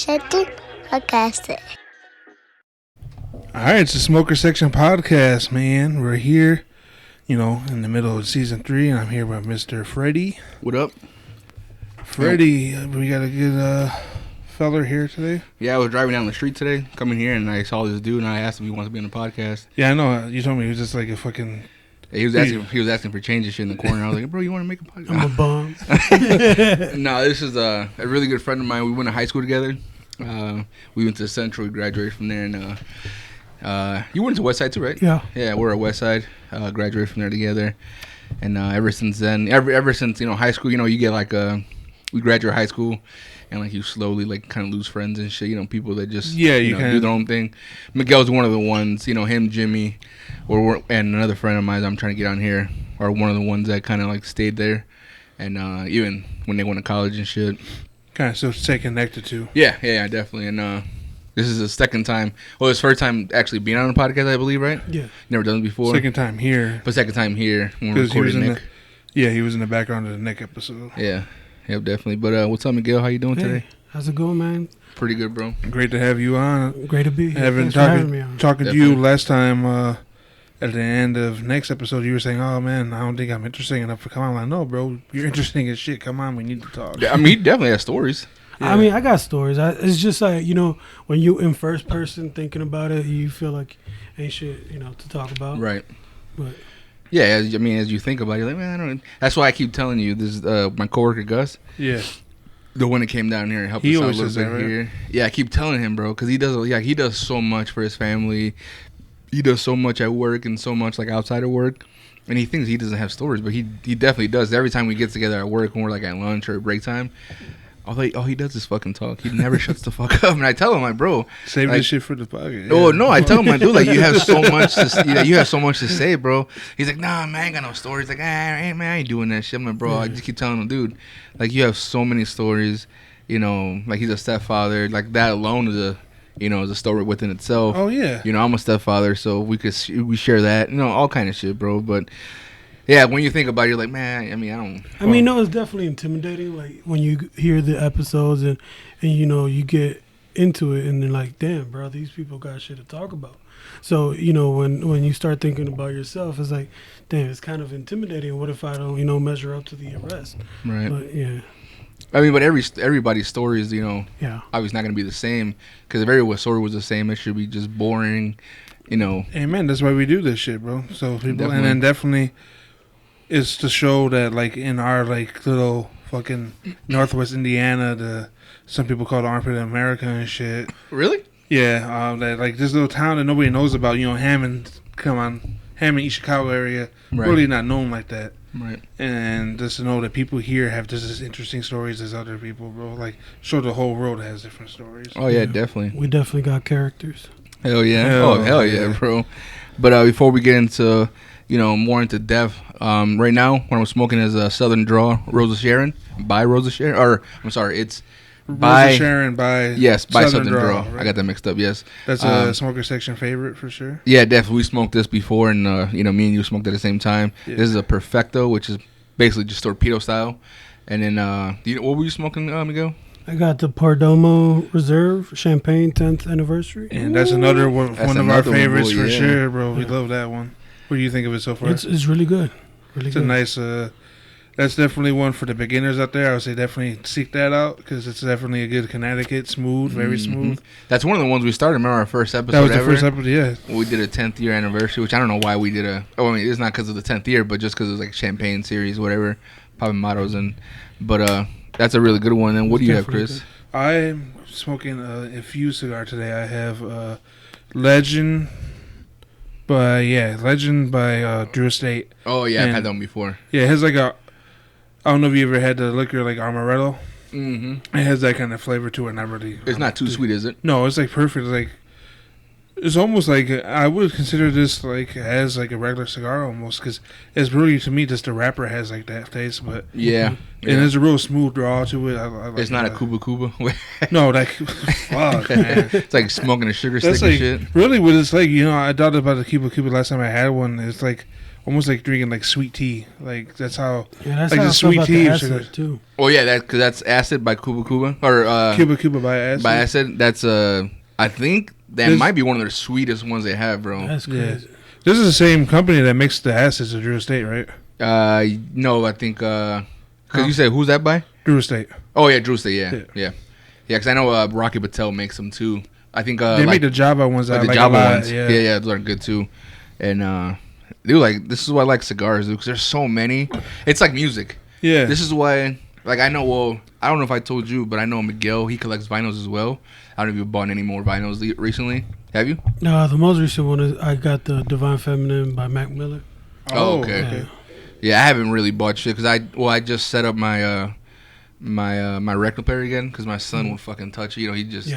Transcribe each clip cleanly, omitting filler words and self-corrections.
Setting podcast. All right, it's the Smoker Section podcast, man. We're here, in the middle of season 3, and I'm here with Mr. Freddy. What up? Freddy, we got a good feller here today. Yeah, I was driving down the street today, coming here, and I saw this dude, and I asked him if he wants to be on the podcast. Yeah, I know. You told me he was just like a fucking... He was asking for change and shit in the corner. I was like, bro, you want to make a podcast? I'm a bum. No, this is a really good friend of mine. We went to high school together. We went to Central. We graduated from there, and you went to Westside too, right? Yeah. Yeah, we're at Westside. Graduated from there together, and ever since then, ever since high school, you get like we graduate high school, and like you slowly like kind of lose friends and shit. People that just do their own thing. Miguel's one of the ones. Him, Jimmy, and another friend of mine I'm trying to get on here are one of the ones that kind of like stayed there, and even when they went to college and shit. Kind of still stay connected to. Yeah, definitely. And this is the second time. Well, it's first time actually being on a podcast, I believe, right? Yeah. Never done it before. Second time here. But second time here when we Because he was recorded in Nick. he was in the background of the Nick episode. Yeah, definitely. But what's up, Miguel? How you doing today? How's it going, man? Pretty good, bro. Great to have you on. Great to be here. Having Thanks for having me on. talking to Definitely. you last time at the end of next episode, you were saying, "Oh man, I don't think I'm interesting enough to come on." I'm like, "No, bro, you're interesting as shit. Come on, we need to talk." Yeah, I mean, he definitely has stories. Yeah. I mean, I got stories. It's just like, when you in first person thinking about it, you feel like ain't shit, to talk about. Right. But Yeah, as you think about it, you're like, man, I don't. That's why I keep telling you. This is my coworker Gus, Yeah. the one that came down here and helped He us out a always little says bit that, right? here. Yeah, I keep telling him, bro, because he does so much for his family. He does so much at work and so much like outside of work, and he thinks he doesn't have stories, but he definitely does. Every time we get together at work when we're like at lunch or break time, all he does is fucking talk. He never shuts the fuck up. And I tell him, like, bro, Save like, this shit for the podcast. oh no, I tell him, like, dude, like you have so much to say, bro. He's like, nah, man, I ain't got no stories. Like, hey, man, I ain't doing that shit. I'm like, bro, I just keep telling him, dude, like you have so many stories. Like he's a stepfather. Like that alone is a story within itself. Oh yeah. I'm a stepfather, so we share that. all kind of shit, bro. But yeah, when you think about it, you're like, man, I mean, I don't. I mean, no, it's definitely intimidating. Like when you hear the episodes and you get into it and then like, damn, bro, these people got shit to talk about. So when you start thinking about yourself, it's like, damn, it's kind of intimidating. What if I don't measure up to the rest? Right. But yeah. I mean, but everybody's story is, Yeah. obviously not going to be the same. Because if everyone's story was the same, it should be just boring, Amen. That's why we do this shit, bro. So people, Definitely. and then definitely is to show that, like, in our like little fucking Northwest Indiana, some people call it armpit America and shit. Really? Yeah, that like this little town that nobody knows about. Hammond, East Chicago area, Right. really not known like that. Right. And just to know that people here have just as interesting stories as other people, bro. Like, show the whole world has different stories. Oh, yeah, definitely. We definitely got characters. Hell yeah. Hell Hell yeah, yeah. bro. But before we get into, more into depth, right now, what I'm smoking is a Southern Draw Rosa Sharon by Rosa Sharon. Or, I'm sorry, it's by... Rosa Sharon by Yes, by Southern Draw. right? I got that mixed up, yes. That's a Smoker Section favorite for sure. Yeah, definitely. We smoked this before, and, me and you smoked at the same time. Yeah. This is a Perfecto, which is basically just torpedo style. And then, what were you smoking, Miguel? I got the Perdomo Reserve Champagne 10th anniversary. And that's another one, That's one of our another one, favorites boy, for yeah. sure, bro. We Yeah. love that one. What do you think of it so far? It's really good. Really It's good. a nice, that's definitely one for the beginners out there. I would say definitely seek that out because it's definitely a good Connecticut, smooth, very smooth. That's one of the ones we started. Remember our first episode That was the ever? first episode, yeah. We did a 10th year anniversary, which I don't know why we did it's not because of the 10th year, but just because it was like champagne series, whatever, popping mottos. But that's a really good one. And what do you have, Definitely Chris? I'm smoking an infused cigar today. I have Legend by Drew Estate. Oh, yeah, I've And- had that one before. Yeah, it has like a, I don't know if you ever had the liquor like Amaretto. Mm-hmm. It has that kind of flavor to it, not really. It's not too sweet, is it? No, it's like perfect. It's almost like I would consider this like as like a regular cigar almost because it's really to me just the wrapper has like that taste, but Yeah. and there's a real smooth draw to it. I like It's not a that. Cuba. No, like fuck, man. It's like smoking a sugar That's stick like and shit. really what it's like. I thought about the Cuba last time I had one. It's like almost like drinking like sweet tea. Like that's how Yeah, that's like how the I feel sweet about tea the of acid cigars. too. Oh yeah, because that's Acid by Cuba Cuba or Cuba by acid. by Acid. That's I think that This- might be one of their sweetest ones they have, bro. That's Yeah. crazy. This is the same company that makes the acids at Drew Estate, right? No, I think because Huh? you said who's that by? Drew Estate. Oh yeah, Drew State, yeah, Yeah. yeah. Because I know Rocky Patel makes them too. I think They make the Java ones like out the like Java a lot. ones. Yeah, those are good too. And dude, like this is why I like cigars, dude, because there's so many. It's like music. Yeah. This is why, like I know. Well, I don't know if I told you, but I know Miguel. He collects vinyls as well. I don't know if you've bought any more vinyls recently. Have you? No, the most recent one is I got the Divine Feminine by Mac Miller. Oh, okay. Yeah, I haven't really bought shit because I just set up my my record player again because my son won't fucking touch it. You know, he just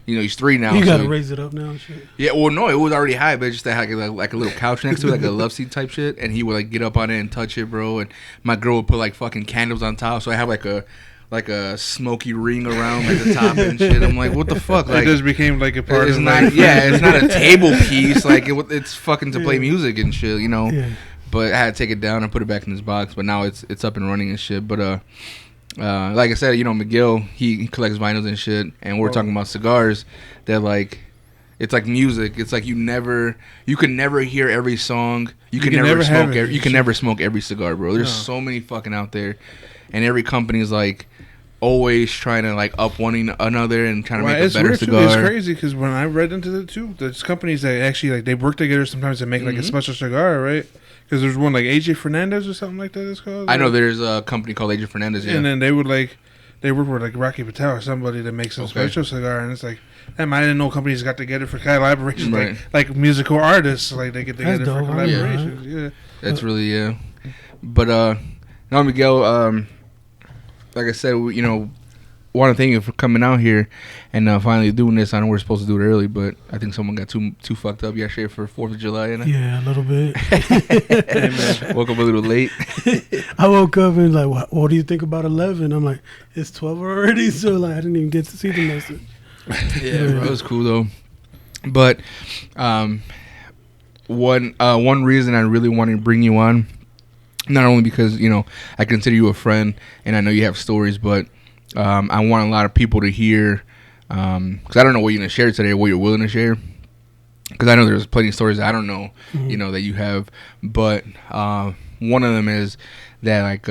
he's 3 now. You gotta so raise it up now and shit. Yeah, well, no, it was already high, but it just had like a little couch next to it, like a love seat type shit, and he would like get up on it and touch it, bro. And my girl would put like fucking candles on top, so I have like a smoky ring around like the top and shit. I'm like, what the fuck? Like, it just became like a part it's of not, like, yeah, it's not a table piece. Like it's fucking to play music and shit, you know. Yeah. But I had to take it down and put it back in this box. But now it's up and running and shit. But like I said, you know, Miguel he collects vinyls and shit, and we're talking about cigars that like. It's like music. It's like you can never hear every song. You can never smoke. You can never smoke every cigar, bro. There's so many fucking out there, and every company is like always trying to like up one another and trying to make a better weird cigar. Too. It's crazy because when I read into it too, there's companies that actually like they work together sometimes to make like a special cigar, right? Because there's one like AJ Fernandez or something like that. It's called. I know there's a company called AJ Fernandez, yeah. And then they would like they work with like Rocky Patel or somebody that makes a special cigar, and it's like. Damn, I didn't know companies got together for collaborations, Right. like musical artists, like they get together That's for dope. collaborations. Yeah. That's really But now Miguel, like I said, you know, want to thank you for coming out here and finally doing this. I know we're supposed to do it early, but I think someone got too fucked up yesterday for 4th of July. You know? Yeah, a little bit. Woke up a little late. I woke up and like, what do you think about 11? I'm like, it's 12 already, so like I didn't even get to see the message. Yeah, bro, it was cool though. But one reason I really wanted to bring you on, not only because you know I consider you a friend and I know you have stories, but I want a lot of people to hear because I don't know what you're gonna share today or what you're willing to share. Because I know there's plenty of stories that I don't know, you know, that you have. But one of them is that like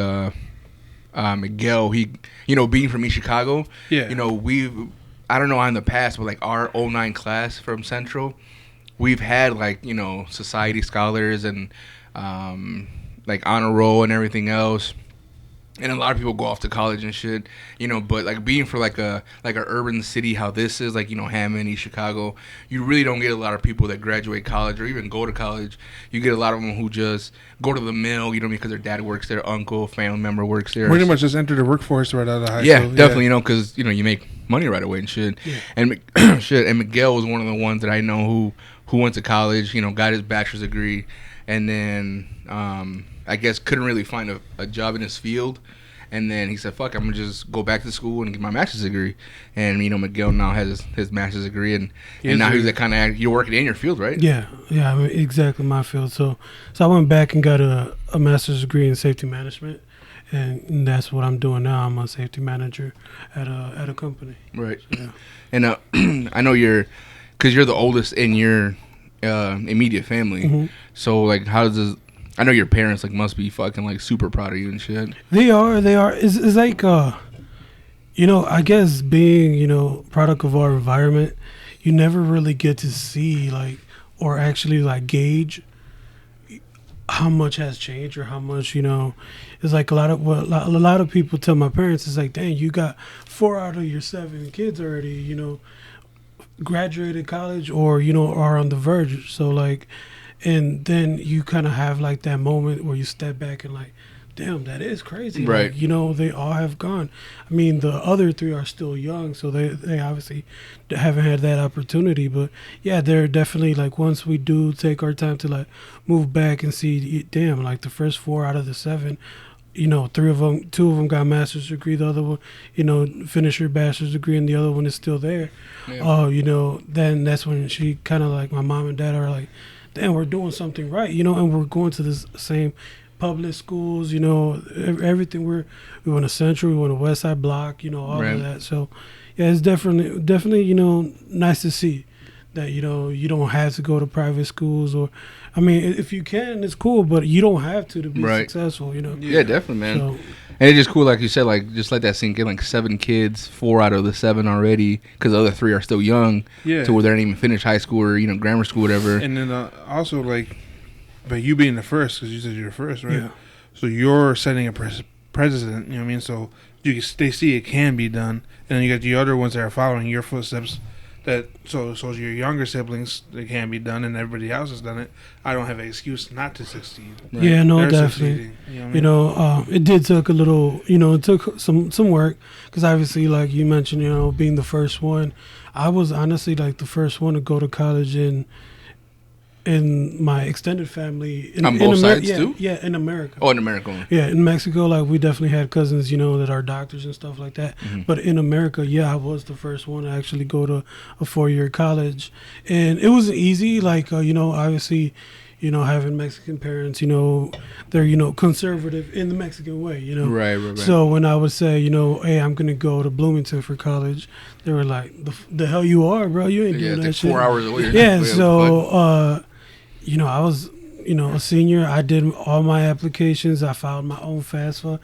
Miguel, he, you know, being from East Chicago, you know, I don't know how in the past, but like our 09 class from Central, we've had like, you know, society scholars and like honor roll and everything else. And a lot of people go off to college and shit, you know, but like being for like a urban city, how this is, like, you know, Hammond, East Chicago, you really don't get a lot of people that graduate college or even go to college. You get a lot of them who just go to the mill, you know, because their dad works there, uncle, family member works there. Pretty much just enter the workforce right out of high school. Yeah, definitely, you know, because, you know, you make money right away and shit. Yeah. And shit, and Miguel was one of the ones that I know who went to college, you know, got his bachelor's degree, and then I guess couldn't really find a job in his field. And then he said, fuck, I'm going to just go back to school and get my master's degree. And, you know, Miguel now has his master's degree. And now he's that kind of, you're working in your field, right? Yeah, I mean, exactly my field. So I went back and got a master's degree in safety management. And that's what I'm doing now. I'm a safety manager at a company. Right. So, yeah. And I know because you're the oldest in your immediate family. Mm-hmm. So, like, how does this... I know your parents like must be fucking like super proud of you and shit. They are. It's like you know, I guess being, you know, product of our environment, you never really get to see like or actually like gauge how much has changed or how much, you know, it's like a lot of people tell my parents, it's like, dang, you got 4 out of your 7 kids already, you know, graduated college or, you know, are on the verge. So like. And then you kind of have like that moment where you step back and like, damn, that is crazy. Right. Like, you know, they all have gone. I mean, the other 3 are still young, so they obviously haven't had that opportunity. But yeah, they're definitely like, once we do take our time to like move back and see, damn, like the first 4 out of the 7, two of them got master's degree. The other one, finished her bachelor's degree, and the other one is still there. Yeah. Then that's when she kind of like my mom and dad are like, damn, we're doing something right, and we're going to this same public schools, everything. We went to Central, we went to West Side Block, all Right. of that. So, yeah, it's definitely, nice to see that, you don't have to go to private schools or, I mean, if you can, it's cool, but you don't have to be Right. successful, Yeah, definitely, man. So, And it's just cool, like you said, like just let that sink in. Like 7 kids, 4 out of the 7 already, because the other 3 are still young, Yeah. to where they didn't even finish high school or grammar school, whatever. And then also like, but you being the first, because you said you're the first, right? yeah. So you're setting a precedent. You know what I mean? So they see it can be done, and then you got the other ones that are following your footsteps. So your younger siblings, it can be done, and everybody else has done it. I don't have an excuse not to succeed. Right. Yeah, no, They're definitely. succeeding, you know what I mean? It did take a little, it took some work because obviously, like you mentioned, being the first one, I was honestly like the first one to go to college in my extended family. On both sides, yeah, too? Yeah, in America. Oh, in America. Yeah, in Mexico, like we definitely had cousins, that are doctors and stuff like that. Mhm. But in America, yeah, I was the first one to actually go to a 4-year college, and it wasn't easy. Like, obviously, having Mexican parents, they're conservative in the Mexican way, Right. So when I would say, hey, I'm gonna go to Bloomington for college, they were like, the hell you are, bro? You ain't Yeah, doing it's that like shit. 4 hours away. Yeah, But- so I was a senior. I did all my applications. I filed my own FAFSA.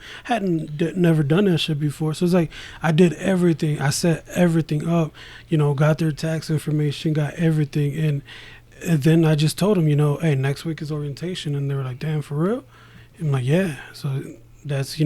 Never done that shit before. So it's like I did everything. I set everything up. Got their tax information, got everything, and then I just told them, hey, next week is orientation, and they were like, damn, for real? I'm like, yeah. So that's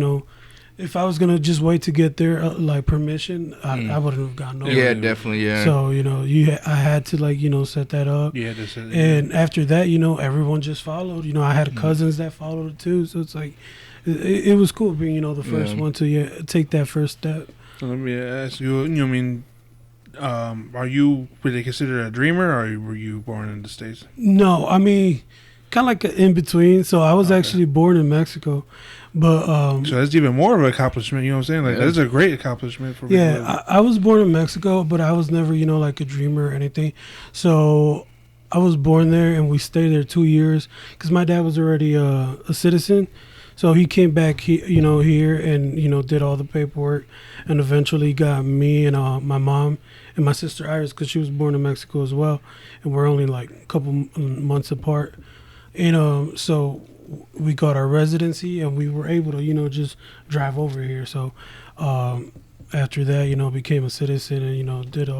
if I was gonna just wait to get their like permission, I wouldn't have gotten over. yeah, it. definitely, yeah. So I had to like set that up. Yeah, that's it. And after that, everyone just followed. I had cousins that followed it too. So it's like, it was cool being, the first one to take that first step. So let me ask you. Are you really considered a dreamer, or were you born in the States? No, I mean, kind of like an in between. So I was Okay. actually born in Mexico, but So that's even more of an accomplishment. You know what I'm saying? Like Yeah. that's a great accomplishment for me. yeah, I was born in Mexico, but I was never, like a dreamer or anything. So I was born there, and we stayed there 2 years because my dad was already a citizen. So he came back, here and did all the paperwork, and eventually got me and my mom and my sister Iris, because she was born in Mexico as well, and we're only like a couple months apart. So we got our residency, and we were able to just drive over here. So after that, became a citizen and did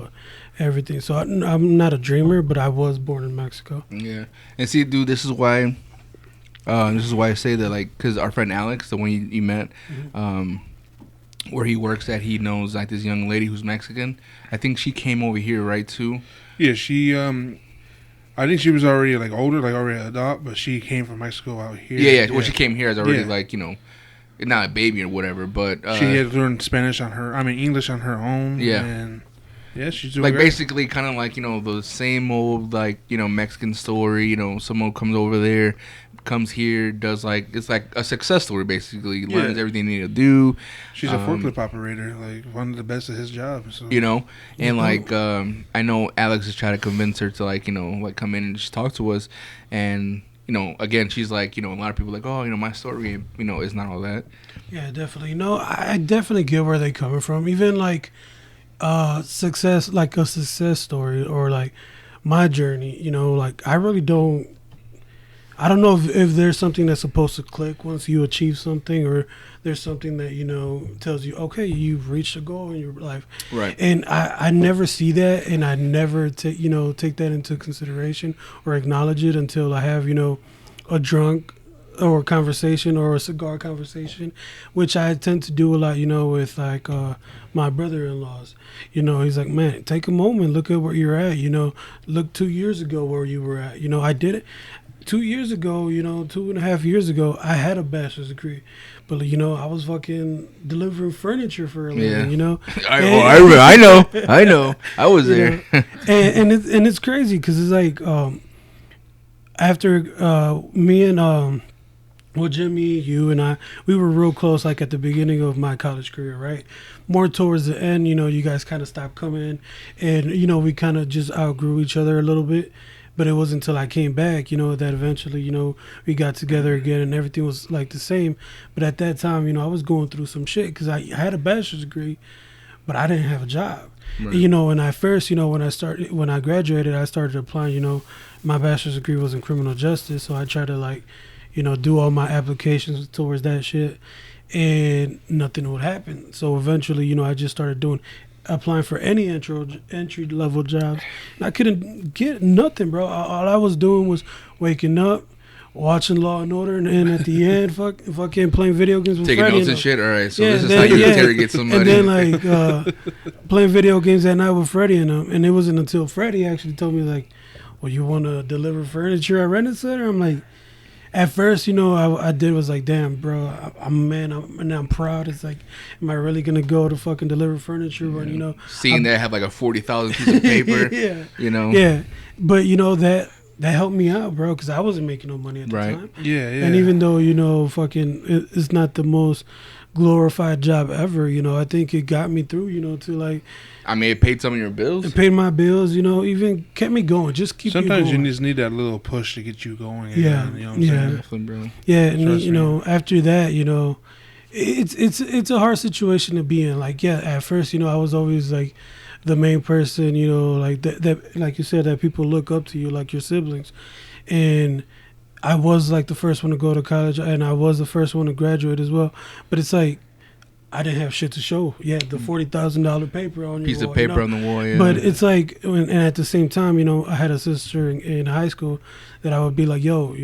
everything. So I'm not a dreamer, but I was born in Mexico. Yeah, and see, dude, this is why I say that, like, because our friend Alex, the one you met, where he works at, he knows like this young lady who's Mexican. I think she came over here, right, too. Yeah, she. I think she was already like older, like already an adult, but she came from Mexico out here. Yeah. Well, she came here as already Yeah. like not a baby or whatever, but She had learned English on her own. Yeah. And yeah, she's doing like great. basically kind of like the same old like Mexican story. Someone comes over there, comes here, does like it's like a success story basically. Learns Yeah. everything they need to do. She's a forklift operator, like one of the best at his job. So. And like I know Alex is trying to convince her to like like come in and just talk to us, and again she's like a lot of people are like, oh, my story is not all that. Yeah, definitely. No, I definitely get where they coming from. Even like success, like a success story, or like my journey. Like I really don't. I don't know if there's something that's supposed to click once you achieve something, or there's something that tells you, okay, you've reached a goal in your life. Right. And I never see that, and I never take that into consideration or acknowledge it until I have a drunk or a conversation or a cigar conversation, which I tend to do a lot, with like my brother-in-laws. He's like, man, take a moment, look at where you're at. Look 2 years ago where you were at. I did it 2 years ago. 2.5 years ago, I had a bachelor's degree, but I was fucking delivering furniture for a living. I know. I was there. and it's crazy because it's like after me and well, Jimmy, you and I, we were real close, like at the beginning of my college career, right? More towards the end, you guys kind of stopped coming, and we kind of just outgrew each other a little bit. But it wasn't until I came back, that eventually, we got together again, and everything was like the same. But at that time, I was going through some shit because I had a bachelor's degree, but I didn't have a job. Right. And I first, when I graduated, I started applying. My bachelor's degree was in criminal justice, so I tried to do all my applications towards that shit, and nothing would happen. So eventually, I just started applying for any entry level jobs. And I couldn't get nothing, bro. All I was doing was waking up, watching Law and Order, and at the end, fucking playing video games with taking Freddy notes and shit. All right, so this is how you interrogate somebody. And then playing video games at night with Freddy and them. And it wasn't until Freddy actually told me well, you want to deliver furniture at Rent Center? I'm like, at first, I did was like, damn, bro, I'm a man, and I'm proud. It's like, am I really gonna go to fucking deliver furniture when seeing that have like a 40,000 piece of paper, yeah, yeah, but that helped me out, bro, because I wasn't making no money at the time, yeah, and even though fucking it's not the most glorified job ever, I think it got me through, to I mean, it paid some of your bills. It paid my bills, even kept me going. Just keep. Sometimes you going. just need that little push to get you going. Yeah, again, you know what I'm saying? Definitely, bro. Yeah, and after that, it's a hard situation to be in. Like, yeah, at first, I was always like the main person, like that, like you said, that people look up to you, like your siblings, and I was like the first one to go to college, and I was the first one to graduate as well. But it's like, I didn't have shit to show. Yeah, the $40,000 paper on your piece wall, of paper on the wall. Yeah. But it's like, and at the same time, I had a sister in high school that I would be like, yo,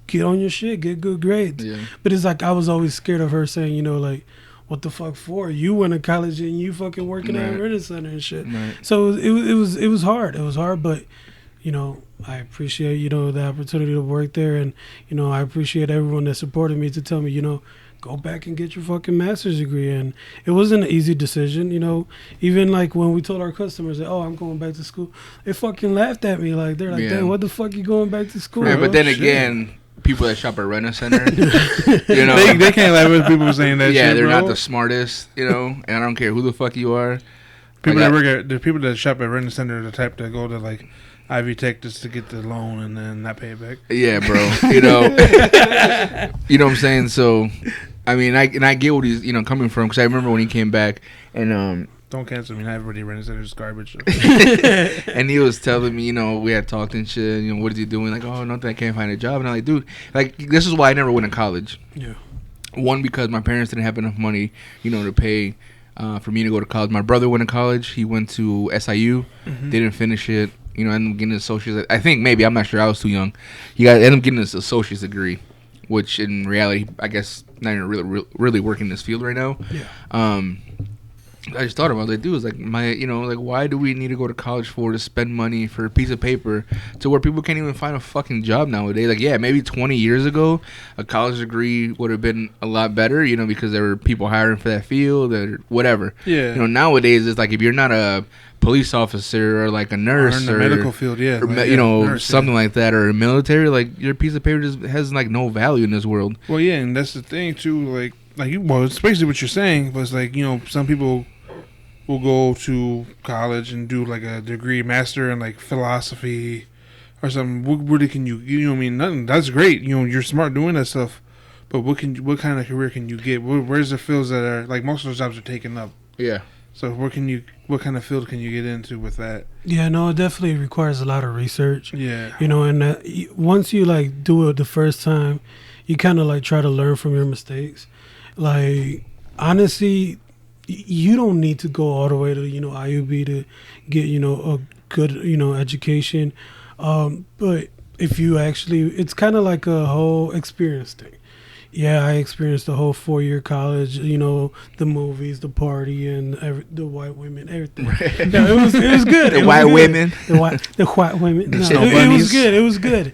get on your shit, get good grades. Yeah. But it's like I was always scared of her saying, what the fuck for? You went to college and you fucking working at Rent Center and shit. Right. So it was hard. It was hard, but I appreciate the opportunity to work there, and I appreciate everyone that supported me to tell me go back and get your fucking master's degree. And it wasn't an easy decision, even like when we told our customers that, oh, I'm going back to school, they fucking laughed at me. Like, they're like, damn, what the fuck you going back to school? Yeah, but then again, people that shop at Rent Center, they can't laugh at people saying that shit, yeah, they're bro. not the smartest, and I don't care who the fuck you are. People that work at, the people that shop at Rent Center are the type that go to like Ivy Tech just to get the loan and then not pay it back. Yeah, bro. You know what I'm saying? So, I mean, I get what he's coming from, because I remember when he came back and don't cancel me. Not everybody Rent Center is garbage. and he was telling me, we had talked and shit. What is he doing? Like, oh, nothing. I can't find a job. And I'm like, dude, like, this is why I never went to college. Yeah. One, because my parents didn't have enough money, to pay for me to go to college. My brother went to college. He went to SIU. Mm-hmm. Didn't finish it. Ended up getting his associate's. I think maybe, I'm not sure. I was too young. He ended up getting his associate's degree, which in reality, I guess, not even really working in this field right now. Yeah. I just thought about it, dude. It's like why do we need to go to college to spend money for a piece of paper to where people can't even find a fucking job nowadays? Like, yeah, maybe 20 years ago, a college degree would have been a lot better, because there were people hiring for that field or whatever. Yeah. Nowadays it's like, if you're not a police officer or like a nurse or in the medical field, yeah, or nurse, something like that, or a military, like, your piece of paper just has like no value in this world. Well, yeah, and that's the thing too. It's basically what you're saying. But it's like, some people will go to college and do like a degree, master in like philosophy or something. What can you? Nothing. That's great. You're smart doing that stuff. But what kind of career can you get? Where's the fields that are like, most of those jobs are taken up? Yeah. So what kind of field can you get into with that? Yeah, no, it definitely requires a lot of research. Yeah. And once you like do it the first time, you kind of like try to learn from your mistakes. Like, honestly, you don't need to go all the way to IUB to get a good education. But if you actually, it's kind of like a whole experience thing. Yeah, I experienced the whole 4-year college, the movies, the party, and the white women, everything. Right. No, it was good. The white women. The white women. The no, snow it bunnies. was good.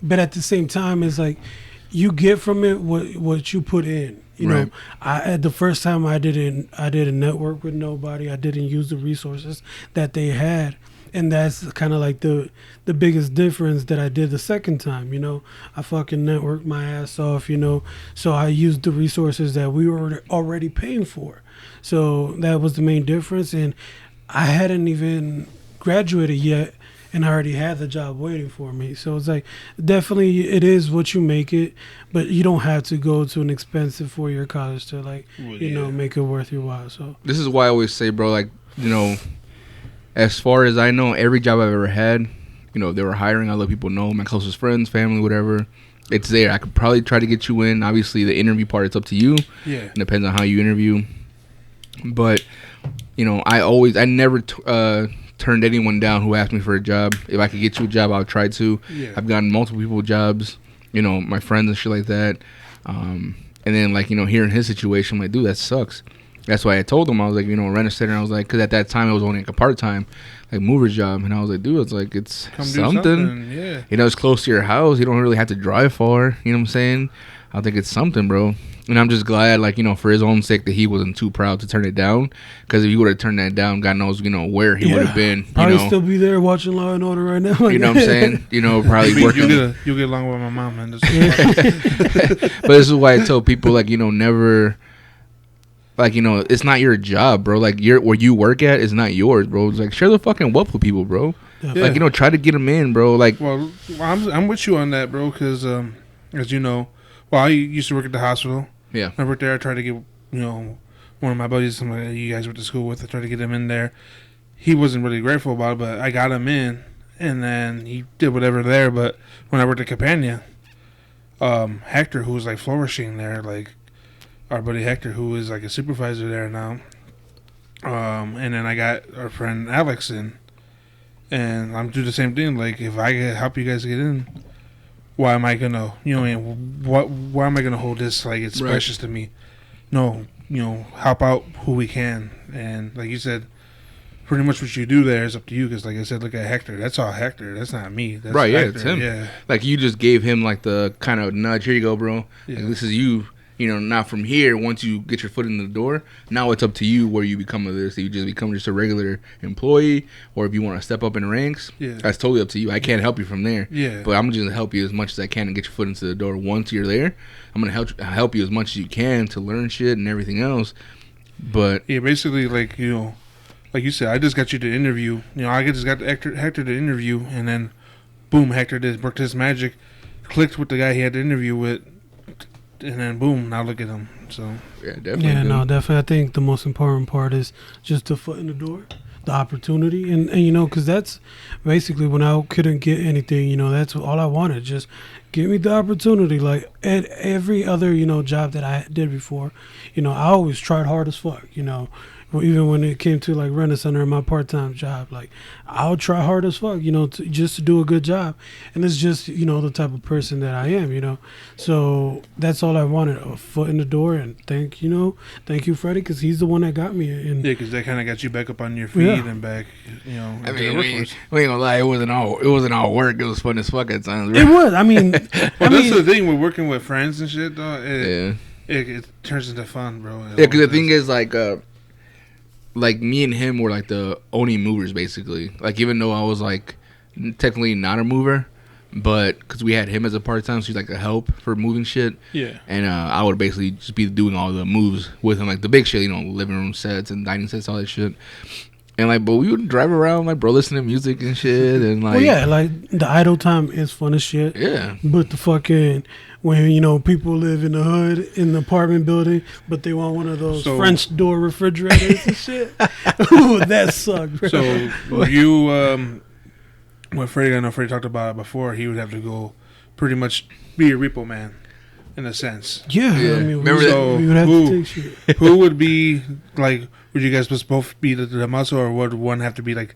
But at the same time, it's like you get from it what you put in. Right. The first time I didn't network with nobody. I didn't use the resources that they had. And that's kind of like the biggest difference that I did the second time. I fucking networked my ass off. So I used the resources that we were already paying for. So that was the main difference. And I hadn't even graduated yet, and I already had the job waiting for me. So it's like, definitely it is what you make it, but you don't have to go to an expensive 4-year college to make it worth your while. So this is why I always say, bro, like, as far as I know, every job I've ever had, they were hiring. I let people know, my closest friends, family, whatever. It's there. I could probably try to get you in. Obviously, the interview part, it's up to you. Yeah. It depends on how you interview. But, I never turned anyone down who asked me for a job. If I could get you a job, I would try to. Yeah. I've gotten multiple people jobs, my friends and shit like that. And then, like, hearing his situation, I'm like, dude, that sucks. That's why I told him, I was like, rent a center. I was like, because at that time, it was only like a part-time, like, mover's job. And I was like, dude, it's like, it's something. Yeah. It's close to your house. You don't really have to drive far. You know what I'm saying? I think it's something, bro. And I'm just glad, like, for his own sake, that he wasn't too proud to turn it down. Because if he would have turned that down, God knows, where he would have been. Probably still be there watching Law and Order right now. You know what I'm saying? Probably working. You'll get along with my mom, man. But this is why I tell people, like, never... Like, it's not your job, bro. Like, where you work at is not yours, bro. It's like, share the fucking wealth with people, bro. Yeah. Like, try to get them in, bro. Like, well, I'm with you on that, bro, because, as you know, I used to work at the hospital. Yeah. I worked there. I tried to get, one of my buddies, somebody you guys went to school with, I tried to get him in there. He wasn't really grateful about it, but I got him in, and then he did whatever there. But when I worked at Campania, Hector, who was, like, flourishing there, like, our buddy Hector, who is like a supervisor there now, and then I got our friend Alex in, and I'm doing the same thing. Like, if I can help you guys get in, why am I gonna, why am I gonna hold this like it's precious to me? No, help out who we can, and like you said, pretty much what you do there is up to you. Because like I said, look at Hector. That's all Hector. That's not me. That's right? Hector. Yeah, it's him. Yeah, like you just gave him like the kind of nudge. Here you go, bro. Yeah. Like, this is you. Now from here, once you get your foot in the door, now it's up to you where you become of this. If you just become just a regular employee, or if you want to step up in ranks, that's totally up to you. I can't help you from there. Yeah. But I'm just going to help you as much as I can and get your foot into the door. Once you're there, I'm going to help you as much as you can to learn shit and everything else. But yeah, basically, like, like you said, I just got you to interview. I just got Hector to interview, and then, boom, Hector worked his magic, clicked with the guy he had to interview with, and then boom, now look at him. So yeah, definitely. Yeah, no, definitely. I think the most important part is just the foot in the door, the opportunity, and because that's basically when I couldn't get anything. That's all I wanted. Just give me the opportunity. Like at every other job that I did before, I always tried hard as fuck. Even when it came to like rent a center in my part-time job, like I'll try hard as fuck, just to do a good job. And it's just, the type of person that I am, So that's all I wanted, a foot in the door. And thank you, Freddy, because he's the one that got me in. Yeah, because that kind of got you back up on your feet and back, I mean, we ain't gonna lie, it wasn't all work. It was fun as fuck at times. It was. I mean, that's the thing with working with friends and shit, though. It turns into fun, bro. Yeah, because the thing is, like me and him were like the only movers basically. Like even though I was like technically not a mover, but because we had him as a part-time, so he's like a help for moving shit. Yeah. And I would basically just be doing all the moves with him, like the big shit, living room sets and dining sets, all that shit. And like, but we would drive around, like, bro, listen to music and shit, and like, well, yeah, like the idle time is fun as shit. Yeah. But the fucking when people live in the hood in the apartment building, but they want one of those French door refrigerators and shit. Ooh, that sucked, bro. So you, when Freddy, I know Freddy talked about it before, he would have to go pretty much be a repo man, in a sense. Yeah. I mean, we would have to take shit. Who would be like? Would you guys both be the muscle, or would one have to be like?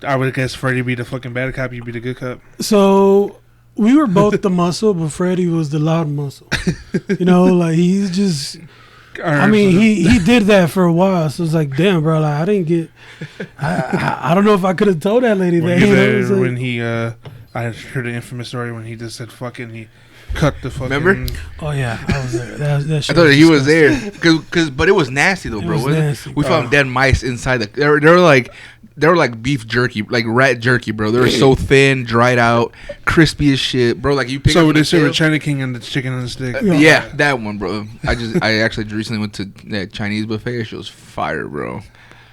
I would guess Freddy be the fucking bad cop, you be the good cop. So we were both the muscle, but Freddy was the loud muscle. Like he's just. I mean, he did that for a while, so it's like, damn, bro. Like I didn't get. I don't know if I could have told that lady that. When he, I I heard the infamous story when he just said fucking. He cut the fucking. Remember? Oh yeah, I was there. That I shit thought he was disgusting. there, but it was nasty though, It bro. was wasn't it? nasty, We bro. found dead mice inside the. They were like beef jerky, like rat jerky, bro. They were so thin, dried out, crispy as shit, bro. Like you pick. So up they the say tail. with China King and the chicken and the stick. Yeah, that one, bro. I actually recently went to that Chinese buffet. It shit was fire, bro.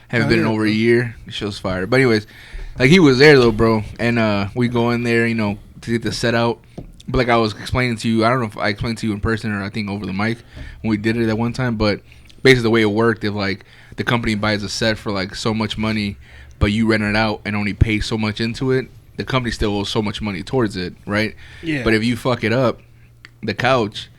Haven't been in over a year. It shit was fire. But anyways, like he was there though, bro. And we go in there, to get the set out. But like I was explaining to you, I don't know if I explained to you in person or I think over the mic when we did it at one time. But basically the way it worked, if like the company buys a set for like so much money, but you rent it out and only pay so much into it, the company still owes so much money towards it, right? Yeah. But if you fuck it up, the couch,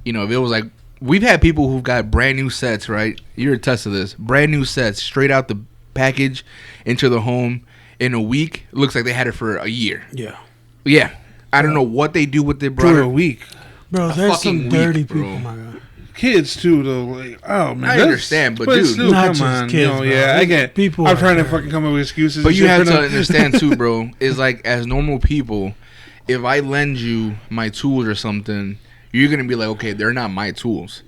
if it was like, we've had people who've got brand new sets, right? You're a test of this. Brand new sets, straight out the package into the home in a week. It looks like they had it for a year. Yeah. Yeah. I don't know what they do with it, For bro. a week. Bro, A there's fucking some dirty week, bro. people, my God. Kids too, though. Like, oh man, I understand, but dude, still, not come just on, kids, bro. yeah, I get. People I'm are trying to dirty. fucking come up with excuses. But and you shit have for to them. understand too, bro, is like as normal people, if I lend you my tools or something, you're going to be like, okay, they're not my tools.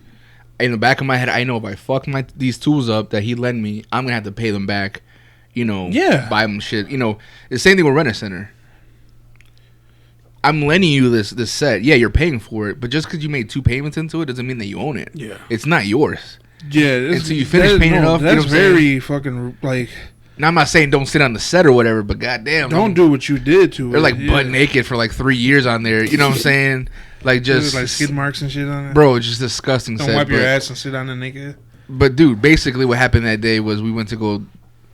In the back of my head, I know if I fuck these tools up that he lent me, I'm going to have to pay them back, Yeah. buy them shit. The same thing with Rent-A-Center. I'm lending you this set. Yeah, you're paying for it, but just because you made 2 payments into it doesn't mean that you own it. Yeah. It's not yours. Yeah, Until you finish paying it off, you know That's what I'm saying? very fucking like. Now, I'm not saying don't sit on the set or whatever, but goddamn. Don't do what you did to it. They're like yeah. butt naked for like 3 years on there. You know what I'm saying? Like There's, just like skid marks and shit on it. bro, it's just disgusting. Don't set, wipe your but- ass and sit on it naked. But dude, basically what happened that day was we went to go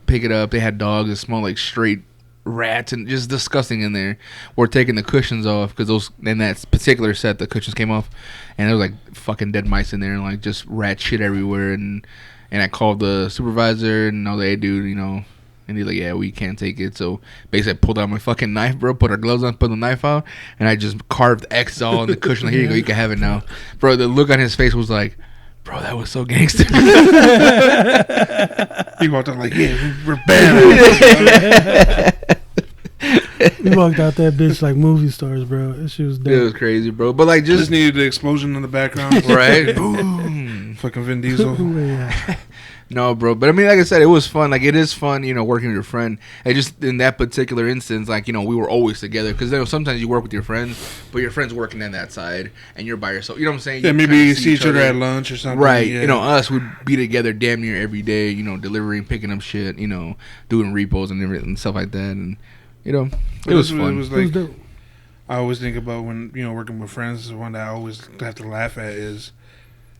pick it up. They had dogs that smelled like straight rats and just disgusting in there. We're taking the cushions off because those in that particular set the cushions came off, and there was like fucking dead mice in there and like just rat shit everywhere. And I called the supervisor and all that dude, and he's like, yeah, we can't take it. So basically, I pulled out my fucking knife, bro, put our gloves on, put the knife out, and I just carved X all on the cushion. Like, here you go, you can have it now. Bro, the look on his face was like, bro, that was so gangster. He walked out like, yeah, we're bad. We walked out that bitch like movie stars, bro. That shit was It dope. was crazy, bro. But like, Just just needed the explosion in the background. right, boom. Fucking Vin Diesel. Yeah. No, bro. But I mean, like I said, it was fun. Like, it is fun, working with your friend. And just in that particular instance, like, we were always together. Because sometimes you work with your friends, but your friend's working on that side, and you're by yourself. You know what I'm saying? Yeah, You maybe kinda you see each other at lunch or something. Right. Yeah. Us would be together damn near every day, delivering, picking up shit, doing repos and everything, stuff like that. And, it was fun. It was It was like, dope. I always think about when, working with friends, the one that I always have to laugh at is,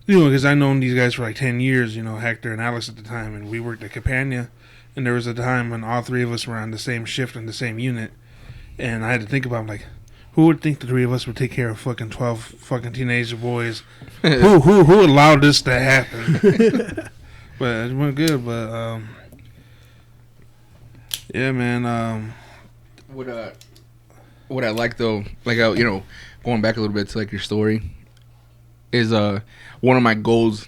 because I've known these guys for like 10 years, Hector and Alex at the time, and we worked at Campania, and there was a time when all 3 of us were on the same shift in the same unit, and I had to think about, like, who would think the 3 of us would take care of fucking 12 fucking teenage boys? who allowed this to happen? But it went good, but, yeah, man, What I like though, like going back a little bit to like your story, is one of my goals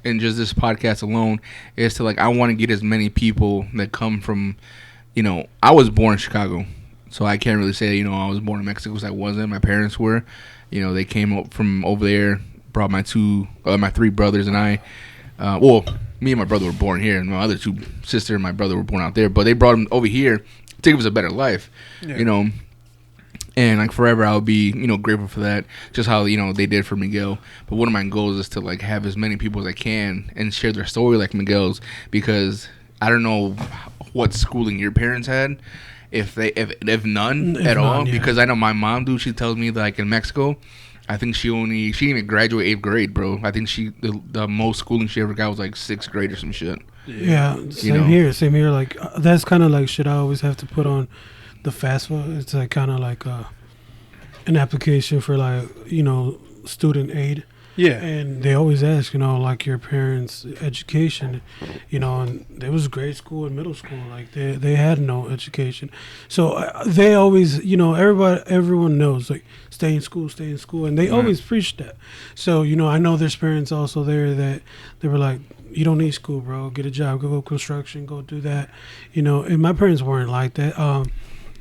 in just this podcast alone is to like I want to get as many people that come from, I was born in Chicago, so I can't really say I was born in Mexico because I wasn't. My parents were, they came up from over there, brought my 3 brothers and I. Well, me and my brother were born here, and my other 2 sister and my brother were born out there. But they brought them over here to give us a better life, Yeah. And like forever, I'll be grateful for that. Just how they did for Miguel. But one of my goals is to like have as many people as I can and share their story like Miguel's, because I don't know what schooling your parents had, if none If at all. none, yeah. Because I know my mom, dude, she tells me that, like in Mexico, I think she didn't even graduate 8th grade, bro. I think the most schooling she ever got was like 6th grade or some shit. Yeah, same here. Same here. Like that's kind of like shit I always have to put on the FAFSA. It's like kind of like an application for like student aid. Yeah. And they always ask, like your parents' education, and there was grade school and middle school. Like they had no education, so they always, everyone knows like stay in school, and they always preach that. So I know there's parents also there that they were like, you don't need school, bro. Get a job, go construction, go do that, and my parents weren't like that.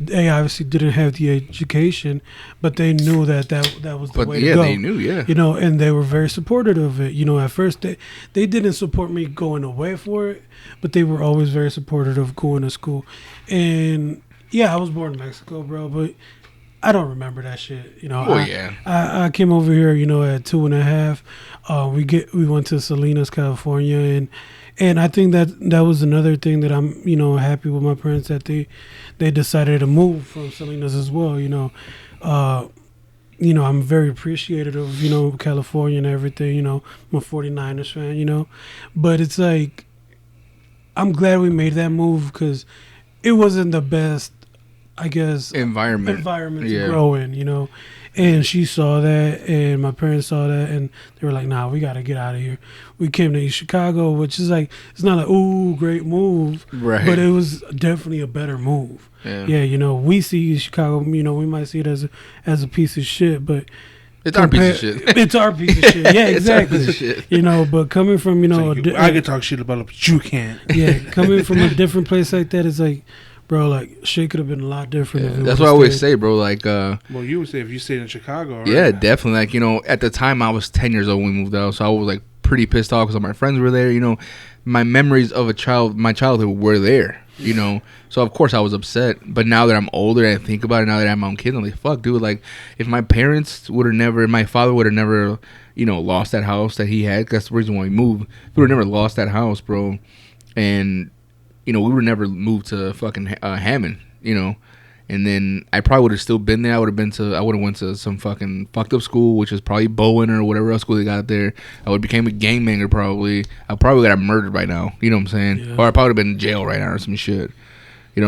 they obviously didn't have the education, but they knew that was the way to go. But they knew, and they were very supportive of it. At first they didn't support me going away for it, but they were always very supportive of going to school. And I was born in Mexico, bro, but I don't remember that shit. I came over here, at 2.5. We went to Salinas, California, and I think that was another thing that I'm, happy with my parents, that they decided to move from Salinas as well. I'm very appreciative of, California and everything. I'm a 49ers fan, but it's like, I'm glad we made that move because it wasn't the best, I guess, environment to grow in, And she saw that, and my parents saw that, and they were like, "Nah, we got to get out of here." We came to East Chicago, which is like, it's not like, ooh, great move, right? But it was definitely a better move. Yeah, we see East Chicago, we might see it as a piece of shit, but it's our piece of shit. It's our piece of shit. Yeah, exactly. It's our piece of shit. But coming from, I can talk shit about it, but you can't. Yeah, coming from a different place like that, it's like, bro, like, shit could have been a lot different. Yeah, that's what I always say, bro. Like, well, you would say if you stayed in Chicago. Right? Yeah, definitely. Like, at the time, I was 10 years old when we moved out, so I was like pretty pissed off because all my friends were there. My memories of my childhood were there. So of course I was upset. But now that I'm older and I think about it, now that I have my own kids, I'm like, fuck, dude. Like, if my parents my father would have never, lost that house that he had. 'Cause that's the reason why we moved. We would have never lost that house, bro. And we would never move to fucking Hammond, and then I probably would have still been there. I would have went to some fucking fucked up school, which is probably Bowen or whatever else school they got there. I would have became a gangbanger probably. I probably got murdered by now. You know what I'm saying? Yeah. Or I probably would have been in jail right now or some shit.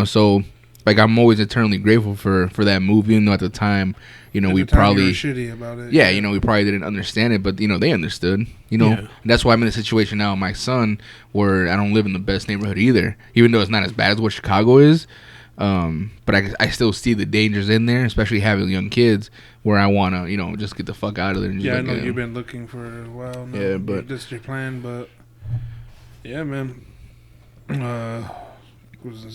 So like I'm always eternally grateful for that move, even though at the time, we probably you were shitty about it. Yeah, we probably didn't understand it, but they understood. And that's why I'm in a situation now with my son where I don't live in the best neighborhood either, even though it's not as bad as what Chicago is. But I still see the dangers in there, especially having young kids, where I want to, just get the fuck out of there. And just I know you've been looking for a while now. Yeah, but that's your plan. But yeah, man.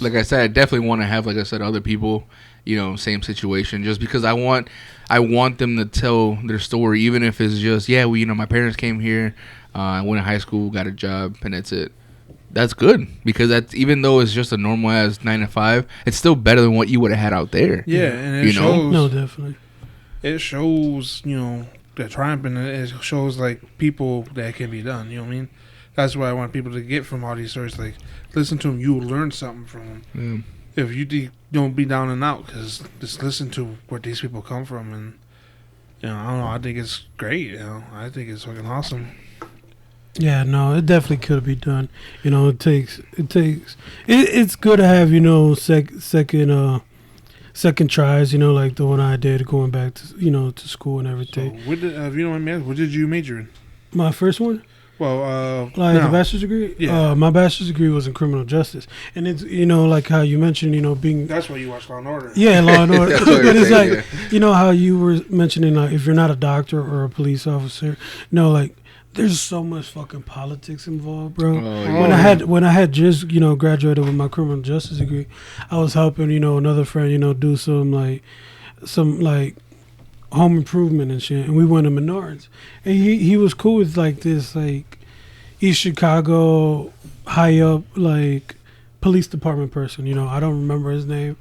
Like I said, I definitely want to have, like I said, other people, same situation, just because I want them to tell their story, even if it's just, my parents came here, I went to high school, got a job, and that's it. That's good, because that's, even though it's just a normal as 9 to 5, it's still better than what you would have had out there. Yeah, and it shows. No, definitely. It shows, the triumph, and it shows like people that can be done. You know what I mean? That's what I want people to get from all these stories. Like, listen to them, you will learn something from them. Yeah. If you don't be down and out, because just listen to where these people come from, and I don't know. I think it's great. I think it's fucking awesome. Yeah, no, it definitely could be done. It's good to have second tries. Like the one I did going back to to school and everything. So, if you don't mind me asking, what did you major in? My first one. Well, the bachelor's degree. Yeah, my bachelor's degree was in criminal justice, and it's like how you mentioned, being. That's why you watch Law and Order. Yeah, Law and Order. But it's like how you were mentioning, like, if you're not a doctor or a police officer, like. There's so much fucking politics involved, bro. When I had just graduated with my criminal justice degree, I was helping another friend do some home improvement and shit, and we went to Menards, and he was cool with like this like East Chicago high up like police department person. I don't remember his name,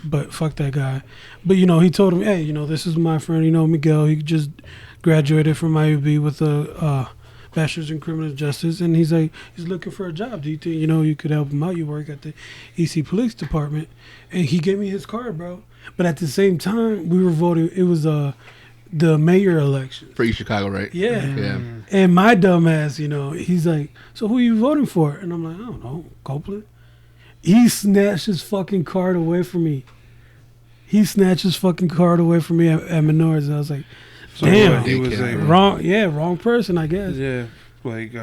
but fuck that guy. But he told him, hey, this is my friend, Miguel. He just graduated from IUB with a bachelor's in criminal justice, and he's looking for a job. Do you think you could help him out? You work at the EC Police Department, and he gave me his card, bro. But at the same time, we were voting. It was the mayor election for East Chicago, right? Yeah. And my dumb ass, he's like, so who are you voting for? And I'm like, I don't know, Copeland. He snatched his fucking card away from me. At Menards, and I was like, so damn, he was like wrong person, I guess. Yeah, like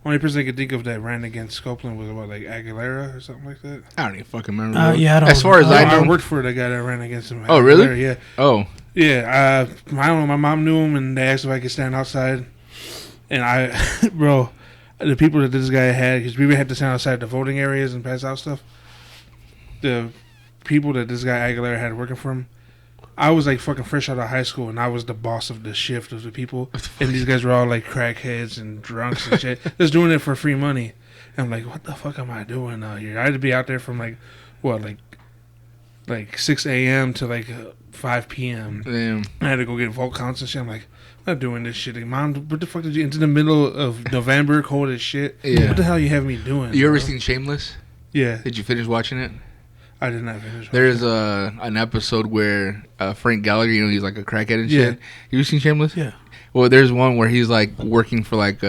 only person I could think of that ran against Copeland was like Aguilera or something like that. I don't even fucking remember. I don't. As far as I know, I worked for the guy that ran against him. Oh, Aguilera, really? Yeah. Oh. Yeah. I don't know. My mom knew him, and they asked if I could stand outside, and bro, the people that this guy had, because we had to stand outside the voting areas and pass out stuff. the people that this guy Aguilera had working for him. I was like fucking fresh out of high school, and I was the boss of the shift of the people, and these guys were all like crackheads and drunks and shit, just doing it for free money. And I'm like, what the fuck am I doing out here? I had to be out there from like 6 a.m. to like 5 p.m. Damn. I had to go get vote counts and shit. I'm like, I'm not doing this shit. Like, Mom, what the fuck did you, into the middle of November, cold as shit? Yeah. What the hell you have me doing? You ever bro? seen Shameless? Yeah. Did you finish watching it? I did not finish. There's an episode where Frank Gallagher, he's like a crackhead and shit. Yeah. You seen Shameless? Yeah. Well, there's one where he's like working for like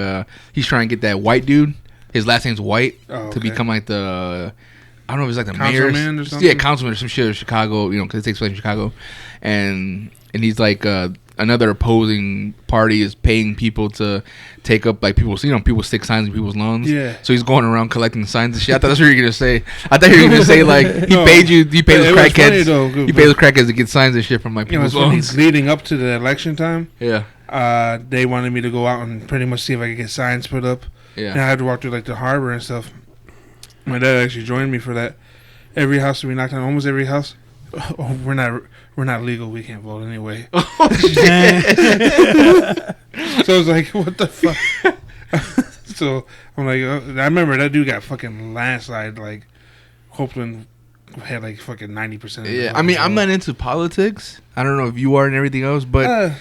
he's trying to get that white dude. His last name's White to become like the I don't know if it's like the mayor or something. Yeah, councilman or some shit of Chicago. Because it takes place in Chicago, and he's like another opposing party is paying people to take up like people stick signs in people's lawns. Yeah. So he's going around collecting signs and shit. I thought that's what you were gonna say. I thought you were gonna say like he No. paid those crackheads. Though, He paid those crackheads to get signs and shit from like people's lawns. Leading up to the election time. Yeah. They wanted me to go out and pretty much see if I could get signs put up. Yeah. And I had to walk through like the harbor and stuff. My dad actually joined me for that. Every house we knocked on, almost every house. Oh, we're not legal. We can't vote anyway. So I was like, what the fuck? So I'm like, I remember that dude got fucking landslide. Like Copeland had like fucking 90%. Yeah, I mean, I'm not into politics. I don't know if you are and everything else, but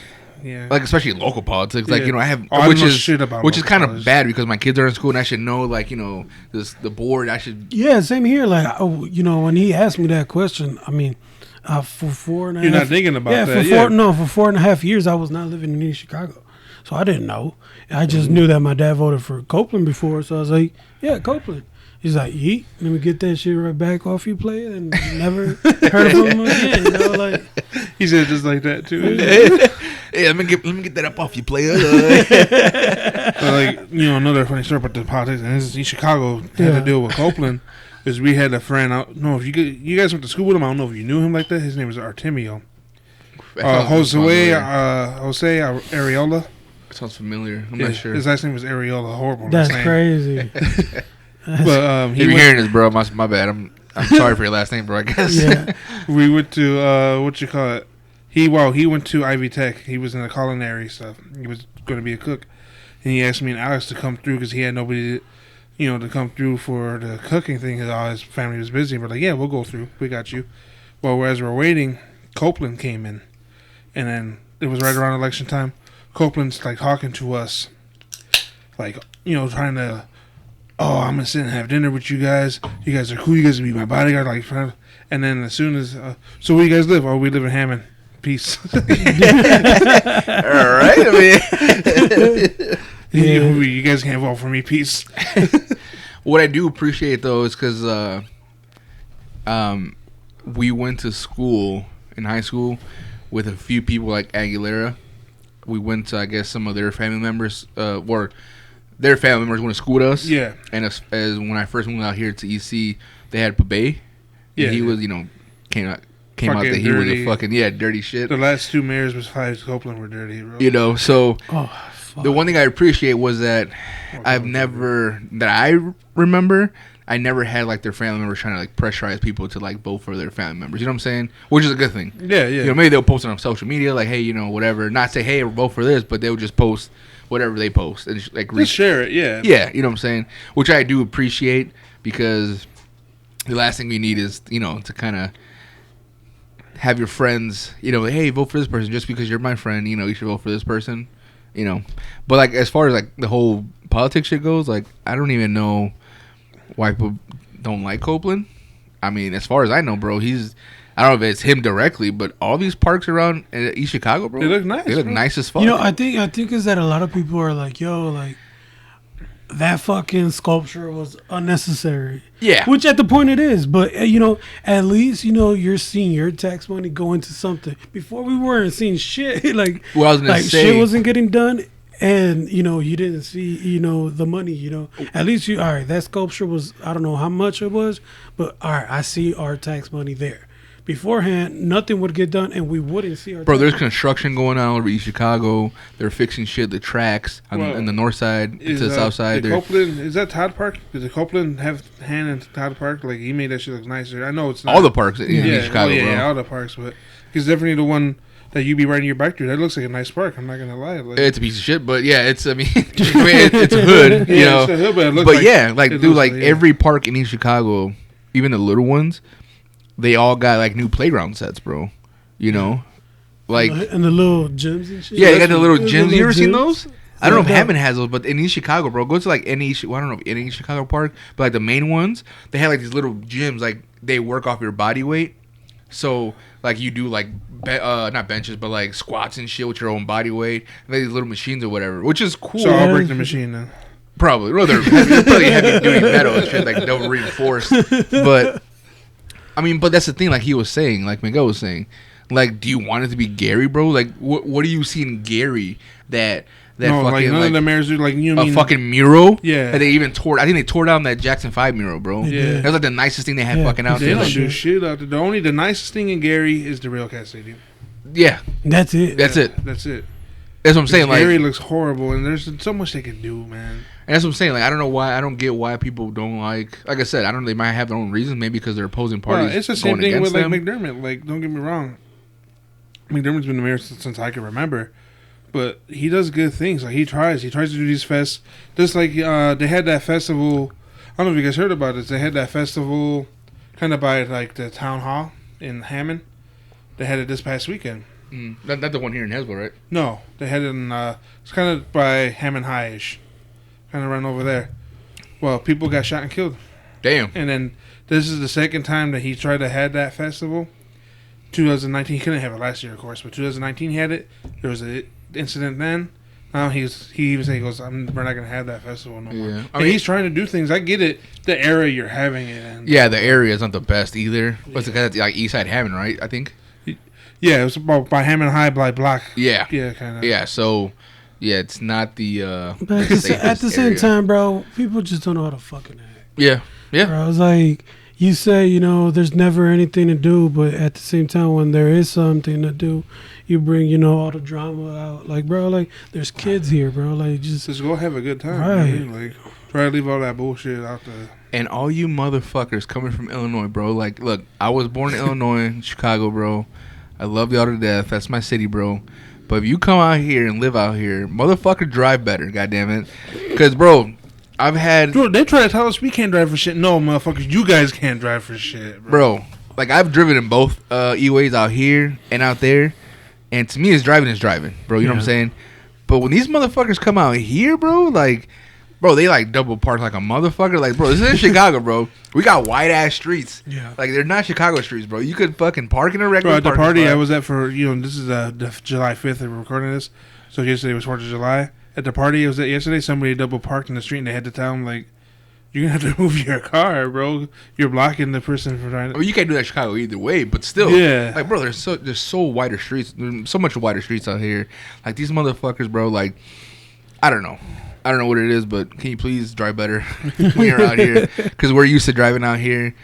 yeah, like especially local politics. Like Yeah. I have, I which know is shit about which is local kind of politics. bad because my kids are in school and I should know like the board. I should. Yeah, same here. Like, when he asked me that question, I mean, for 4.5 You're not thinking about that. For 4.5 years, I was not living in East Chicago, so I didn't know. I just knew that my dad voted for Copeland before, so I was like, yeah, Copeland. He's like, yeet, let me get that shit right back off you, player, and never heard from him again. Like, he said just like that too. Hey, let me get that up off you, player. But like another funny story about the politics, and this is in Chicago had to deal with Copeland. Is we had a friend. I don't know if you guys went to school with him. I don't know if you knew him like that. His name was Artemio. Jose Areola. Sounds familiar. I'm not sure. His last name was Areola. Horrible. that's last name. crazy. But If you're hearing this, bro, my bad. I'm sorry for your last name, bro. I guess. Yeah. We went to what you call it. He went to Ivy Tech. He was in the culinary stuff. He was going to be a cook, and he asked me and Alex to come through because he had nobody, to come through for the cooking thing. Because all his family was busy. We're like, yeah, we'll go through. We got you. Well, as we're waiting, Copeland came in, and then it was right around election time. Copeland's like talking to us, like trying to. Oh, I'm gonna sit and have dinner with you guys. You guys are cool. You guys gonna be my bodyguard. Like, and then as soon as, so where you guys live? Oh, we live in Hammond. Peace. All right. I mean, you guys can't vote for me. Peace. what I do appreciate though is because we went to school in high school with a few people like Aguilera. We went to, I guess, some of their family members, or their family members went to school with us. Yeah. And as when I first moved out here to EC, they had Pabe. Yeah. He was, came out that he was a fucking dirty shit. The last two mayors besides Copeland were dirty, bro. So Fuck. the one thing I appreciate was that I remember, I never had like their family members trying to like pressurize people to like vote for their family members. You know what I'm saying? Which is a good thing. Yeah. Maybe they'll post it on social media, like, hey, whatever. Not say, hey, vote for this, but they'll just post whatever they post and just, like Just share it, yeah. Yeah, you know what I'm saying? Which I do appreciate because the last thing we need is, to kind of have your friends, hey, vote for this person just because you're my friend, you should vote for this person, But like as far as like the whole politics shit goes, like I don't even know why people don't like Copeland. I mean, as far as I know, bro, I don't know if it's him directly, but all these parks around East Chicago, bro, They look nice. They look bro. nice as fuck. I think is that a lot of people are like, yo, like that fucking sculpture was unnecessary. Yeah. Which at the point it is, but at least you're seeing your tax money go into something. Before we weren't seeing shit. Like, Well, I was gonna say, shit wasn't getting done. And you didn't see the money. At least all right. That sculpture was, I don't know how much it was, but all right, I see our tax money there. beforehand, nothing would get done, and we wouldn't see our. Bro, there's construction going on over East Chicago. They're fixing shit, the tracks on the north side to the south side. Copeland, is that Todd Park? Does the Copeland have hand in Todd Park? Like, he made that shit look nicer. I know it's not. All the parks in East Chicago, bro. Yeah, all the parks, but it's definitely the one that you be riding your bike through. That looks like a nice park. I'm not gonna lie. Like, it's a piece of shit, but yeah, it's. I mean, it's a hood, you know. It's a hood, but it looks but like, yeah, like dude, like every park in East Chicago, even the little ones, they all got like new playground sets, bro. You know, like and the little gyms and shit. Yeah, they got the little gyms. You ever seen gyms? those? I don't know if Hammond has those, but in East Chicago, bro, go to like any. Well, I don't know if any Chicago park, but like the main ones, they have like these little gyms. Like they work off your body weight. So like you do like not benches, but like squats and shit with your own body weight. And these little machines or whatever, which is cool. So I'll break the machine then. Probably. Well, they're probably heavy duty metal and shit, like double reinforced. But I mean, but that's the thing. Like he was saying, like Miguel was saying, like, do you want it to be Gary, bro? Like, what do you see in Gary that no, fucking like none of the mirrors are like a fucking mural? Yeah, and they even I think they tore down that Jackson 5 mural, bro. Yeah, that was like the nicest thing they had fucking out there. there. They Like, don't do shit out there. The nicest thing in Gary is the Railcat Stadium. Yeah, that's it. That's it. That's it. That's what I'm saying. Like Gary looks horrible, and there's so much they can do, man. And that's what I'm saying. Like, I don't know why. I don't get why people don't like I said, I don't know. They might have their own reasons. Maybe because they're opposing parties. Well, it's the same thing with like them. McDermott. Like, don't get me wrong. McDermott's been the mayor since I can remember, but he does good things. Like he tries to do these fests. Just like they had that festival. I don't know if you guys heard about this. They had that festival kind of by like the town hall in Hammond. They had it this past weekend. Not the one here in Hillsborough, right? No, they had it in. It's kind of by Hammond High-ish, kind of run over there. Well, people got shot and killed. Damn. And then this is the second time that he tried to have that festival. 2019, he couldn't have it last year, of course, but 2019 he had it. There was an incident then. Now he even said, he goes, we're not going to have that festival no more. Yeah. I mean, he's trying to do things. I get it, the area you're having it in. Yeah, the area is not the best either. What's the guy that's like East Side Hammond, right? I think. Yeah, it was about by Hammond High block. Yeah. Yeah, kind of. Yeah, so, yeah, it's not the but at the same time, bro, people just don't know how to fucking act. Yeah. Yeah. Bro, I was like, you say, there's never anything to do, but at the same time, when there is something to do, you bring, all the drama out. Like, bro, like, there's kids here, bro. Like, just go have a good time. Right. Man. Like, try to leave all that bullshit out there. And all you motherfuckers coming from Illinois, bro. Like, look, I was born in Illinois, Chicago, bro. I love y'all to death. That's my city, bro. But if you come out here and live out here, motherfucker, drive better, goddammit. Because, bro, I've had... Dude, they try to tell us we can't drive for shit. No, motherfuckers, you guys can't drive for shit, bro. Like, I've driven in both E-ways out here and out there. And to me, driving, bro. You know what I'm saying? But when these motherfuckers come out here, bro, like... Bro, they like double park like a motherfucker. Like, bro, this is in Chicago, bro. We got wide ass streets. Yeah. Like, they're not Chicago streets, bro. You could fucking park in a regular Bro, at the party I was at for, this is the July 5th that we're recording this. So yesterday was 4th of July. At the party I was at yesterday, somebody double parked in the street and they had to tell them, like, you're going to have to move your car, bro. You're blocking the person from trying to... Well, you can't do that in Chicago either way, but still. Yeah. Like, bro, there's so wider streets. There's so much wider streets out here. Like, these motherfuckers, bro, like, I don't know what it is, but can you please drive better when you're out here? Because we're used to driving out here,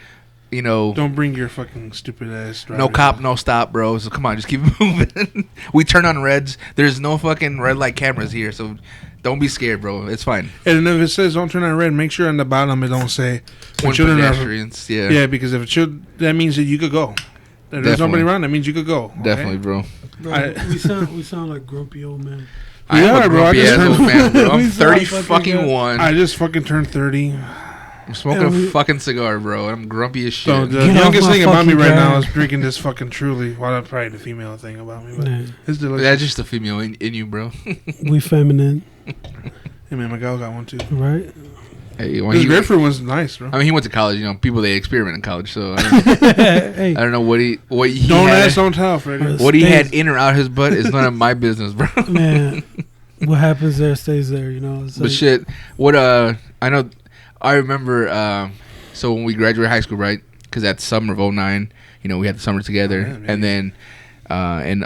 Don't bring your fucking stupid ass driver. No cop, no stop, bro. So come on, just keep moving. We turn on reds. There's no fucking red light cameras here, so don't be scared, bro. It's fine. And if it says don't turn on red, make sure on the bottom it don't say when children pedestrians. Yeah. Yeah, because if it should, that means that you could go. If there's nobody around, that means you could go. Okay? Definitely, bro. We sound like grumpy old men. I am a grumpy ass old man, bro. I'm 30 fucking one. I just fucking turned 30. I'm smoking a fucking cigar, bro. I'm grumpy as shit. So the youngest thing about me right now is drinking this fucking Truly. Well, that's probably the female thing about me, but it's delicious. That's just the female in you, bro. We feminine. Hey man, Miguel got one too. Right. Hey, this grapefruit one's nice, bro. I mean, he went to college. People they experiment in college, so I don't know what he don't had, ask, don't tell, Freddy. What he had in or out his butt is none of my business, bro. Man, what happens there stays there, It's but shit, what I know, I remember. So when we graduated high school, right? Because that summer of 2009, we had the summer together, and then in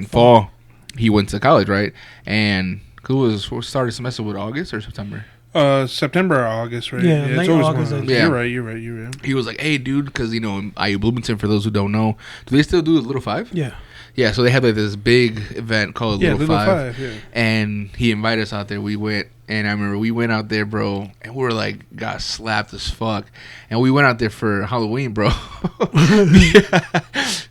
fall, he went to college, right? And who was started semester with August or September? September or August, right? Yeah, late it's always August, one of I those. think. You're right. He was like, "Hey, dude," because IU Bloomington. For those who don't know, do they still do the Little Five? Yeah. Yeah, so they had like this big event called Little Five, yeah. and he invited us out there. We went, and I remember we went out there, bro, and we were like, got slapped as fuck. And we went out there for Halloween, bro.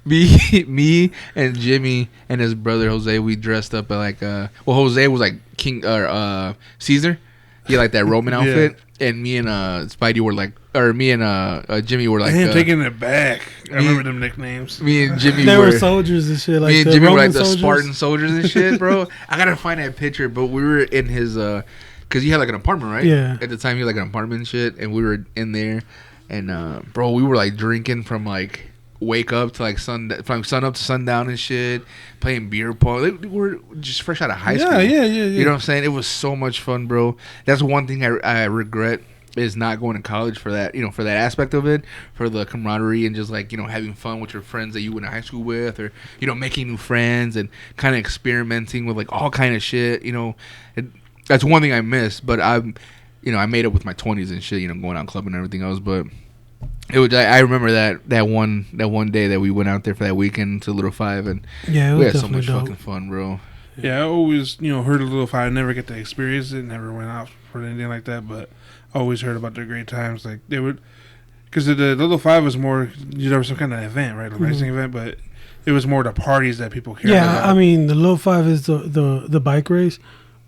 me and Jimmy and his brother Jose, we dressed up like Jose was like King or Caesar. He had like that Roman outfit, and me and Spidey were like, or me and Jimmy were like, taking it back. I remember them nicknames. Me and Jimmy they were soldiers and shit. Like me and the Jimmy Roman were like the soldiers. Spartan soldiers and shit, bro. I gotta find that picture, but we were in his because he had like an apartment, right? Yeah. At the time, he had like an apartment and shit, and we were in there, and bro, we were like drinking from like wake up to like from sun up to sundown and shit, playing beer pong. We were just fresh out of high school. Yeah. You know what I'm saying? It was so much fun, bro. That's one thing I regret is not going to college for that, for that aspect of it, for the camaraderie and just like, having fun with your friends that you went to high school with, or, making new friends and kind of experimenting with like all kind of shit, that's one thing I miss, but I made up with my 20s and shit, going out clubbing and everything else, but it was, I remember that one day that we went out there for that weekend to Little Five, and Yeah, it we was had so much definitely fucking fun, bro. Yeah, I always, heard of Little Five. I never get to experience it. Never went out for anything like that, but I always heard about their great times. Like, they would, because the Little Five was more, there was some kind of event, right? A racing event, but it was more the parties that people cared about. Yeah, I mean, the Little Five is the bike race.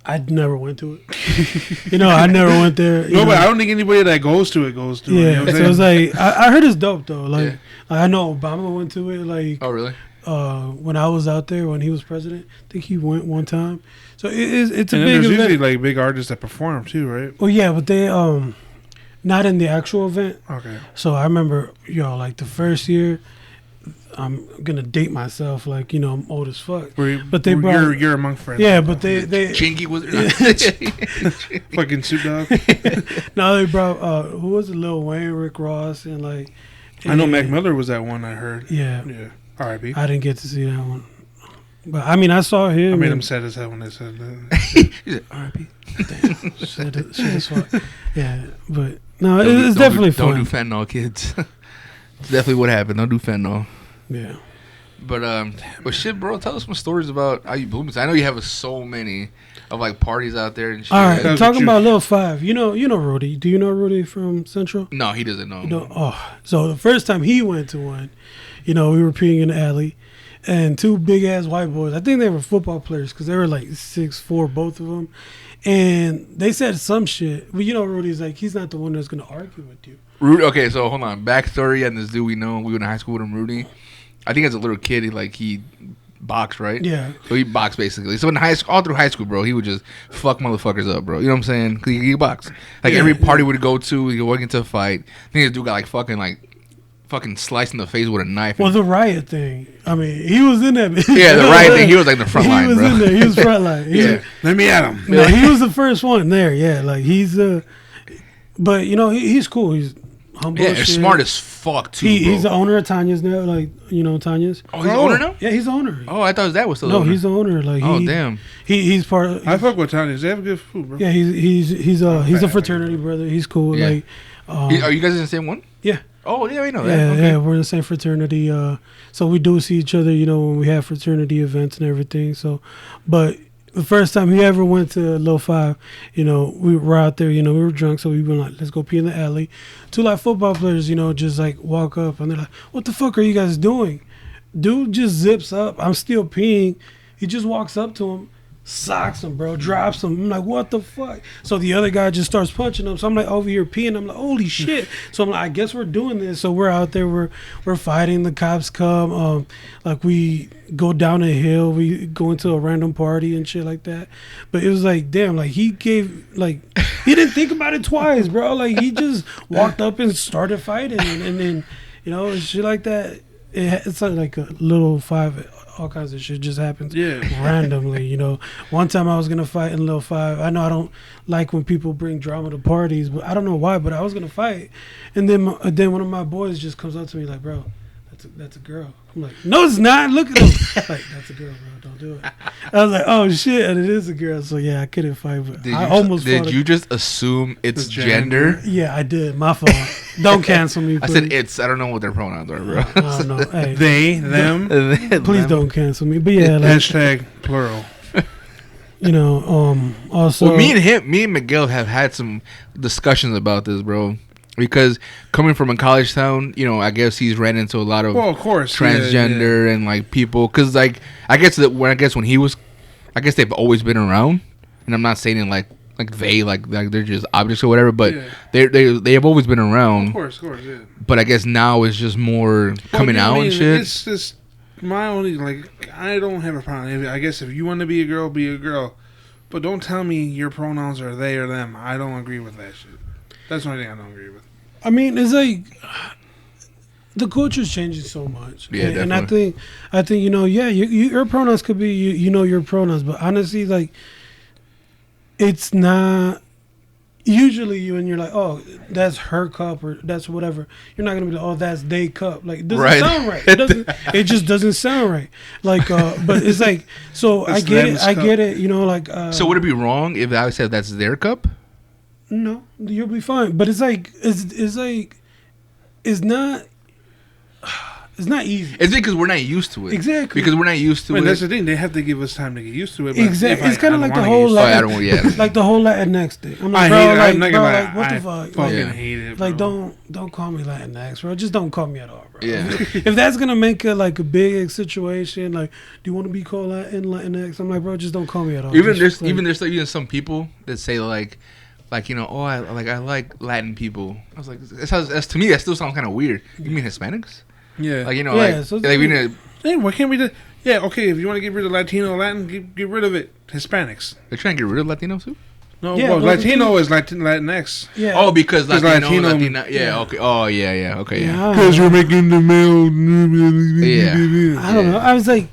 I never went to it. I never went there. No, but I don't think anybody that goes to it goes to it. Yeah, You know what I'm so it's saying? like I heard it's dope though. Like, Yeah. I know Obama went to it. Like, Oh, really? when I was out there when he was president, I think he went one time. So it's a And then big there's event. usually like big artists that perform too, right? Well, yeah, but they not in the actual event. Okay. So I remember, like the first year, I'm gonna date myself, like I'm old as fuck. But they brought, you're among friends. yeah, but they Chingy was Fucking Snoop Dogg. no, they brought who was it? Lil Wayne, Rick Ross, and like I know Mac Miller was that one I heard. Yeah, Yeah. R.I.P. I didn't get to see that one, but I mean I saw him. I made and- him sad as hell when they said that. R.I.P. Damn, shit as fuck. Yeah, but no, it's definitely fun. Don't do fentanyl, kids. It's definitely what happened. Don't do fentanyl. Yeah. But shit, bro, tell us some stories about IU Bloomington. I know you have so many of like parties out there and shit. All right, That's talking what about Lil Five. You know Rudy. Do you know Rudy from Central? No, he doesn't know. So the first time he went to one, we were peeing in the alley, and two big ass white boys. I think they were football players because they were like 6'4", both of them, and they said some shit. But Rudy's like he's not the one that's gonna argue with you. Rudy, okay, so hold on. Backstory on this dude we know. We went to high school with him, Rudy. I think as a little kid, he boxed, right? Yeah. So he boxed basically. So in high school, all through high school, bro, he would just fuck motherfuckers up, bro. You know what I'm saying? 'Cause he boxed. Like every party would go to, he would walk into a fight. I think this dude got fucking sliced in the face with a knife. Well, the riot thing. I mean, he was in that. Yeah, the riot thing. He was like the front line, He was bro. in there. He was front line. Yeah. Let me at him. No, he was the first one there. Yeah, like he's but he's cool. He's humble. Yeah, as and shit. smart as fuck too, bro. He's the owner of Tanya's now. Like Tanya's. Oh, he's the owner now? Yeah, he's the owner. Oh, I thought his dad was still the No, owner. he's the owner. Like Oh, damn. He's part of. I fuck with Tanya. They have good food, bro. Yeah, he's a fraternity brother. He's cool. Yeah. Like, Are you guys in the same one? yeah. Oh, yeah, I know that. Yeah, Okay. yeah, we're in the same fraternity. So we do see each other, when we have fraternity events and everything. So, but the first time he ever went to Low Five, we were out there, we were drunk, so we went like, let's go pee in the alley. Two like football players, just like walk up and they're like, what the fuck are you guys doing? Dude just zips up. I'm still peeing. He just walks up to him, socks him, bro, drops him. I'm like, what the fuck? So the other guy just starts punching him. So I'm like over here peeing. I'm like, holy shit. So I'm like, I guess we're doing this. So we're out there, we're fighting. The cops come. Like we go down a hill. We go into a random party and shit like that. But it was like, damn, like he didn't think about it twice, bro. Like he just walked up and started fighting, and then shit like that. It's like a Little Five. All kinds of shit just happens randomly, One time I was going to fight in Little Five. I know I don't like when people bring drama to parties, but I don't know why, but I was going to fight. And then one of my boys just comes up to me like, bro, that's a girl. I'm like, no, it's not. Look at him. Like, that's a girl, bro. Don't do it. I was like, oh shit, and it is a girl. So yeah, I couldn't fight, but Did you just assume it's gender? Yeah, I did. My fault. Don't cancel me. Please. I said it's. I don't know what their pronouns are, bro. I don't know. Hey, They, them. please don't cancel me. But yeah, like, Hashtag plural. you know, also, Well, me and Miguel have had some discussions about this, bro. Because coming from a college town, you know, I guess he's ran into a lot of, Well, of course, transgender and like people. Because like I guess when he was, I guess they've always been around, and I'm not saying it like they like they're just objects or whatever, but they have always been around. Of course, yeah. But I guess now it's just more coming out and shit. It's just my only, like, I don't have a problem. I guess if you want to be a girl, be a girl. But don't tell me your pronouns are they or them. I don't agree with that shit. That's the only thing I don't agree with. I mean, it's like the culture's changing so much. Yeah, and definitely. I think you know, yeah, your pronouns could be you know your pronouns, but honestly, like, it's not. Usually, when you're like, oh, that's her cup or that's whatever, you're not gonna be like, oh, that's they cup. Like, it doesn't sound right. It doesn't. It just doesn't sound right. Like, but it's like, so I get it. I get it. You know, like. So would it be wrong if I said that's their cup? No, you'll be fine. But it's like it's like it's not easy. It's because we're not used to it. Exactly. Because we're not used to it. That's the thing. They have to give us time to get used to it. Exactly. It's kind of like the whole like the whole Latinx thing. I'm like, I'm not gonna lie. like, what the fuck? Fucking hate it, bro. Like, don't call me Latinx, bro. Just don't call me at all, bro. Yeah. If that's gonna make it like a big situation, like, do you want to be called Latinx? I'm like, bro, just don't call me at all. There's some people that say like you know, oh, I like Latin people. I was like, that's to me that still sounds kind of weird. You mean Hispanics? Yeah. Like, you know, we need. Hey, why can't we do? Yeah, okay. If you want to get rid of Latino, Latin, get rid of it. Hispanics. They're trying to get rid of Latinos too. No, well, Latino is Latinx. Yeah. Oh, because Latino. Latino. Yeah. Okay. Oh, yeah. Okay. Yeah. Because you're making the male. Yeah. I don't know. I was like,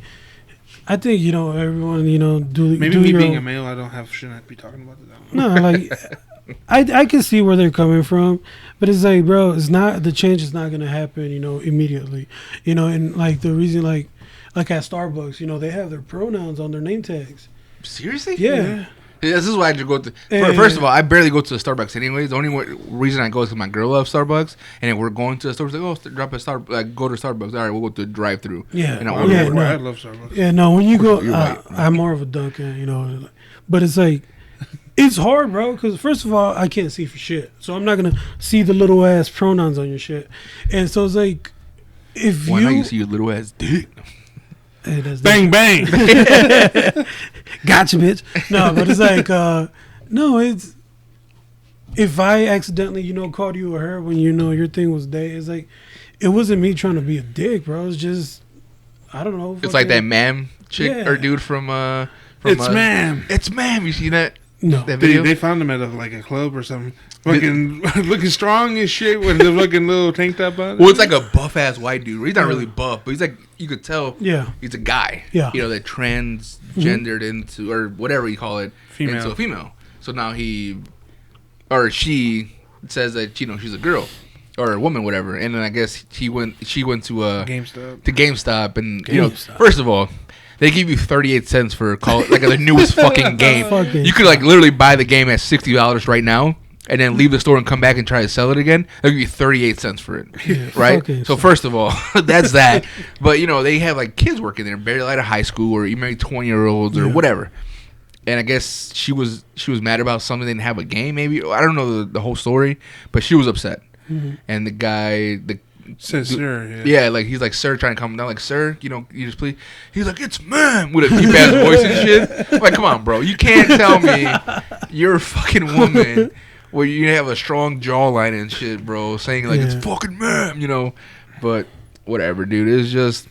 I think, you know, everyone, you know, maybe me being a male, I don't have shouldn't be talking about that. No, like, I can see where they're coming from, but it's like, bro, it's not, the change is not gonna happen, you know, immediately, you know, and like the reason, like at Starbucks, you know, they have their pronouns on their name tags. Seriously? Yeah. This is why I just go to. First of all, I barely go to the Starbucks anyways. The only reason I go is because my girl loves Starbucks, and if we're going to the store, like, oh, go to Starbucks. All right, we'll go to the drive-through. Yeah, and I love Starbucks. Yeah, no, when you go, right. I'm more of a Dunkin', you know, but it's like, it's hard, bro, because first of all, I can't see for shit, so I'm not gonna see the little ass pronouns on your shit, and so it's like, why not you see your little ass dick? Hey, that's bang bang. Gotcha, bitch. No, but it's like, no, it's, if I accidentally, you know, called you a her when, you know, your thing was they, it's like, it wasn't me trying to be a dick, bro. It's just, I don't know. It's like that ma'am chick or dude from It's ma'am. It's ma'am. You see that? No. That video? They found him at a club or something. Fucking looking strong as shit with the fucking little tank top on. Well, it's like a buff ass white dude. He's not really buff, but he's like, you could tell. Yeah. He's a guy. Yeah. You know, that transgendered into, or whatever you call it, female. into a female. So now he or she says that, you know, she's a girl or a woman, whatever. And then I guess she went to GameStop, and you know, first of all, they give you 38 cents for like the newest fucking game. You could like literally buy the game at $60 right now, and then leave the store and come back and try to sell it again. They'll give you 38 cents for it, right? So first of all, that's that. But you know, they have like kids working there, barely out of high school, or maybe 20-year-olds or whatever. And I guess she was mad about something. They didn't have a game, maybe. I don't know the whole story, but she was upset. And the guy, says sir. Yeah, like he's like, sir, trying to calm him down. Like, sir, you know, you just please. He's like, it's ma'am, with a deep ass voice and shit. I'm like, come on, bro, you can't tell me you're a fucking woman where you have a strong jawline and shit, bro, saying like it's fucking ma'am, you know. But whatever, dude. It's just,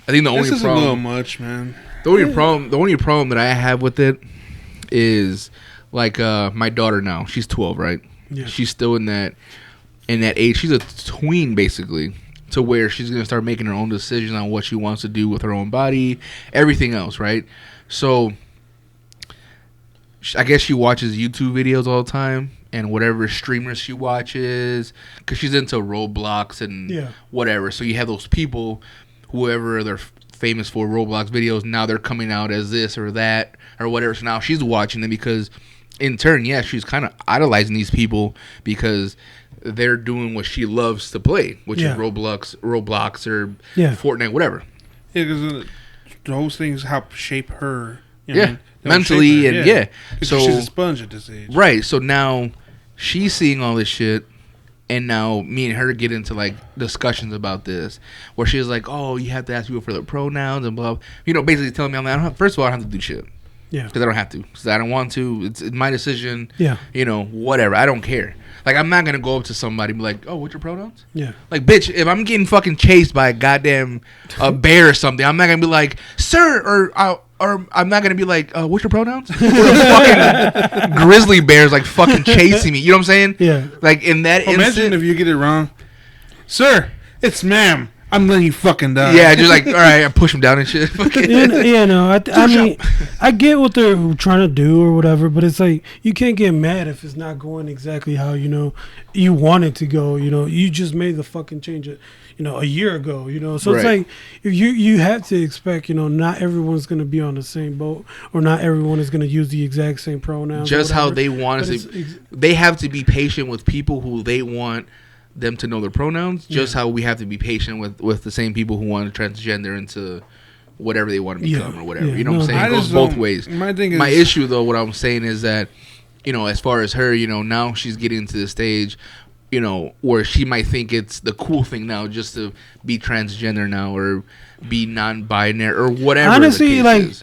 I think the only this is problem, a little much, man. The only problem that I have with it is like my daughter now. She's 12, right? Yeah. She's still in that age. She's a tween basically, to where she's gonna start making her own decisions on what she wants to do with her own body, everything else, right? So I guess she watches YouTube videos all the time, and whatever streamers she watches, because she's into Roblox and whatever. So you have those people, whoever they're famous for Roblox videos, now they're coming out as this or that or whatever. So now she's watching them because, in turn, she's kind of idolizing these people because they're doing what she loves to play, which is Roblox or Fortnite, whatever. Yeah, because those things help shape her. Mentally and So she's a sponge at this age, right? So now she's seeing all this shit, and now me and her get into like discussions about this, where she's like, "Oh, you have to ask people for their pronouns and blah." Basically telling me, I'm like, first of all, I don't have to do shit. Yeah, because I don't have to. Because I don't want to. It's my decision. Yeah, whatever. I don't care. Like, I'm not gonna go up to somebody and be like, "Oh, what's your pronouns?" Yeah. Like, bitch, if I'm getting fucking chased by a goddamn bear or something, I'm not gonna be like, "Sir," or I'm not gonna be like, "What's your pronouns?" Or the fucking grizzly bear's like fucking chasing me. You know what I'm saying? Yeah. Like in that instant, imagine if you get it wrong, "Sir, it's ma'am. I'm letting you fucking die." Yeah, just like, all right, I push him down and shit. I mean, I get what they're trying to do or whatever, but it's like you can't get mad if it's not going exactly how you want it to go. You just made the fucking change a year ago. So it's like if you have to expect not everyone's going to be on the same boat, or not everyone is going to use the exact same pronouns. Just how they want to. They have to be patient with people who they want them to know their pronouns, just how we have to be patient with the same people who want to transgender into whatever they want to become or whatever. You know what I'm saying? It goes both ways. My issue, though, what I'm saying is that, as far as her, now she's getting to the stage, where she might think it's the cool thing now just to be transgender now or be non-binary or whatever. Honestly, like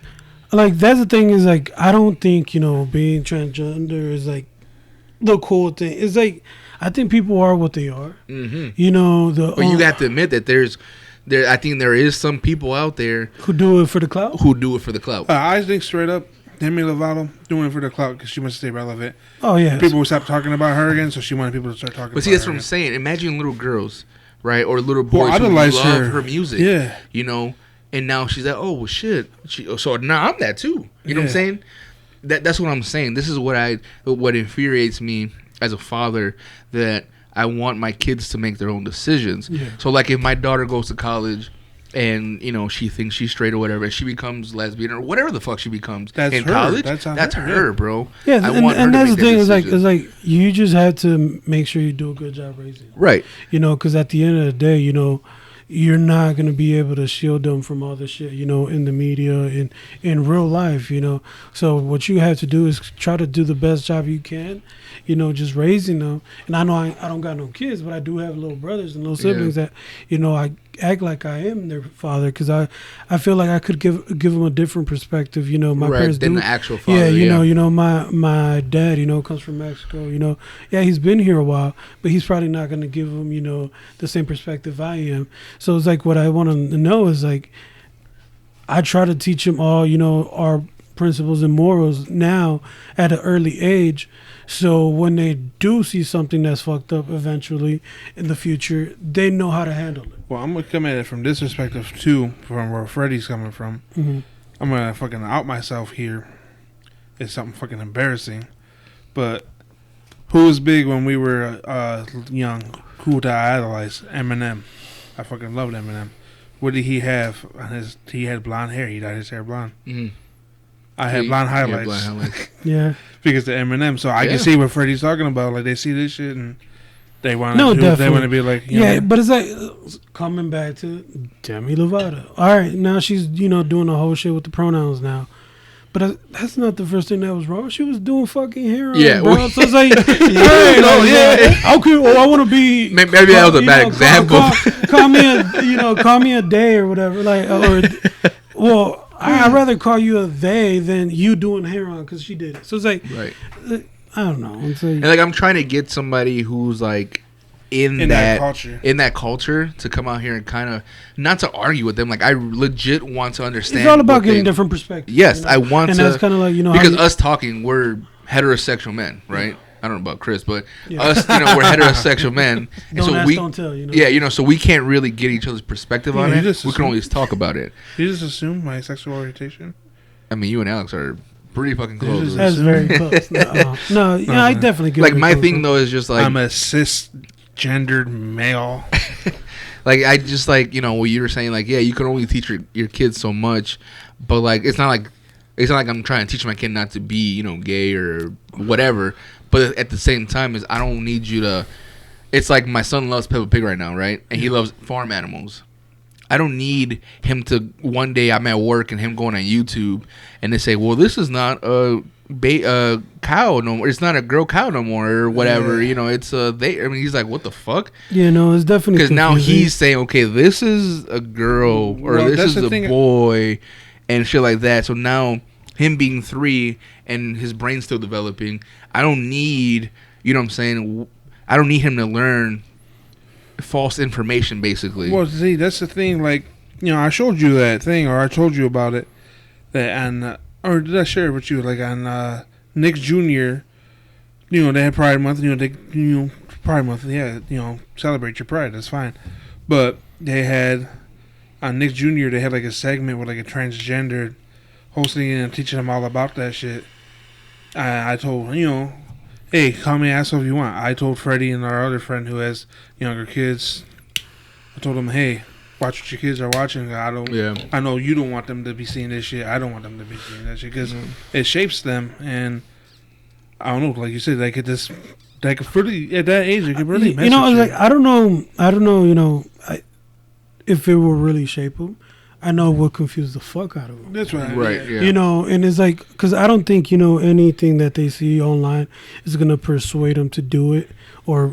that's the thing is like, I don't think, being transgender is like the cool thing. It's like, I think people are what they are. Mm-hmm. But you have to admit that I think there is some people out there who do it for the clout. I think straight up, Demi Lovato doing it for the clout because she wants to stay relevant. Oh yeah. People will stop talking about her again, so she wanted people to start talking. But see, that's what I'm saying. Imagine little girls, right, or little boys who love her music. Yeah. And now she's like, oh well, shit. So now I'm that too. You know what I'm saying? That's what I'm saying. This is what infuriates me as a father, that I want my kids to make their own decisions. Yeah. So like if my daughter goes to college and she thinks she's straight or whatever, and she becomes lesbian or whatever the fuck she becomes in college, that's her, bro. Yeah, and that's the thing is like you just have to make sure you do a good job raising. Right. Because at the end of the day, you're not going to be able to shield them from all the shit, in the media and in real life, So what you have to do is try to do the best job you can, just raising them. And I know I don't got no kids, but I do have little brothers and little siblings that, I act like I am their father because I feel like I could give them a different perspective. My parents than do. The actual father. Yeah, my dad, comes from Mexico. He's been here a while, but he's probably not going to give them, the same perspective I am. So it's like what I want to know is like I try to teach them all, our principles and morals now at an early age. So when they do see something that's fucked up eventually in the future, they know how to handle it. Well, I'm going to come at it from this perspective, too, from where Freddy's coming from. Mm-hmm. I'm going to fucking out myself here. It's something fucking embarrassing. But who was big when we were young? Who did I idolize? Eminem. I fucking loved Eminem. What did he have on he had blonde hair. He dyed his hair blonde. Mm-hmm. I had blonde highlights. Yeah. Because the Eminem. So I can see what Freddie's talking about. Like, they see this shit and they want to they want to be like, but it's like coming back to Demi Lovato. All right, now she's, doing the whole shit with the pronouns now. But that's not the first thing that was wrong. She was doing fucking hair on, bro. So it's like, okay, I want to be. Maybe that was a bad example. Call me a day or whatever. Like, I'd rather call you a they than you doing hair on because she did it. So it's like, I don't know. And like, I'm trying to get somebody who's like in that culture to come out here and kind of not to argue with them. Like, I legit want to understand. It's all about getting different perspectives. Yes, I want and to. And that's kind of like because us talking, we're heterosexual men, right? I don't know about Chris, but us, we're heterosexual men. And so don't tell, Yeah, so we can't really get each other's perspective on it. We can always talk about it. You just assume my sexual orientation? I mean, you and Alex are pretty fucking close. That's very close. No, yeah, I definitely get like where my you're thing coming though is just like I'm a cisgendered male. like I just like what you were saying, like, yeah, you can only teach your kids so much, but like it's not like I'm trying to teach my kid not to be gay or whatever, but at the same time is I don't need you to. It's like my son loves Peppa Pig right now, right? And he loves farm animals. I don't need him to one day I'm at work and him going on YouTube and they say, well, this is not a cow no more. It's not a girl cow no more or whatever. It's he's like, what the fuck? Yeah, no, it's definitely because now he's saying, okay, this is a girl or this is a boy and shit like that. So now him being 3 and his brain's still developing, I don't need, what I'm saying? I don't need him to learn false information, basically. Well, see, that's the thing. Like, I showed you that thing, or I told you about it. That on, or did I share it with you? Like on Nick Jr. They had Pride Month. Pride Month. Yeah, celebrate your pride. That's fine. But they had on Nick Jr. They had like a segment with like a transgendered hosting and teaching them all about that shit. I told hey, call me asshole if you want. I told Freddy and our other friend who has younger kids, I told them, hey, watch what your kids are watching. I know you don't want them to be seeing this shit. I don't want them to be seeing that shit because it shapes them. And I don't know, like you said, at that age, it could really mess with you. Like I don't know, if it will really shape them. I know what confused the fuck out of them. That's right. Right, yeah. And it's like, because I don't think, anything that they see online is going to persuade them to do it or,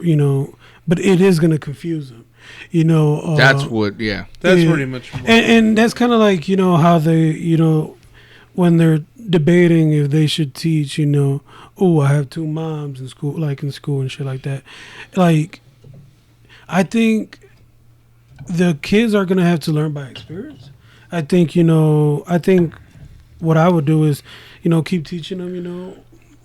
but it is going to confuse them. That's what, yeah. That's pretty much what. And that's kind of like, how they, when they're debating if they should teach, oh, I have 2 moms in school, in school and shit like that. Like, I think the kids are going to have to learn by experience. I think what I would do is, keep teaching them,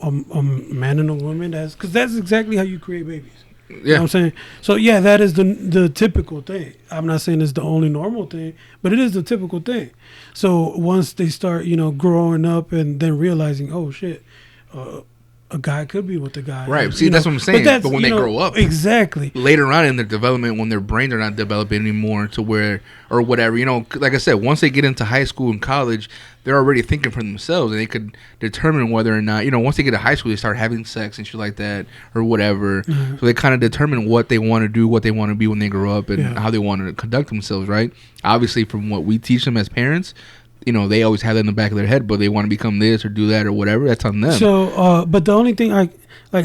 a man and a woman. Because that's exactly how you create babies. Yeah. You know what I'm saying? So, yeah, that is the typical thing. I'm not saying it's the only normal thing, but it is the typical thing. So once they start, growing up and then realizing, oh, shit, a guy could be with a guy. Right. See, that's what I'm saying. But when they grow up. Exactly. Later on in their development, when their brains are not developing anymore to where, or whatever, like I said, once they get into high school and college, they're already thinking for themselves and they could determine whether or not, once they get to high school, they start having sex and shit like that or whatever. Mm-hmm. So they kind of determine what they want to do, what they want to be when they grow up and how they want to conduct themselves, right? Obviously, from what we teach them as parents, they always have that in the back of their head, but they want to become this or do that or whatever. That's on them. So, but the only thing I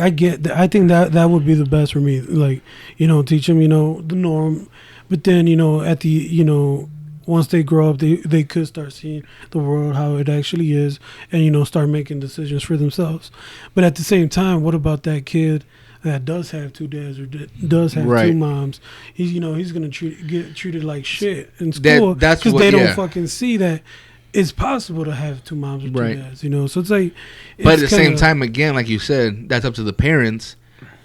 get, I think that would be the best for me. Like, teach them, the norm. But then, at the, once they grow up, they could start seeing the world how it actually is and, start making decisions for themselves. But at the same time, what about that kid that does have 2 dads or does have 2 moms? He's he's gonna get treated like shit in school because they don't fucking see that it's possible to have 2 moms or 2 dads. So it's like. But at the same time, again, like you said, that's up to the parents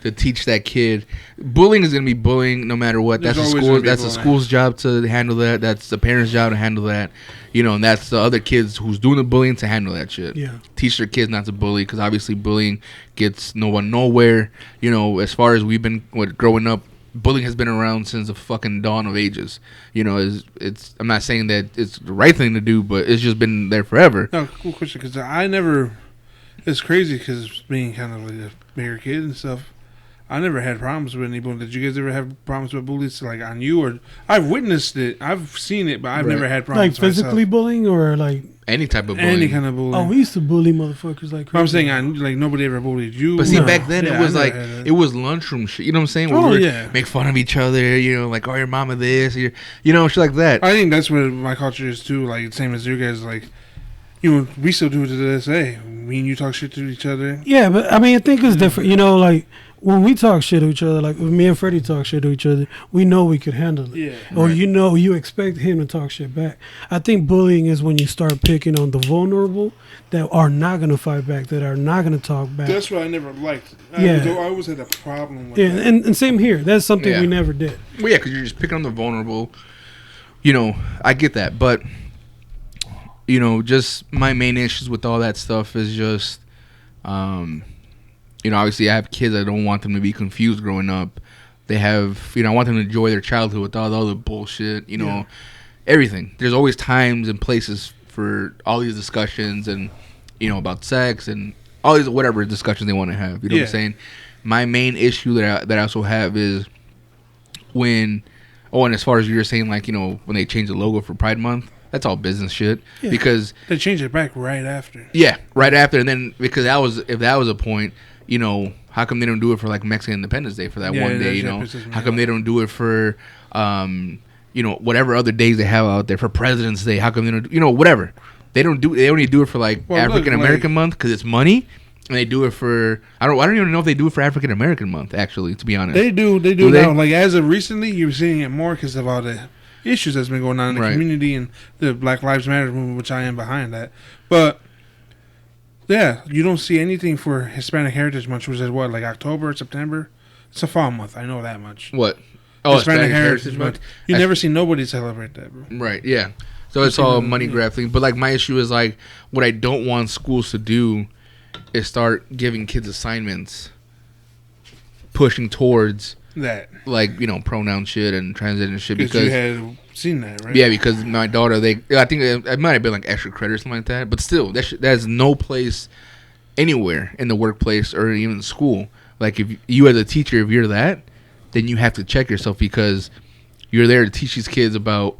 to teach that kid. Bullying is gonna be bullying no matter what. That's the school's job to handle that. That's the parents' job to handle that. And that's the other kids who's doing the bullying to handle that shit. Yeah. Teach their kids not to bully because obviously bullying gets no one nowhere. As far as we've been growing up, bullying has been around since the fucking dawn of ages. It's I'm not saying that it's the right thing to do, but it's just been there forever. No, cool question, because it's crazy because being kind of like a bigger kid and stuff, I never had problems with any bullying. Did you guys ever have problems with bullies like on you? Or I've witnessed it, I've seen it, but I've never had problems. Like physically bullying or like any type of bullying? Any kind of bullying. Oh, we used to bully motherfuckers like crazy. I'm saying like nobody ever bullied you. But see, back then it was like it was lunchroom shit. You know what I'm saying? Where we would make fun of each other. Like, oh, your mama this, or, shit like that. I think that's what my culture is too. Like same as you guys. Like, we still do it to this day. Me and you talk shit to each other. Yeah, but I mean, I think it's different. Like. When we talk shit to each other, like when me and Freddie talk shit to each other, we know we could handle it. Yeah. Or you expect him to talk shit back. I think bullying is when you start picking on the vulnerable that are not going to fight back, that are not going to talk back. That's what I never liked. I always had a problem with that. And same here. That's something we never did. Well, yeah, because you're just picking on the vulnerable. I get that. But, just my main issues with all that stuff is just, obviously I have kids. I don't want them to be confused growing up. They have, I want them to enjoy their childhood with all the other bullshit, everything. There's always times and places for all these discussions and, about sex and all these whatever discussions they want to have. You know what I'm saying? My main issue that I also have is when, and as far as you were saying, like, when they change the logo for Pride Month, that's all business shit. Yeah, because they changed it back right after. Yeah, right after. And then because if that was a point, how come they don't do it for like Mexican Independence Day for that one day? How come they don't do it for whatever other days they have out there for President's Day? How come they don't whatever? They only do it for like African American month because it's money, and they do it for I don't even know if they do it for African American month, actually, to be honest. They do now. Like as of recently, you're seeing it more because of all the issues that's been going on in the community and the Black Lives Matter movement, which I am behind that. But yeah, you don't see anything for Hispanic Heritage Month, which is what, like October, September? It's a fall month. I know that much. What? Hispanic Heritage Month. You never see nobody celebrate that, bro. Right, yeah. So it's all money grab thing. But like my issue is like what I don't want schools to do is start giving kids assignments pushing towards that, like, pronoun shit and transition shit, because you had seen that, right? Yeah, because my daughter, I think it might have been like extra credit or something like that, but still, that has no place anywhere in the workplace or even school. Like, if you as a teacher, if you're that, then you have to check yourself, because you're there to teach these kids about,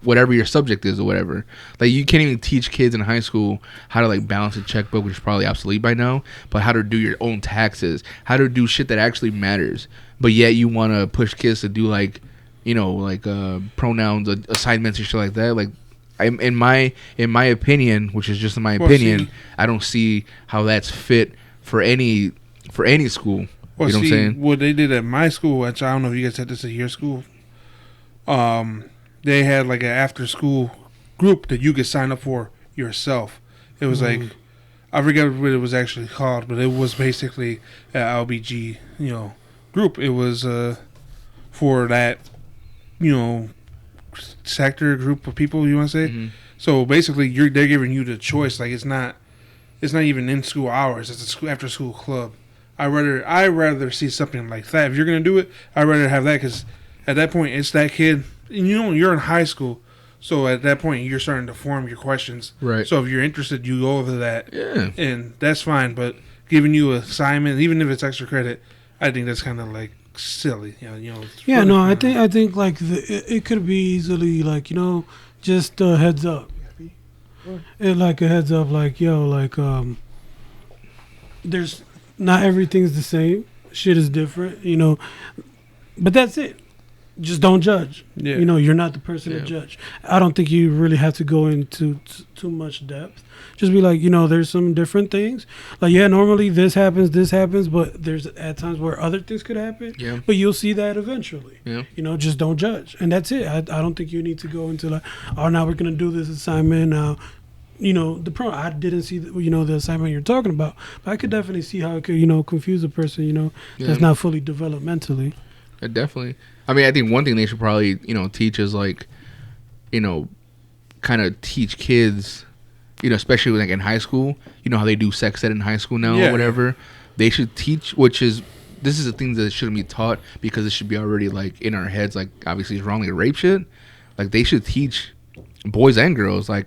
whatever your subject is or whatever. Like, you can't even teach kids in high school how to, like, balance a checkbook, which is probably obsolete by now, but how to do your own taxes, how to do shit that actually matters. But yet you want to push kids to do, like, pronouns, assignments and shit like that. Like, in my opinion, which is just in my opinion, I don't see how that's fit for any school. Well, you know what I'm saying? What they did at my school, which I don't know if you guys had this at your school, they had like an after school group that you could sign up for yourself. It was like, I forget what it was actually called, but it was basically an LBG, group. It was for that, sector group of people, you want to say. So basically, they're giving you the choice. Like, it's not even in school hours. It's a after school club. I rather see something like that. If you're gonna do it, I'd rather have that, because at that point it's that kid. And you're in high school, so at that point you're starting to form your questions. Right. So if you're interested, you go over that. Yeah. And that's fine. But giving you an assignment, even if it's extra credit, I think that's kind of like silly. Yeah. No, I think like it could be easily like just a heads up. It like a heads up, like there's not everything's the same. Shit is different, but that's it. Just don't judge. Yeah. You're not the person to judge. I don't think you really have to go into too much depth. Just be like, there's some different things. Like, yeah, normally this happens, but there's at times where other things could happen. Yeah. But you'll see that eventually. Yeah. Just don't judge. And that's it. I don't think you need to go into like, oh, now we're going to do this assignment now. I didn't see the assignment you're talking about, but I could definitely see how it could confuse a person that's not fully developed mentally. Yeah, definitely. I mean, I think one thing they should probably teach is like kind of teach kids, especially like in high school, how they do sex ed in high school now or whatever. They should teach, this is the things that shouldn't be taught, because it should be already like in our heads, like obviously it's wrong, like rape shit. Like, they should teach boys and girls like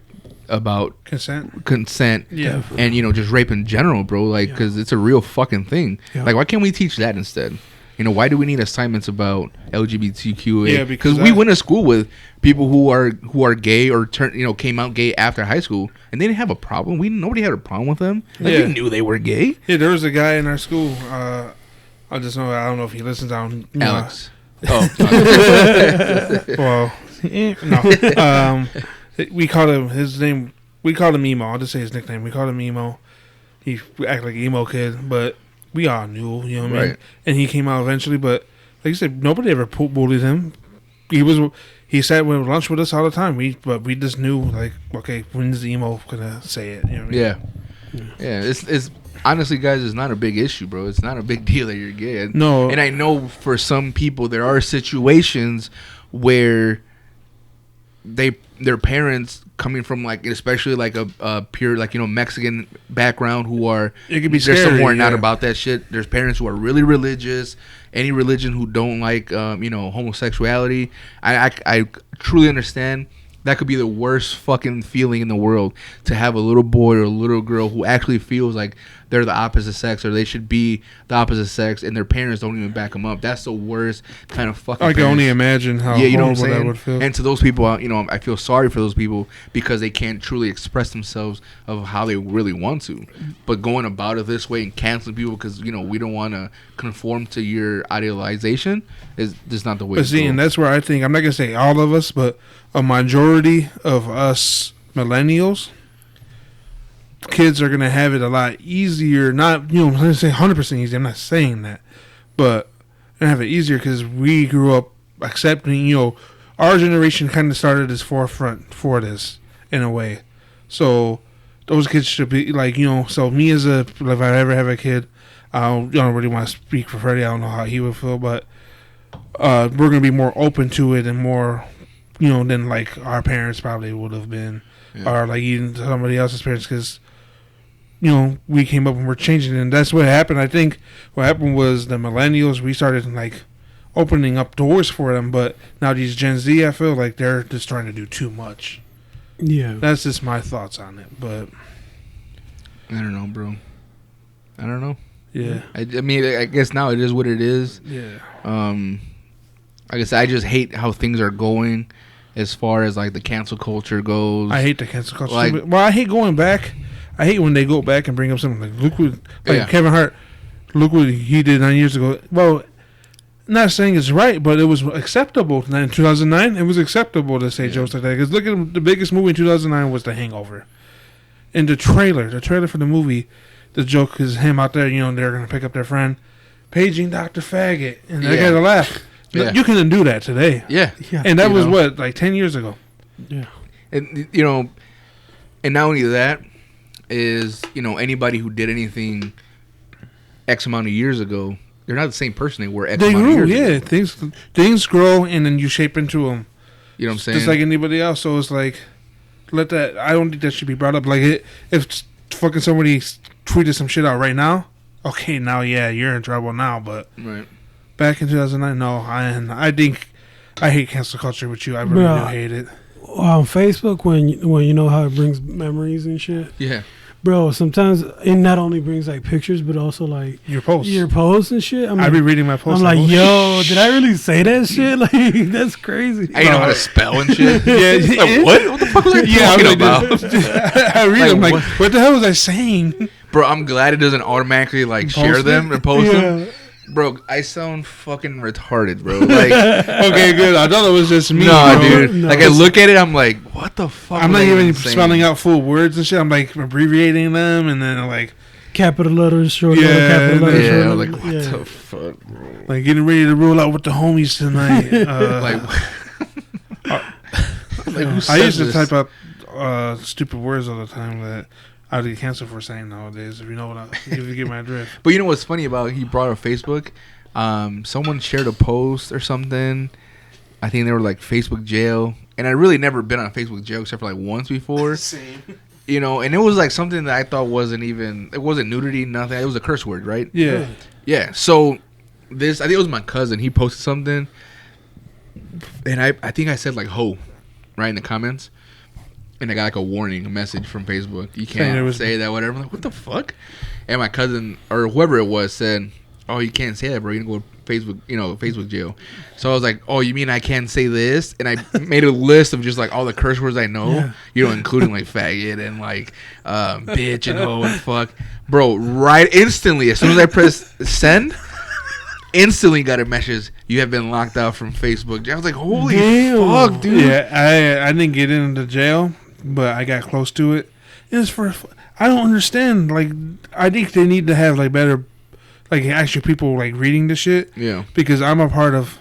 about consent, yeah, and just rape in general, bro. Like, because it's a real fucking thing. Yeah. Like, why can't we teach that instead? Why do we need assignments about LGBTQA? Yeah, because we went to school with people who are gay or came out gay after high school, and they didn't have a problem. Nobody had a problem with them. Like, we knew they were gay. Yeah, there was a guy in our school. I don't know if he listens. Alex. Well, no. We called him his name. We called him Emo. I'll just say his nickname. We called him Emo. He acted like an emo kid, but we all knew, you know what I mean? And he came out eventually, but like you said, nobody ever bullied him. He sat with lunch with us all the time. But we just knew, like, okay, when's the emo gonna say it? You know what I mean? Yeah. It's honestly, guys, it's not a big issue, bro. It's not a big deal that you're gay. No. And I know for some people there are situations where their parents coming from like especially like a pure like Mexican background who are it could be there's scary, some who are not yeah. about that shit. There's parents who are really religious. Any religion who don't like homosexuality. I truly understand. That could be the worst fucking feeling in the world to have a little boy or a little girl who actually feels like they're the opposite sex or they should be the opposite sex and their parents don't even back them up. That's the worst kind of fucking I can parents. only imagine how you know what I'm horrible that saying? would feel. And to those people, I feel sorry for those people because they can't truly express themselves of how they really want to. But going about it this way and canceling people because, we don't want to conform to your idealization is just not the way But see, and that's where I think, I'm not going to say all of us, but a majority of us millennials, kids are going to have it a lot easier. Not, I'm going to say 100% easier. I'm not saying that. But they're going to have it easier because we grew up accepting, our generation kind of started this forefront for this in a way. So those kids should be like, so me as if I ever have a kid, I don't really want to speak for Freddie. I don't know how he would feel, but we're going to be more open to it and more, than like our parents probably would have been, or like even somebody else's parents, because we came up and we're changing it, and that's what happened. I think what happened was the millennials, we started like opening up doors for them, but now these Gen Z, I feel like they're just trying to do too much. Yeah, that's just my thoughts on it. But I don't know, bro. I don't know. Yeah, I mean, I guess now it is what it is. Yeah. I guess I just hate how things are going, as far as like the cancel culture goes. I hate the cancel culture. I hate going back. I hate when they go back and bring up something like, look what, Kevin Hart, look what he did 9 years ago. Well, not saying it's right, but it was acceptable in 2009. It was acceptable to say jokes like that. Because look at the biggest movie in 2009 was The Hangover. And the trailer for the movie, the joke is him out there, they're going to pick up their friend, paging Dr. Faggot. And they got to laugh. Yeah. You couldn't do that today. Yeah. And that was what, like 10 years ago? Yeah. And, and not only that is, anybody who did anything X amount of years ago, they're not the same person they were X amount of years ago. Yeah. Things grow and then you shape into them. You know what I'm saying? Just like anybody else. So it's like, I don't think that should be brought up. Like, if fucking somebody tweeted some shit out right now, okay, now, you're in trouble now, but. Right. Back in 2009, no. I think I hate cancel culture with you. I really do hate it. On Facebook, when you know how it brings memories and shit. Yeah. Bro, sometimes it not only brings like pictures, but also like your posts and shit. I be reading my posts. I'm like, yo, did I really say that shit? Like, that's crazy. I know how to spell and shit. Yeah. Like, what the fuck was I talking about? I read them like, what the hell was I saying? Bro, I'm glad it doesn't automatically like share them or post them. Yeah. Bro, I sound fucking retarded, bro. Like, okay, good. I thought it was just me. No, bro. dude. No. Like, I look at it, I'm like, what the fuck? I'm not even spelling out full words and shit. I'm like abbreviating them, and then like capital letters, short letter, capital letters, short letter. Like, what the fuck, bro? Like getting ready to roll out with the homies tonight. I used to type out stupid words all the time that I'd get canceled for saying nowadays. If you get my drift. But you know what's funny about he brought up Facebook? Someone shared a post or something. I think they were like Facebook jail, and I really never been on Facebook jail except for like once before. Same. And it was like something that I thought it wasn't nudity, nothing. It was a curse word, right? Yeah. Yeah. So I think it was my cousin. He posted something, and I think I said like "ho," right in the comments. And I got like a warning, a message from Facebook. You can't say that, whatever. I'm like, what the fuck? And my cousin or whoever it was said, "Oh, you can't say that, bro. You're gonna go to Facebook jail." So I was like, "Oh, you mean I can't say this?" And I made a list of just like all the curse words I know, including like faggot and like bitch and hoe and fuck, bro. Right, instantly, as soon as I press send, instantly got a message. You have been locked out from Facebook. I was like, holy fuck, dude. Yeah, I didn't get into jail, but I got close to it. I don't understand. Like, I think they need to have like better, like actual people like reading the shit. Yeah. Because I'm a part of,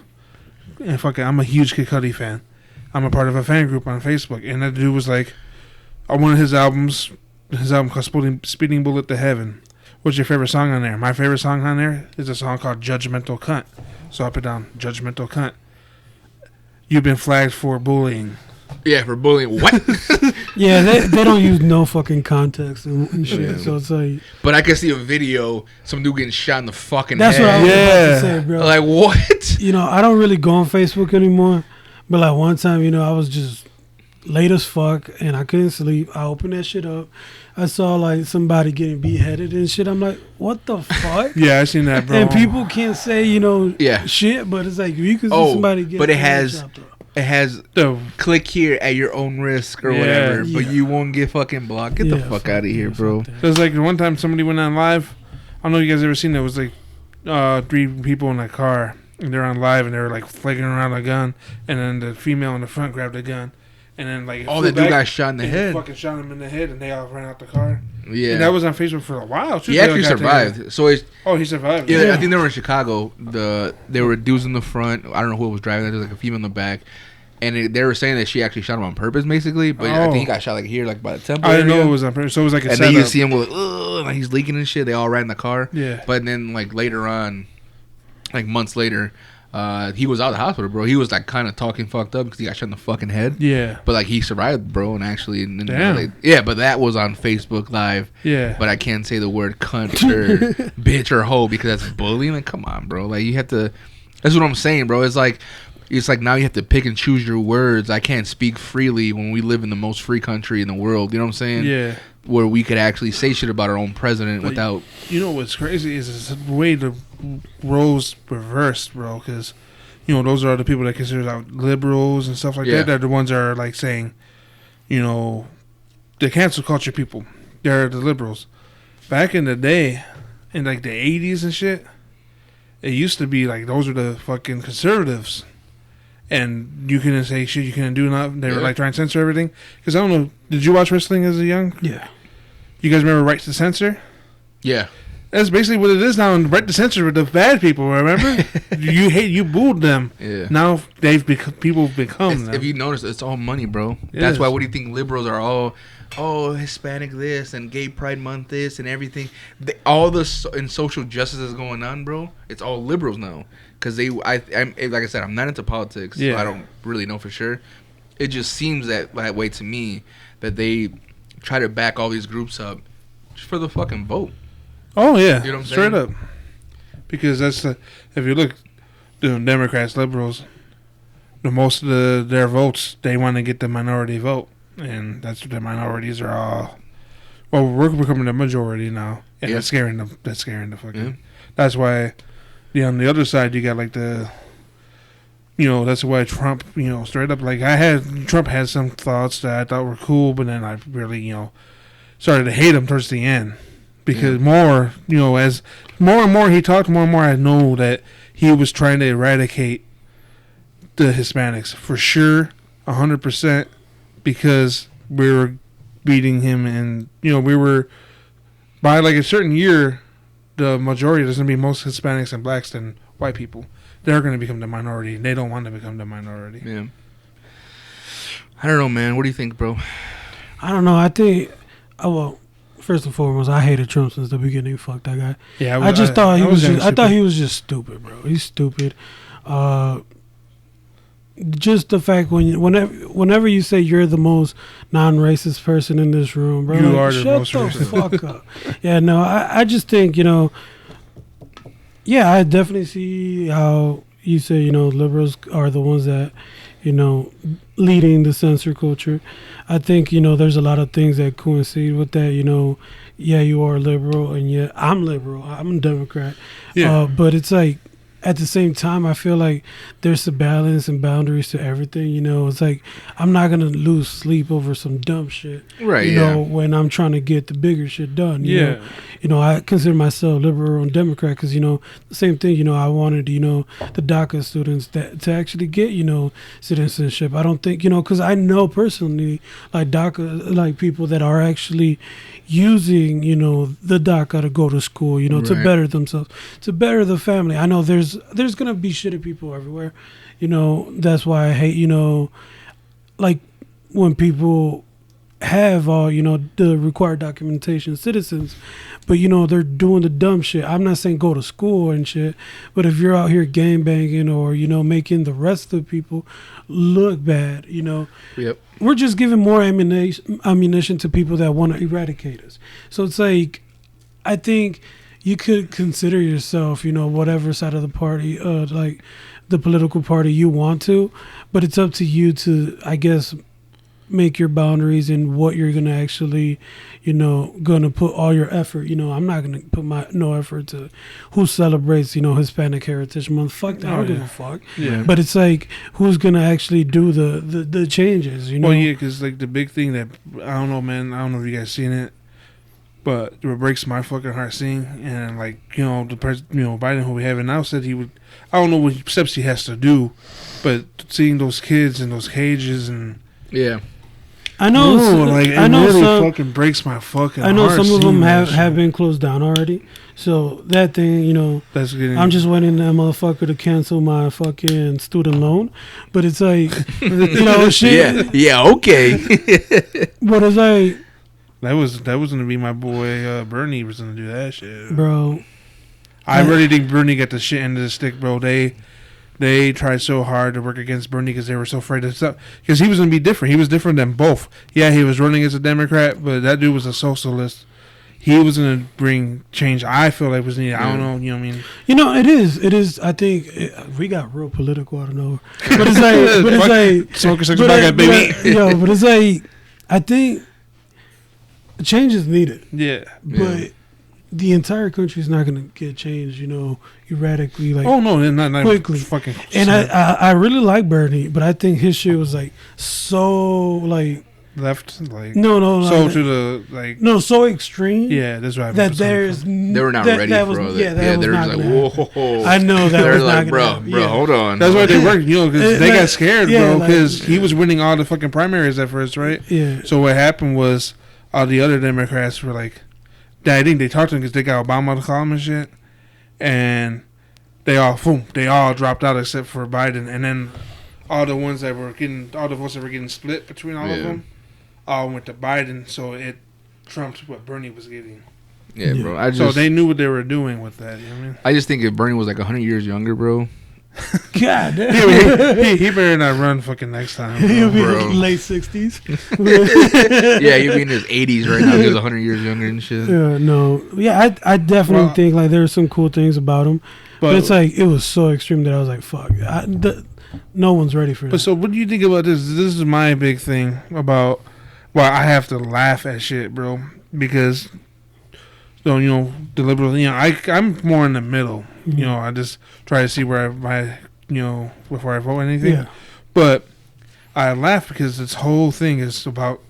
I'm a huge Kid Cudi fan. I'm a part of a fan group on Facebook, and that dude was like, on one of his album called Speeding Bullet to Heaven. What's your favorite song on there? My favorite song on there is a song called Judgmental Cunt. So I put down Judgmental Cunt. You've been flagged for bullying. Yeah, for bullying. What? Yeah, they don't use no fucking context and shit. Yeah. So it's like, But I can see a video, some dude getting shot in the fucking that's head. what I was about Yeah. to say, bro. Like, what? You know, I don't really go on Facebook anymore, but like one time, you know, I was just late as fuck and I couldn't sleep. I opened that shit up. I saw like somebody getting beheaded and shit. I'm like, what the fuck? Yeah, I seen that, bro. And people can't say, you know, Yeah. shit, but it's like you can see somebody get but it their head has chopped off. it has The- click here at your own risk or Yeah. whatever, but Yeah. you won't get fucking blocked. Get the Yeah, fuck out of here, yeah, bro. fuck that. There's like one time somebody went on live. I don't know if you guys ever seen it. It was like 3 people in a car and they're on live and they were like flagging around a gun, and then the female in the front grabbed a gun, and then like it Oh, flew that dude back, got shot in the and he head. fucking shot him in the head, and they all ran out the car. Yeah, And that was on Facebook for a while. too. he They actually got taken. survived. So it's Oh, he survived. yeah, Yeah. I think they were in Chicago. There were dudes in the front. I don't know who was driving. There was like a female in the back, and they were saying that she actually shot him on purpose, basically. But I think he got shot like here, like by the temple. I didn't know area. it was on purpose. So it was like a And then you setup. see him go like, ugh, like he's leaking and shit. They all ran in the car. Yeah. But then like later on, like months later, he was out of the hospital, bro. He was like kind of talking fucked up because he got shot in the fucking head. Yeah. But like he survived, bro, and actually, and, Damn. yeah. But that was on Facebook Live. Yeah. But I can't say the word cunt or bitch or hoe because that's bullying. Like, come on, bro. Like you have to. That's what I'm saying, bro. It's like now you have to pick and choose your words. I can't speak freely when we live in the most free country in the world. You know what I'm saying? Yeah. Where we could actually say shit about our own president But without. You know what's crazy is the way the roles reversed, bro. Because you know those are the people that consider out liberals and stuff like Yeah. that. They're the ones that are like saying, you know, the cancel culture people. They're the liberals. Back in the day, in like the 80s and shit, it used to be like those are the fucking conservatives. And you couldn't say shit, you couldn't do nothing. They were Yeah. like trying to censor everything. Because I don't know, did you watch wrestling as a young? Yeah. You guys remember Right to Censor? Yeah. That's basically what it is now. And Right to Censor with the bad people, remember? you booed them. Yeah. Now people become them. If you notice, it's all money, bro. It That's is. why. What do you think liberals are all? Oh, Hispanic this and Gay Pride Month this and everything. All the in social justice is going on, bro. It's all liberals now because I'm like I said, I'm not into politics. So Yeah. I don't really know for sure. It just seems that way to me that they try to back all these groups up just for the fucking vote. Oh, yeah. You know what I'm Straight saying? up. Because that's if you look, the Democrats, liberals, most of their votes, they want to get the minority vote. And that's what the minorities are all. Well, we're becoming the majority now. And Yeah. that's scaring them. That's scaring the fucking. Yeah. That's why, on the other side, you got like the. That's why Trump, straight up, like Trump had some thoughts that I thought were cool, but then I really, started to hate him towards the end. Because as more and more he talked, more and more I know that he was trying to eradicate the Hispanics for sure, 100%, because we were beating him, and we were by like a certain year, the majority there's gonna be most Hispanics and blacks than white people. They're gonna become the minority, and they don't want to become the minority. Yeah. I don't know, man. What do you think, bro? I don't know. I think, well, first and foremost, I hated Trump since the beginning. Fuck that guy. Yeah, I just thought he was. young I thought he was just stupid, bro. He's stupid. Just the fact whenever you say you're the most non-racist person in this room, bro, You are the shut most the racist. fuck up. Yeah, no, I just think yeah, I definitely see how you say liberals are the ones that leading the censor culture. I think there's a lot of things that coincide with that. Yeah, you are liberal, and yeah, I'm liberal. I'm a Democrat. Yeah. But it's like at the same time, I feel like there's a balance and boundaries to everything. It's like I'm not gonna lose sleep over some dumb shit. Right. You know, when I'm trying to get the bigger shit done. You know, I consider myself liberal and Democrat because the same thing. I wanted the DACA students to actually get citizenship. I don't think because I know personally like DACA like people that are actually using the DACA to go to school to Right. better themselves, to better the family. I know there's gonna be shitty people everywhere. That's why I hate like when people have all the required documentation citizens, but they're doing the dumb shit. I'm not saying go to school and shit, but if you're out here gang banging or making the rest of the people look bad, Yep. we're just giving more ammunition to people that want to eradicate us. So it's like, I think you could consider yourself, whatever side of the party, like the political party you want to, but it's up to you to, I guess, make your boundaries and what you're gonna actually, gonna put all your effort. I'm not gonna put no effort to who celebrates, Hispanic Heritage Month. Fuck that. I don't give a fuck. Yeah. But it's like, who's gonna actually do the changes? Well, yeah, because like the big thing that I don't know, man. I don't know if you guys seen it, but what breaks my fucking heart seeing, and like the president, Biden, who we have now, said he would. I don't know what steps he has to do, but seeing those kids in those cages and Yeah. I know. it I know really some. fucking breaks my fucking. I know heart some of them seeing that have shit. been closed down already. So that thing, That's getting. I'm just waiting that motherfucker to cancel my fucking student loan. But it's like, shit. Yeah. Okay. But it's like, That was gonna be my boy Bernie was gonna do that shit. bro. I really think Bernie got the shit end of the stick, bro. They tried so hard to work against Bernie because they were so afraid of stuff. Because he was gonna be different. He was different than both. Yeah, he was running as a Democrat, but that dude was a socialist. He was gonna bring change. I feel like was needed. I don't know. You know what I mean? It is. I think we got real political out of nowhere. But it's like, Smoking cigarettes back at baby. but it's like, I think change is needed. Yeah. But the entire country is not going to get changed, erratically. Like, Oh no, not quickly. fucking. and I really like Bernie, but I think his shit was like so like left like no so like, to the like. no so extreme. Yeah, that's right. That there's They were not that, ready, that was, bro. Yeah, that yeah, was they're not just like, gonna whoa. happen. I know that They're was like, not bro, gonna happen. Yeah. hold on. That's why they worked, because they like, got scared, yeah, bro, like- because he was winning all the fucking primaries at first, right? Yeah. So what happened was all the other Democrats were like, I think they talked to him because they got Obama to call him and shit, and they all dropped out except for Biden, and then all the votes that were getting split between all of them, all went to Biden, so it trumped what Bernie was getting. Yeah, bro. So they knew what they were doing with that. You know what I mean? I just think if Bernie was like 100 years younger, bro. God damn. he better not run fucking next time. He'll be bro. in late 60s. Yeah, he'd be in his 80s right now. He was 100 years younger and shit. Yeah, no. Yeah, I definitely think like there's some cool things about him. But it's like, it was so extreme that I was like, fuck. No one's ready for But this. so, what do you think about this? This is my big thing about why I have to laugh at shit, bro. Because, so the liberal, I'm more in the middle. Mhm. I just try to see where before I vote anything. Yeah. But I laugh because this whole thing is about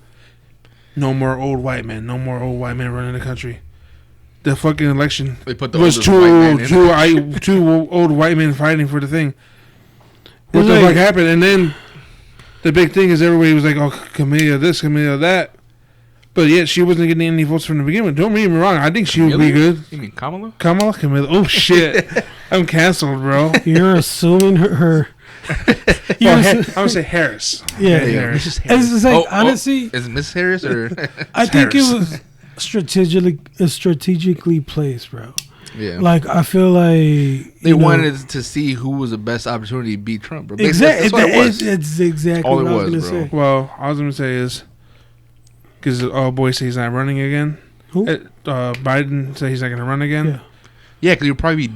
no more old white men, no more old white men running the country. The fucking election They put the was oldest white man in. two old white men fighting for the thing. What It's the like- fuck happened? And then the big thing is everybody was like, "Oh, Camilla this, Camilla that," but yet she wasn't getting any votes from the beginning. Don't get me wrong; I think she would be good. You mean Kamala? Camilla. Oh shit, I'm canceled, bro. You're assuming her I'm gonna say Harris. yeah. Hey, Harris. Mrs. Harris. It's like, honestly, Is it Miss Harris or? I think Harris. it was strategically placed, bro. Yeah. Like, I feel like They wanted to see who was the best opportunity to beat Trump, bro. Exactly. That's what it was. It's exactly All it what I was was, gonna bro. say. Well, I was gonna say is because boy says he's not running again. Who? Biden said he's not gonna run again. Yeah. Yeah, because you'll probably be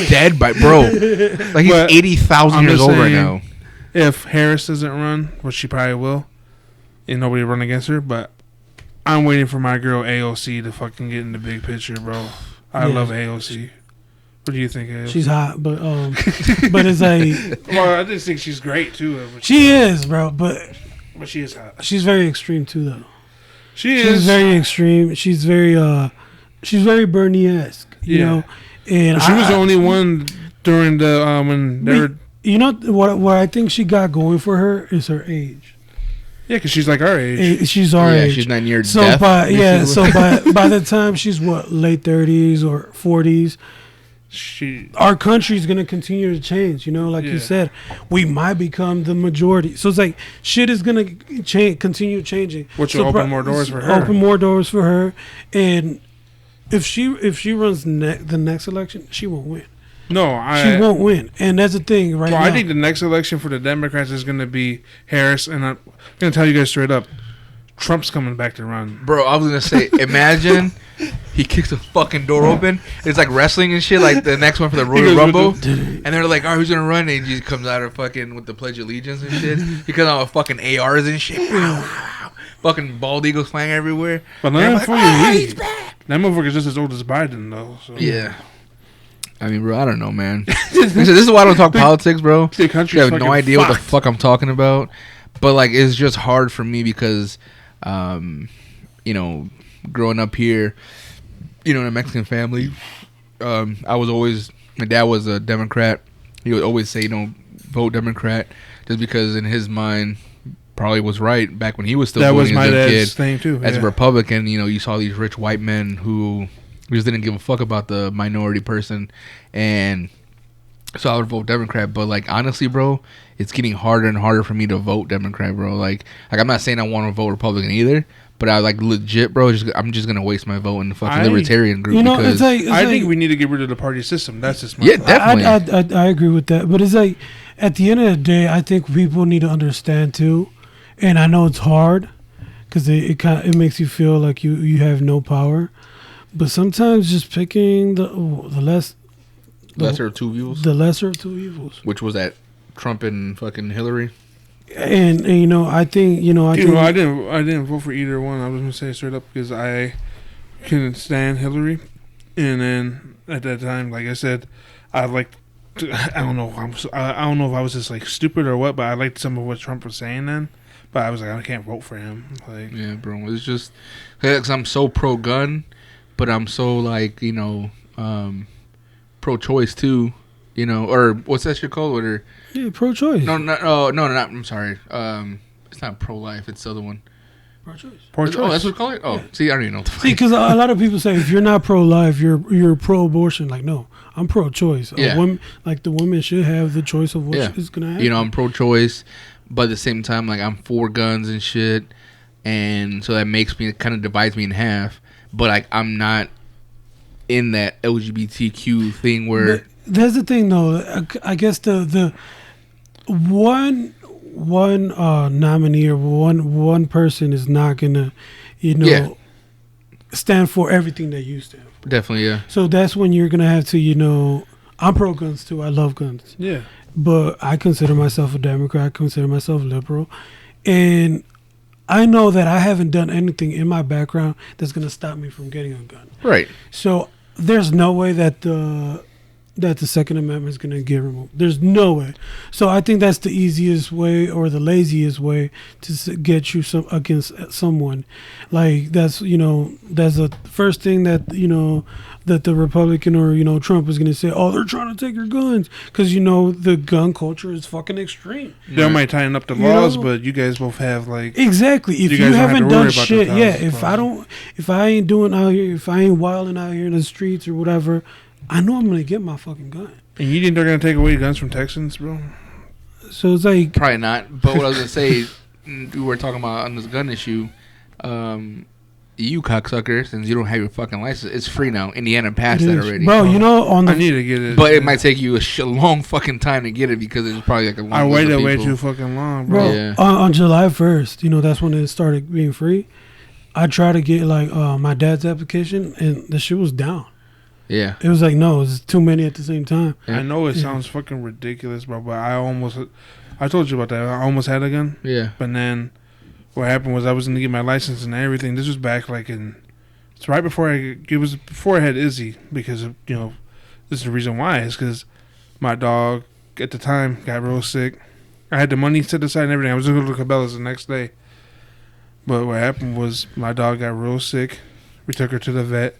dead by bro. Like he's But 80,000 I'm years just old right saying- now. If Harris doesn't run, which she probably will, and nobody will run against her, but I'm waiting for my girl AOC to fucking get in the big picture, bro. I Yeah. love AOC. What do you think, AOC? She's hot, but but it's like Well, I just think she's great too. But she is, bro. But she is hot. she's very extreme too, though. She She's is. very extreme. She's very Bernie-esque, you Yeah. know. And She was the only one during the when they were. You know what I think she got going for her is her age. Yeah, because she's like our age. She's our Yeah, age. she's 9 years So deaf. by the time she's late 30s or 40s, our country's gonna continue to change. You know, like you Yeah. said, we might become the majority. So it's like shit is gonna continue changing, Which will open more doors for her. Open more doors for her, and if she runs the next election, she won't win. No, she won't win, and that's the thing right now. I think the next election for the Democrats is going to be Harris, and I'm going to tell you guys straight up, Trump's coming back to run. Bro, I was going to say, imagine he kicks the fucking door open. It's like wrestling and shit, like the next one for the Royal Rumble. And they're like, all right, who's going to run? And he just comes out of fucking with the Pledge of Allegiance and shit. He comes out with fucking ARs and shit. Fucking bald eagles flying everywhere. But like, he's back. That motherfucker's just as old as Biden, though. So. Yeah. I mean, bro, I don't know, man. This is why I don't talk politics, bro. I have no idea what the fuck I'm talking about. But, like, it's just hard for me because, you know, growing up here, you know, in a Mexican family, I was always, my dad was a Democrat. He would always say, you know, vote Democrat, just because in his mind, probably was right back when he was still voting as a kid. Thing too, as a Republican, you know, you saw these rich white men who just didn't give a fuck about the minority person, and so I would vote Democrat. But like honestly, bro, it's getting harder and harder for me to vote Democrat, bro. Like I'm not saying I want to vote Republican either, but I like legit, bro. I'm just gonna waste my vote in the fucking Libertarian group, because I think we need to get rid of the party system. That's just my definitely. I agree with that, but it's like at the end of the day, I think people need to understand too, and I know it's hard because it makes you feel like you have no power. But sometimes just picking the lesser of two evils. The lesser of two evils. Which was that Trump and fucking Hillary. And you know, I think I didn't vote for either one. I was gonna say straight up because I couldn't stand Hillary, and then at that time, like I said, I liked. I don't know. I don't know if I was just like stupid or what, but I liked some of what Trump was saying then. But I was like, I can't vote for him. Like, yeah, bro, it's just because I'm so pro-gun. But I'm so like, you know, pro-choice too, you know, or what's that shit called? Yeah, pro-choice. No, not. I'm sorry. It's not pro-life. It's the other one. Pro-choice. Pro-choice. Oh, that's what we call it. Oh, yeah. See, I don't even know what the fuck. See, because a lot of people say if you're not pro-life, you're pro-abortion. Like, no, I'm pro-choice. Yeah. The women should have the choice of what is gonna happen. You know, I'm pro-choice, but at the same time, like I'm for guns and shit, and so that makes me kind of divides me in half. But like I'm not in that LGBTQ thing where. But that's the thing, though. I guess the one nominee or one person is not gonna, stand for everything that you stand for. Definitely, yeah. So that's when you're gonna have to, I'm pro guns too. I love guns. Yeah. But I consider myself a Democrat. I consider myself liberal, and I know that I haven't done anything in my background that's going to stop me from getting a gun. Right. So there's no way that the Second Amendment is going to get removed. There's no way. So I think that's the easiest way or the laziest way to get you against someone. Like that's the first thing that that the Republican or Trump is going to say. Oh, they're trying to take your guns because the gun culture is fucking extreme. They might tighten up the laws, but you guys both have like exactly. If you haven't done shit, If I ain't doing out here, if I ain't wilding out here in the streets or whatever, I know I'm gonna get my fucking gun. And you think they're gonna take away guns from Texans, bro? So it's like probably not. But what I was gonna say, we were talking about on this gun issue. You cocksucker, since you don't have your fucking license, it's free now. Indiana passed that already, bro. I need to get it, but it might take you a long fucking time to get it because it's probably like a long. I waited way too fucking long, bro. Yeah. On July 1st, that's when it started being free. I tried to get like my dad's application, and the shit was down. Yeah, it was like no, it's too many at the same time. Yeah. I know it sounds fucking ridiculous, bro, but I told you about that. I almost had a gun. Yeah, but then what happened was I was going to get my license and everything. This was back it's right before before I had Izzy, because of, this is the reason why. It's because my dog at the time got real sick. I had the money set aside and everything. I was going to go to Cabela's the next day. But what happened was my dog got real sick. We took her to the vet,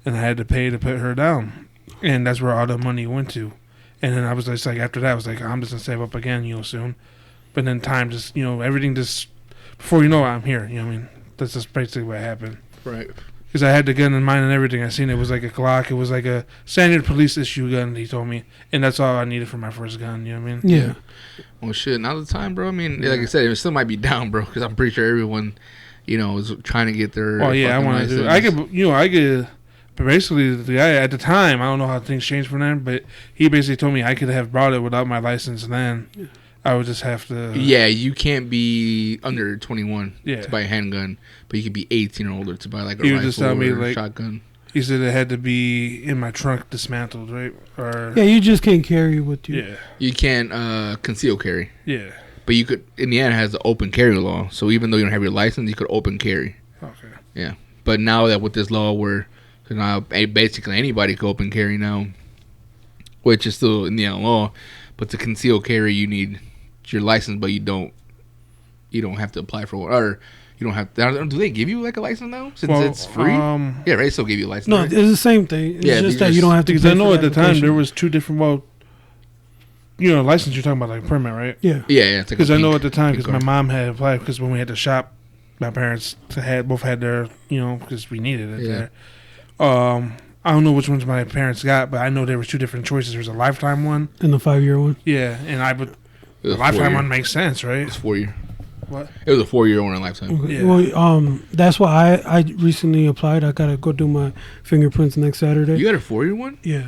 and I had to pay to put her down. And that's where all the money went to. And then I was just like, after that, I was like, I'm just going to save up again, soon. But then time just, everything just, before you know it, I'm here. You know what I mean? That's just basically what happened. Right. Because I had the gun in mind and everything. I seen it was like a Glock. It was like a standard police issue gun, he told me. And that's all I needed for my first gun. You know what I mean? Yeah. Well, shit, now's the time, bro. I mean, like I said, it still might be down, bro, because I'm pretty sure everyone, is trying to get their. Well, yeah, I want to do it. I could But basically, the guy at the time, I don't know how things changed from then, but he basically told me I could have brought it without my license, and then I would just have to. Yeah, you can't be under 21 Yeah. to buy a handgun, but you could be 18 or older to buy like a He would rifle just tell me, or a like- shotgun. He said it had to be in my trunk dismantled, right? Or Yeah, you just can't carry with you. yeah, You can't conceal carry, yeah. but you could. Indiana has the open carry law, so even though you don't have your license, you could open carry. Okay. But now that with this law, where now basically anybody can open carry now, which is still Indiana law, but to conceal carry you need your license, but you don't have to apply for one, or you don't have. Do they give you like a license now since it's free? Yeah, right. They still give you a license. No, right? it's the same thing. It's Yeah, just they that you don't have to. Because pay I know for at the time application. there was two different. Well, license you're talking about like permit, right? Yeah. Yeah. It's like Because a I know pink- at the time, pink because my card. mom had applied, because when we had to shop, my parents both had their, because we needed it Yeah. there. I don't know which ones my parents got, but I know there was two different choices. There was a lifetime one, And the 5-year one. yeah, and I would It the was lifetime 4 one year. makes sense, It right? was 4 year. What? It was a 4-year one in lifetime. Okay. Yeah. Well, that's why I recently applied. I gotta go do my fingerprints next Saturday. You got a 4-year one? Yeah.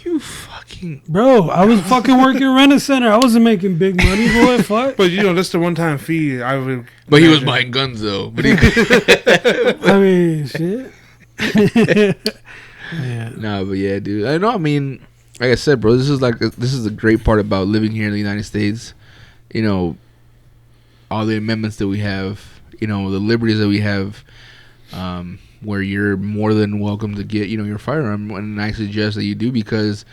You fucking. Bro, I was fucking working rent a center. I wasn't making big money, boy. Fuck. But that's the one-time fee. I would. But he was imagine. buying guns though. But he. I mean, shit. Yeah. Nah, but yeah, dude. I know. I mean, like I said, bro, this is the great part about living here in the United States. All the amendments that we have. The liberties that we have. Where you're more than welcome to get your firearm, and I suggest that you do, because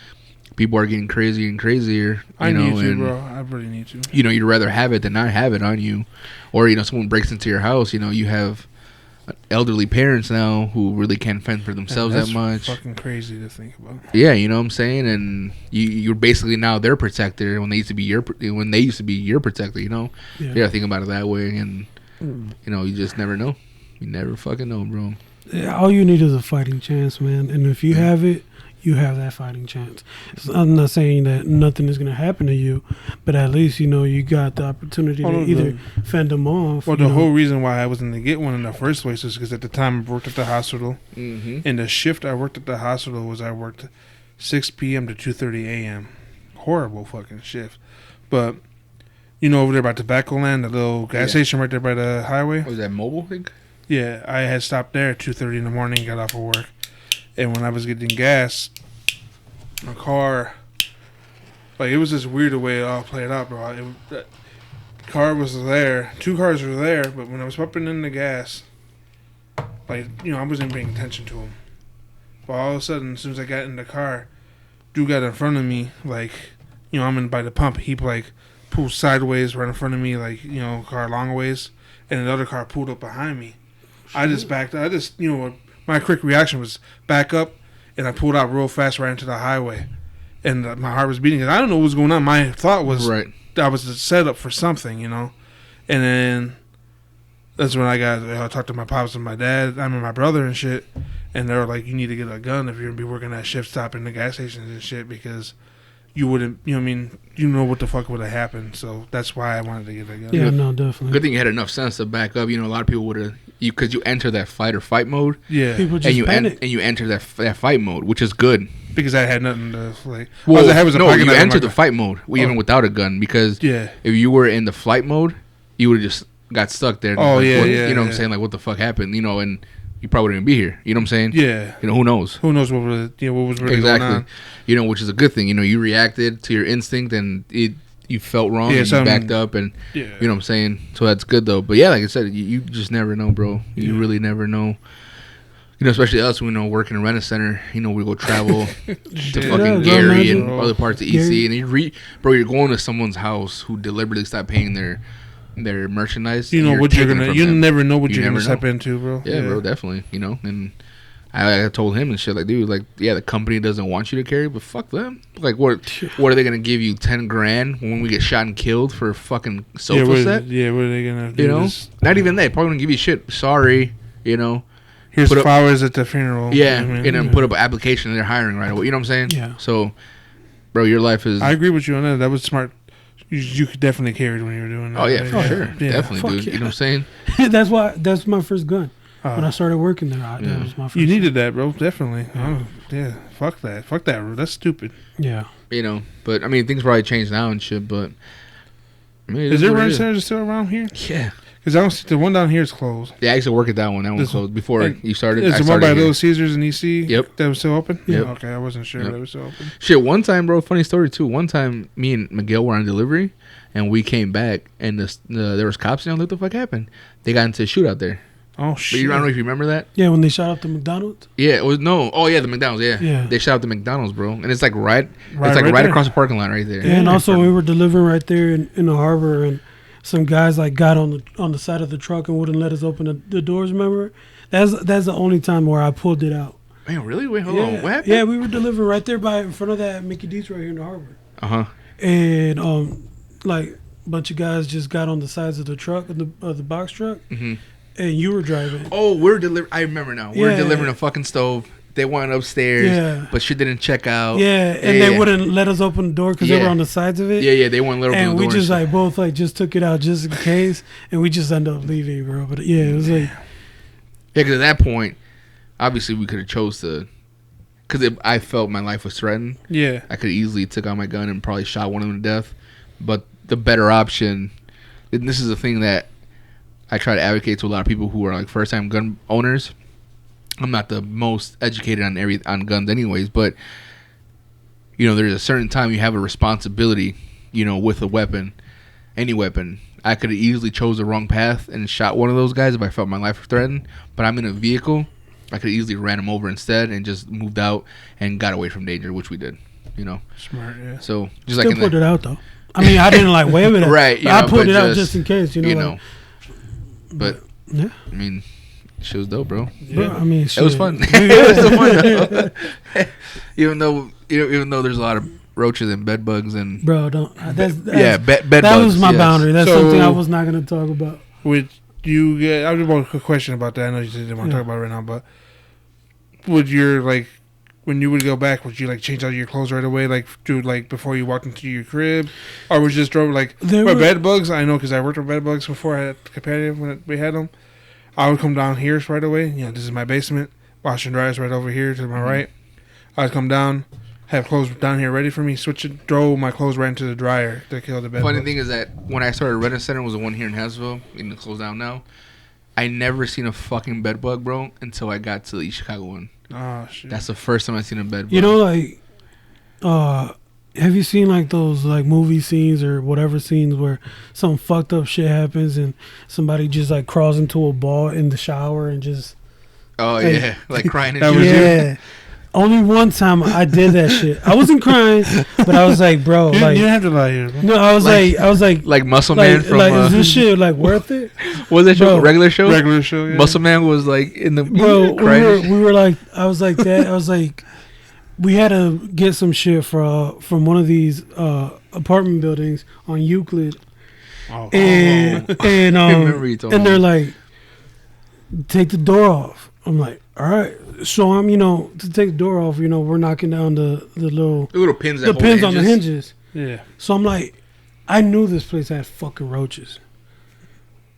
people are getting crazier and crazier. I need to, and, bro. I really need to. You'd rather have it than not have it on you, or someone breaks into your house. You have elderly parents now who really can't fend for themselves That's that much. Fucking crazy to think about. Yeah, you know what I'm saying, and you're basically now their protector when they used to be your protector. Yeah. You gotta think about it that way, and you just never know. You never fucking know, bro. Yeah, all you need is a fighting chance, man. And if you have it, you have that fighting chance. So I'm not saying that nothing is going to happen to you, but at least, you got the opportunity to either fend them off. Well, the whole reason why I wasn't to get one in the first place is because at the time I worked at the hospital, Mm-hmm. and the shift I worked at the hospital was I worked 6 p.m. to 2:30 a.m. Horrible fucking shift. But, over there by Tobacco Land, the little gas station right there by the highway. Was that mobile thing? Yeah, I had stopped there at 2:30 in the morning, got off of work. And when I was getting gas, my car, it was this weird way it all played out, bro. The car was there, 2 cars were there, but when I was pumping in the gas, I wasn't paying attention to them. But all of a sudden, as soon as I got in the car, dude got in front of me, I'm in by the pump. He, pulled sideways right in front of me, car long ways, and the other car pulled up behind me. I just backed up. My quick reaction was back up, and I pulled out real fast right into the highway. And my heart was beating. I don't know what was going on. My thought was that was set up for something, And then that's when I talked to my pops and my dad, my brother and shit. And they were like, you need to get a gun if you're going to be working at shift stop in the gas stations and shit, because you wouldn't, what the fuck would have happened. So that's why I wanted to get a gun. Yeah, no, definitely. Good thing you had enough sense to back up. A lot of people would have, because you enter that fight or fight mode. Yeah. People just And you panic. and you enter that fight mode, which is good. Because I had nothing to, Well, all I had was a no, pocket you knife in entered my the fight mode even without a gun, because Yeah. if you were in the flight mode, you would have just got stuck there. Oh, yeah, what, yeah, You know what yeah. I'm saying? Like, what the fuck happened? And you probably wouldn't be here. You know what I'm saying? Yeah. Who knows? Who knows what was really going on? Exactly. Which is a good thing. You reacted to your instinct, and you felt wrong, Yeah, and you backed up, and Yeah. you know what I'm saying? So that's good, though. But yeah, like I said, you just never know, bro. You really never know. Especially us, we work in a rent center. We go travel to fucking Yeah, Gary and imagine. other parts of EC, and you're going to someone's house who deliberately stopped paying their merchandise. You know and what you're you're taking it gonna. from You them. never know what You you're gonna never step know. into, bro. Yeah, bro, definitely. And I told him and shit, like, dude, like, yeah, the company doesn't want you to carry, but fuck them. Like, what are they gonna give you $10,000 when we get shot and killed for a fucking sofa Yeah, set? what are they gonna do? Not even that. Probably gonna give you shit. Sorry, Here's put up- flowers at the funeral. Yeah, I mean, and then put up an application and they're hiring right away. You know what I'm saying? Yeah. So, bro, your life is. I agree with you on that. That was smart. You could definitely carry it when you were doing that. Oh yeah, for right? sure, Yeah. definitely, Fuck dude. yeah. You know what I'm saying? That's my first gun. when I started working there. That was my first. You needed that, bro. Definitely. Yeah. Oh, yeah. Fuck that. Fuck that. That's stupid. Yeah. You know, but I mean, things probably changed now and shit. But I mean, Is there rent centers still around here? Yeah. Because I don't see the one down here is closed. Yeah, I used to work at that one. That one closed before you started. Is I the one started by here. Little Caesars and EC? Yep. That was still open? Yep. Okay, I wasn't sure that was still open. Shit, one time, bro, funny story too. One time, me and Miguel were on delivery, and we came back, and there was cops, and what the fuck happened? They got into a shootout there. Oh, But shit. I don't know if you remember that. Yeah, when they shot up the McDonald's. Yeah, it was no. Oh yeah, the McDonald's. Yeah, Yeah. They shot up the McDonald's, bro, and it's like right right right there. across the parking lot, right there. Yeah, and also we were delivering right there in the harbor, and some guys like got on the side of the truck and wouldn't let us open the doors. Remember? That's the only time where I pulled it out. Man, really? Wait, hold on. What happened? Yeah, we were delivering right there in front of that Mickey D's right here in the harbor. And like a bunch of guys just got on the sides of the truck of the box truck, and you were driving. Oh, we're delivering. I remember now. We're Yeah. delivering a fucking stove. They went upstairs, Yeah. but shit didn't check out. Yeah, and they wouldn't let us open the door because they were on the sides of it. Yeah, they wouldn't let us open And the we door. just like both like just took it out just in case, and we just ended up leaving, bro. But yeah, it was like, yeah, because at that point, obviously we could have chose to, because I felt my life was threatened. Yeah. I could easily took out my gun and probably shot one of them to death. But the better option, and this is a thing that I try to advocate to a lot of people who are like first time gun owners. I'm not the most educated on guns anyways, but you know, there's a certain time you have a responsibility, you know, with a weapon, any weapon. I could have easily chose the wrong path and shot one of those guys if I felt my life was threatened, but I'm in a vehicle. I could easily ran him over instead and just moved out and got away from danger, which we did, you know. Smart, yeah. So just still like put it out though. I mean, I didn't like wave it out. Right, you I know, put but it out just, just in case, you know. But yeah, I mean, shit was dope, bro. bro, I mean, It was shit. fun. It was so fun. Though. even though there's a lot of roaches and bed bugs and Bro, don't. That's bed that bugs. was my yes. boundary. That's So- something I was not gonna talk about. Would you get... I just want a question about that. I know you didn't want to talk about it right now, but would your, like, when you would go back, would you, like, change out your clothes right away, like, do, like, before you walked into your crib? Or would you just throw, like, There where were- bed bugs? I know because I worked with bed bugs before I had competitive when we had them. I would come down here right away. You know, this is my basement. Wash and dry is right over here to my right. I'd come down, have clothes down here ready for me, switch it, throw my clothes right into the dryer to kill the bed Funny bugs. thing is that when I started Redden Center, was the one here in Hassville, and it's closed down now. I never seen a fucking bed bug, bro, until I got to the East Chicago one. Oh, shit. That's the first time I seen a bed bug. You know, like, have you seen like those like movie scenes or whatever scenes where some fucked up shit happens and somebody just like crawls into a ball in the shower and just Oh Hey. yeah, like crying and That shit. was you? yeah. Only one time I did that shit. I wasn't crying, but I was like, bro, You like didn't have to lie here, bro. no, I was like, Like Muscle Man from is this shit like worth it? was that show Bro. regular show? Regular show, yeah. Muscle Man was like in the Bro, crying. we were like, I was like that. I was like, we had to get some shit from one of these apartment buildings on Euclid, Oh. and remember you told and me. they're like, take the door off. I'm like, all right. So I'm, to take the door off, we're knocking down the little The little pins that the hold pins on the hinges. hinges. Yeah. So I'm like, I knew this place had fucking roaches.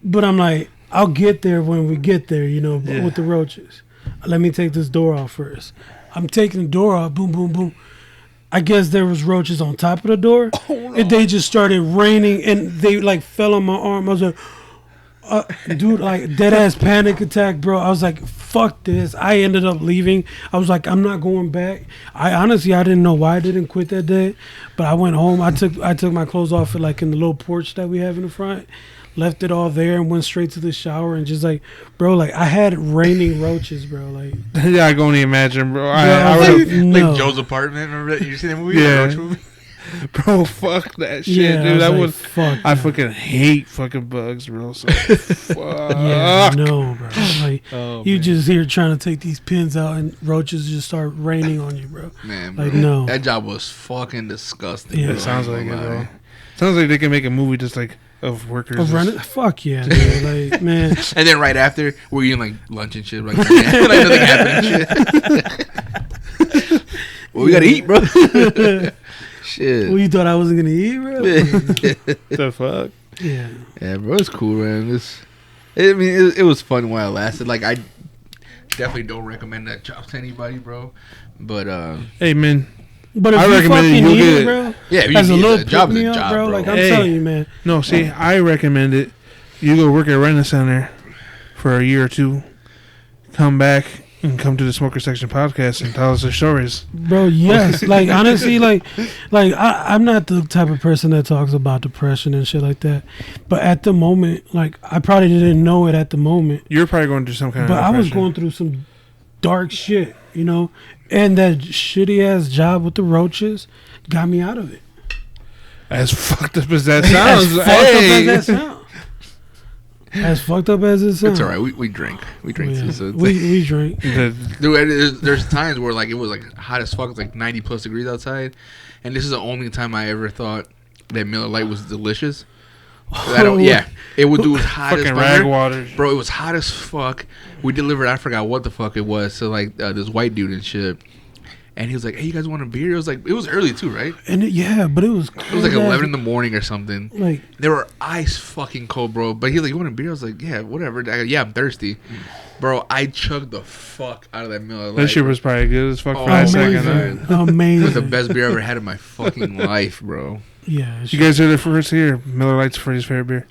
But I'm like, I'll get there when we get there, Yeah. with the roaches. Let me take this door off first. I'm taking the door off, boom, boom, boom. I guess there was roaches on top of the door. And they just started raining and they like fell on my arm. I was like, dude, like dead ass panic attack, bro. I was like, fuck this. I ended up leaving. I was like, I'm not going back. I didn't know why I didn't quit that day, but I went home. I took my clothes off in the little porch that we have in the front, left it all there, and went straight to the shower and just like, bro, like I had raining roaches, bro. Like, Yeah, I can only imagine, bro. I I was would like, no. Like Joe's apartment. Remember that? You seen that movie? Yeah. The Roach movie? bro, fuck that shit, Yeah, dude. I I was would. like, fuck. I no. fucking hate fucking bugs, bro. So fuck. Yeah, no, bro. Like Oh, you man. just here trying to take these pins out and roaches just start raining on you, bro. Man, Like, bro. no. That job was fucking disgusting. Yeah. bro. It sounds like it, Lie. bro. Sounds like they can make a movie just like of workers. Of running, fuck yeah, dude. Like, man. And then right after, we're eating like lunch and shit. Like, like nothing happened and shit. Well, we gotta eat, bro. Shit. Well, you thought I wasn't gonna eat, bro? The fuck? Yeah. Yeah, bro, it's cool, man. It was fun while it lasted. Like, I definitely don't recommend that job to anybody, bro. But hey man, But if I you recommend it, fucking you'll need get it, it. bro, yeah, if you as a need little a job, pick is me a up, job, bro. bro. Like I'm Hey. telling you, man. no, see, I recommend it. You go work at Rent a Center for a year or two, come back and come to the Smoker Section podcast and tell us the stories. Bro, yes. Like honestly, like I'm not the type of person that talks about depression and shit like that. But at the moment, like I probably didn't know it at the moment. You're probably going through some kind But of I was depression. going through some dark shit, you know? And that shitty ass job with the roaches got me out of it. As fucked up as that As sounds, fucked hey. up as that sounds. As fucked up as it sounds. It's all right. We drink. We drink. Yeah. So it's We drink. The- Dude, there's times where like it was like hot as fuck, it's like 90 plus degrees outside, and this is the only time I ever thought that Miller Lite was delicious. It would do it was hot as fucking fuck. rag water. Bro, it was hot as fuck. We delivered, I forgot what the fuck it was. So like this white dude and shit, and he was like, "Hey, you guys want a beer?" It was like it was early too, right? And but it was It was like 11 in the morning or something. Like They were ice fucking cold, bro. But he was like, "You want a beer?" I was like, "Yeah, whatever." Yeah, I'm thirsty, bro. I chugged the fuck out of that Miller Lite. That shit was probably good as fuck Oh, for that amazing. second. It was amazing. the best beer I ever had in my fucking life, bro. Yeah. You guys are the first here. Miller Lite's Freddy's favorite beer.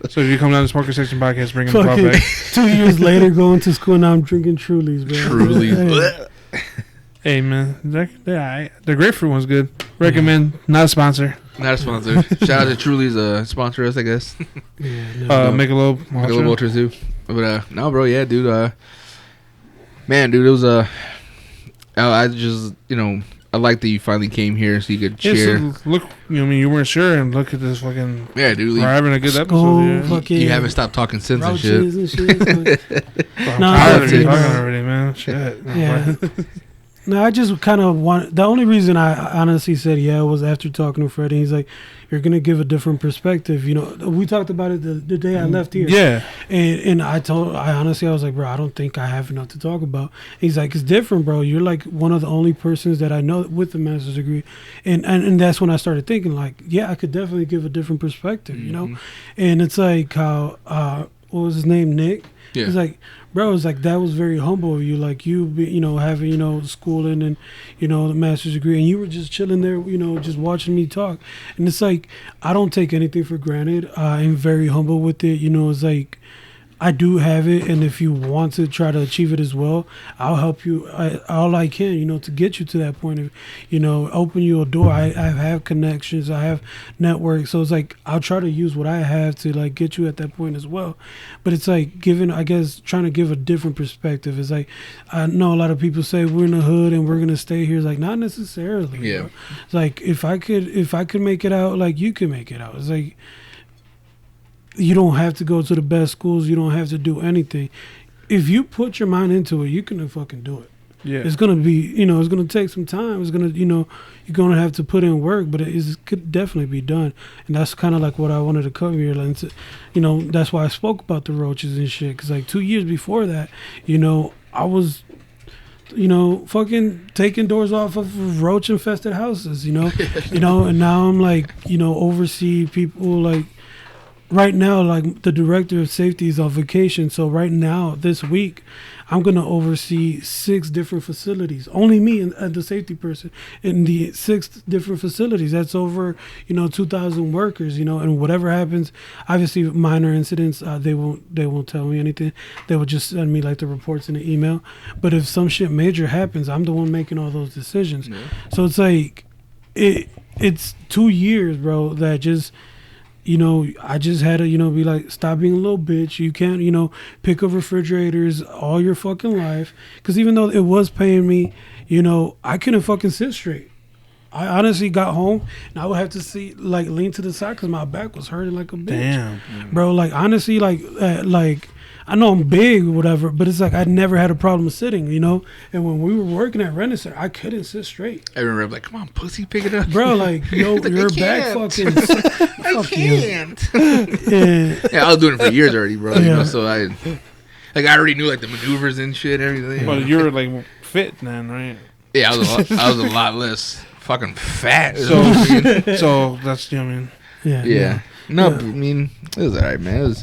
So if you come down to Smoker Section podcast, bring him the Fucking 2 years later, going to school, now I'm drinking Trulies, bro. Truly. Hey. Hey man, the grapefruit one's good. Recommend. Not a sponsor. Not a sponsor. Shout out to Truly's sponsor us, I guess. Yeah, no. Michelob. Michelob Ultra. Ultra too. But no, bro, yeah, dude. Man, dude, it was I just I like that you finally came here so you could Yeah, share. so look, you weren't sure, and look at this fucking. Yeah, dude. We're having a good School, episode here. fucking You haven't stopped talking since and shit. roaches and shit. I'm No, tired of you that's talking it. already, man. Shit. Yeah. No, I just kind of want. The only reason I honestly said yeah was after talking to Freddie. He's like, "You're gonna give a different perspective." We talked about it the day I left here. Yeah. And I honestly I was like, bro, I don't think I have enough to talk about. He's like, it's different, bro. You're like one of the only persons that I know with a master's degree, and that's when I started thinking like, yeah, I could definitely give a different perspective, And it's like how what was his name, Nick? Yeah. It's like, bro, it's like that was very humble of you, like you having schooling and the master's degree, and you were just chilling there, just watching me talk, and it's like I don't take anything for granted. I'm very humble with it, it's like I do have it, and if you want to try to achieve it as well, I'll help you all I can, to get you to that point of, open you a door. I have connections, I have networks, so it's like I'll try to use what I have to like get you at that point as well. But it's like trying to give a different perspective. It's like I know a lot of people say we're in the hood and we're gonna stay here. It's like not necessarily. Yeah. Bro. It's like if I could make it out, like you can make it out. It's like you don't have to go to the best schools. You don't have to do anything. If you put your mind into it, you can fucking do it. Yeah. It's gonna be, it's gonna take some time. It's gonna, you're gonna have to put in work, but it could definitely be done. And that's kind of like what I wanted to cover here. Like, that's why I spoke about the roaches and shit. Because like 2 years before that, I was, fucking taking doors off of roach infested houses. And now I'm like, oversee people like. Right now, like the director of safety is on vacation, so right now this week, I'm gonna oversee 6 different facilities. Only me and the safety person in the 6 different facilities. That's over 2,000 workers. And whatever happens, obviously minor incidents, they won't tell me anything. They will just send me like the reports in the email. But if some shit major happens, I'm the one making all those decisions. Yeah. So it's like it's 2 years, bro. That just. I just had to, be like, stop being a little bitch. You can't, pick up refrigerators all your fucking life. Because even though it was paying me, I couldn't fucking sit straight. I honestly got home and I would have to lean to the side because my back was hurting like a bitch. Damn. Bro, like, honestly, I know I'm big or whatever, but it's like I never had a problem sitting, And when we were working at Renaissance, I couldn't sit straight. I remember like, come on, pussy, pick it up. Bro, like, your back fucking... I can't. Yeah. Yeah, I was doing it for years already, bro. Yeah. So I already knew like the maneuvers and shit, everything. But you were like fit then, right? Yeah, I was a lot less fucking fat. So that's I mean. Yeah. yeah. No, Yeah. I mean it was alright, man.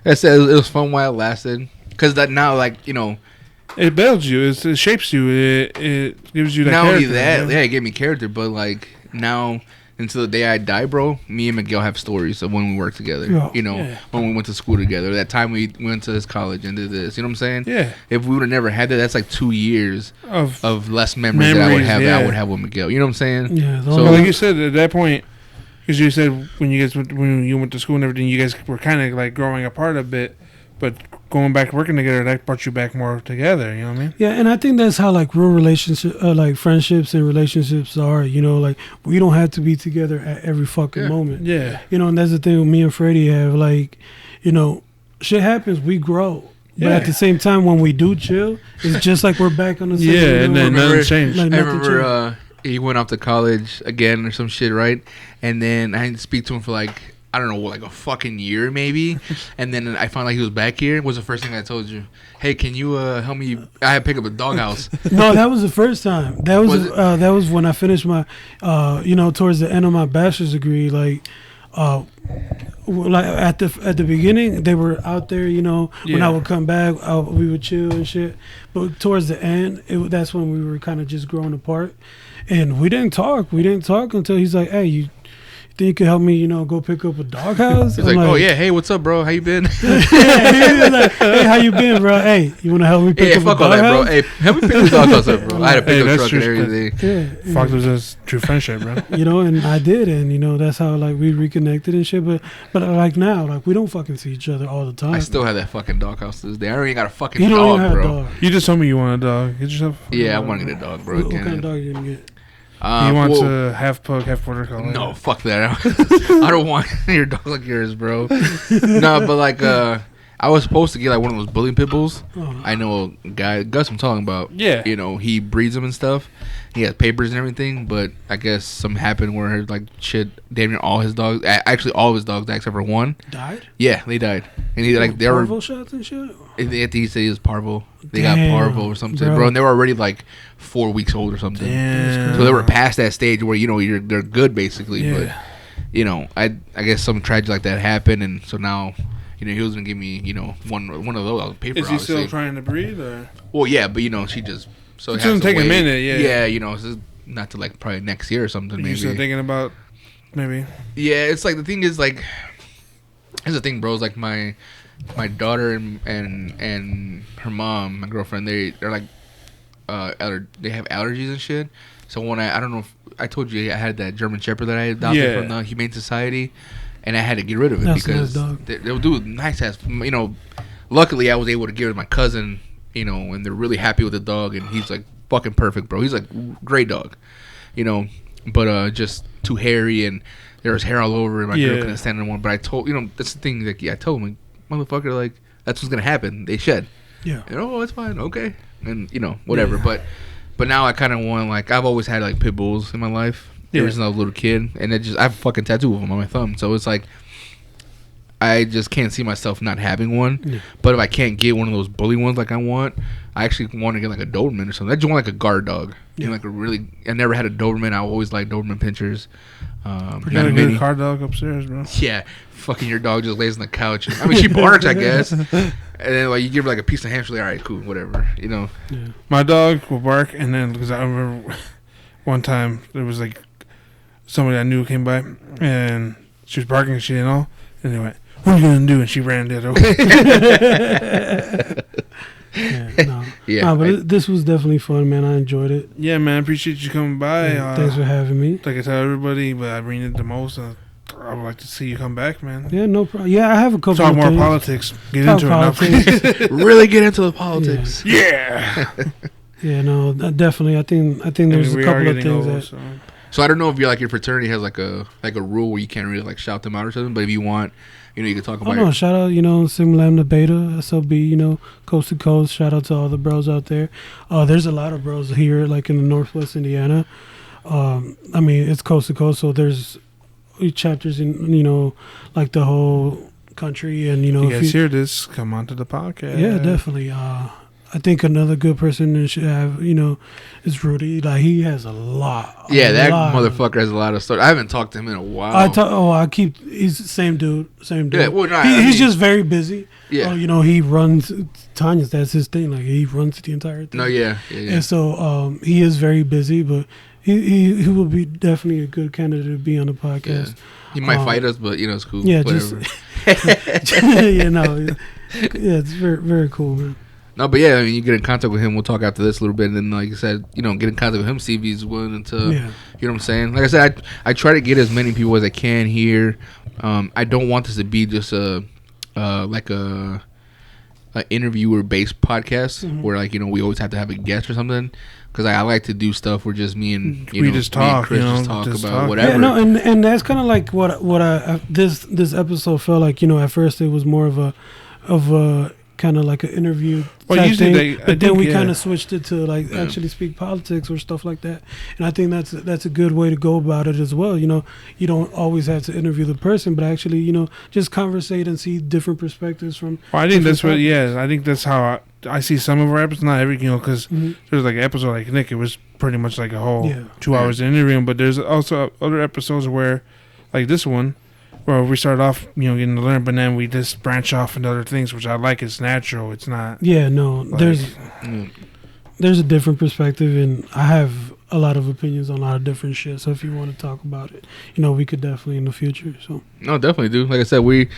I said it was fun while it lasted. because that now, like, you know, it builds you. It shapes you. It gives you that not character. only that, yeah, it gave me character, but like now until the day I die, bro, me and Miguel have stories of when we worked together. Yeah. You know, when we went to school together, that time we went to this college and did this. You know what I'm saying? Yeah. If we would have never had that, that's like 2 years of less memories memories, that I would have with Miguel. You know what I'm saying? Yeah. So like you said at that point, because you said when you went to school and everything, you guys were kind of like growing apart a bit, but going back working together, that brought you back more together. You know what I mean? Yeah, and I think that's how like real relationship, like friendships and relationships are. You know, like we don't have to be together at every fucking moment. Yeah. You know, and that's the thing with me and Freddie have. Like, you know, shit happens. We grow. But at the same time, when we do chill, it's just like we're back on the same. Yeah, and then nothing changed. Like, I nothing remember he went off to college again or some shit, right? And then I didn't speak to him for like, I don't know, like a fucking year maybe. And then I found out he was back here. It was the first thing I told you. Hey, can you help me? I had to pick up a doghouse. No, that was the first time. That was when I finished my, you know, towards the end of my bachelor's degree. Like at the beginning, they were out there. You know, when I would come back, we would chill and shit. But towards the end, that's when we were kind of just growing apart, and we didn't talk. We didn't talk until he's like, "Hey, you think you could help me, you know, go pick up a doghouse?" He's like, "Oh yeah, hey, what's up, bro? How you been?" Yeah, like, "Hey, how you been, bro? Hey, you want to help me pick up a fuck all that, bro. doghouse?" Hey, help me pick the doghouse up, bro. I had a pickup truck and everything. Yeah, Fuck, was just true friendship, bro. you know, and I did, and you know, that's how like we reconnected and shit. But like now, like we don't fucking see each other all the time. I still have that fucking doghouse to this day. I don't even got a fucking You don't dog, even have bro. a dog. You just told me you want a dog. Get yourself. Yeah, I want to get a dog, bro. What kind of dog you gonna get? He wants a half pug, half border collie. No, fuck that. I don't want your dog like yours, bro. No, but like, I was supposed to get like one of those bully pit bulls. Oh. I know a guy, Gus I'm talking about. Yeah. You know, he breeds them and stuff. He has papers and everything, but I guess something happened where like shit, damn near all his dogs, actually all of his dogs except for one. Died? Yeah, they died. And he like they were Parvo shots and shit. at the he said he was parvo. They Damn, got parvo or something, bro. And they were already like 4 weeks old or something. Damn. So they were past that stage where you know they're good basically, Yeah. but you know I guess some tragedy like that happened, and so now you know he was gonna give me you know one of those on paper. Is he obviously. still trying to breed or? Well, yeah, but you know she just so It's gonna take a minute, yeah. Yeah, you know, it's not to like probably next year or something. You Maybe. still thinking about maybe? Yeah, it's like the thing is like, here's the thing, bro. It's like my daughter and her mom, my girlfriend, they're like they have allergies and shit. So when I don't know if I told you I had that German Shepherd that I adopted from the Humane Society, and I had to get rid of it because they'll do nice ass. You know, luckily I was able to give it to my cousin. You know, and they're really happy with the dog, and he's like fucking perfect, bro. He's like great dog, you know, but just too hairy and there was hair all over, and my girl couldn't stand on one. But I told that's the thing. Like I told him, like, motherfucker, like that's what's gonna happen. They shed. Yeah. And, oh, it's fine, okay, and you know whatever. Yeah. But now I kind of want like I've always had like pit bulls in my life ever since I was a little kid, and I have a fucking tattoo of them on my thumb. So it's like I just can't see myself not having one. Yeah. But if I can't get one of those bully ones like I want, I actually want to get like a Doberman or something. I just want like a guard dog. Yeah. You know, like I never had a Doberman. I always liked Doberman pinchers. Pretty good car dog upstairs, bro. Yeah, fucking your dog just lays on the couch. I mean, she barks, I guess. And then like you give her like a piece of ham, she's like, all right, cool, whatever. You know. Yeah. My dog will bark, and then because I remember one time there was like somebody I knew came by, and she was barking and shit and all, and they went, "What are you gonna do?" And she ran the other way. But this was definitely fun, man. I enjoyed it. Yeah, man. I appreciate you coming by. Yeah, thanks for having me. Like I tell everybody, but I mean it the most. I would like to see you come back, man. Yeah, no problem. Yeah, I have a couple. Talk of more things. politics. Get into it. Really get into the politics. Yeah. Yeah, no, definitely. I think there's a couple of things old, that. So I don't know if your fraternity has like a rule where you can't really like shout them out or something, but if you want, you know, you can talk about. Oh no! Shout out, you know, Sigma Lambda Beta, SLB, you know, coast to coast. Shout out to all the bros out there. There's a lot of bros here, like in the Northwest Indiana. I mean, it's coast to coast, so there's chapters in, you know, like the whole country, and you know, if you guys hear this, come onto the podcast. Yeah, definitely. I think another good person that should have, is Rudy. Like, he has a lot. Yeah, that lot motherfucker has a lot of stuff. I haven't talked to him in a while. He's the same dude. Yeah, well, no, he's just very busy. Yeah. He runs Tanya's. That's his thing. Like, he runs the entire thing. No, yeah. And so he is very busy, but he will be definitely a good candidate to be on the podcast. Yeah. He might fight us, but it's cool. Yeah, whatever. It's very, very cool, man. No, but yeah, I mean, you get in contact with him. We'll talk after this a little bit, and then, like I said, get in contact with him. See if he's willing to, you know what I'm saying. Like I said, I try to get as many people as I can here. I don't want this to be just a interviewer based podcast where we always have to have a guest or something. Because I like to do stuff where just me and we just talk, Chris just talk about whatever. Yeah, no, and that's kind of like what I this episode felt like. At first it was more of a kind of like an interview type thing, but then we kind of switched it to actually speak politics or stuff like that. And I think that's a good way to go about it as well. You don't always have to interview the person, but actually just conversate and see different perspectives from. Well, I think that's what. Yeah, I think that's how I see some of our episodes. Not every, because there's like an episode like Nick. It was pretty much like a whole 2 hours interviewing. But there's also other episodes where, like this one, where we start off, getting to learn, but then we just branch off into other things, which I like. It's natural. It's not. Yeah, no. There's a different perspective, and I have a lot of opinions on a lot of different shit. So if you want to talk about it, we could definitely in the future. So no, definitely do. Like I said, we're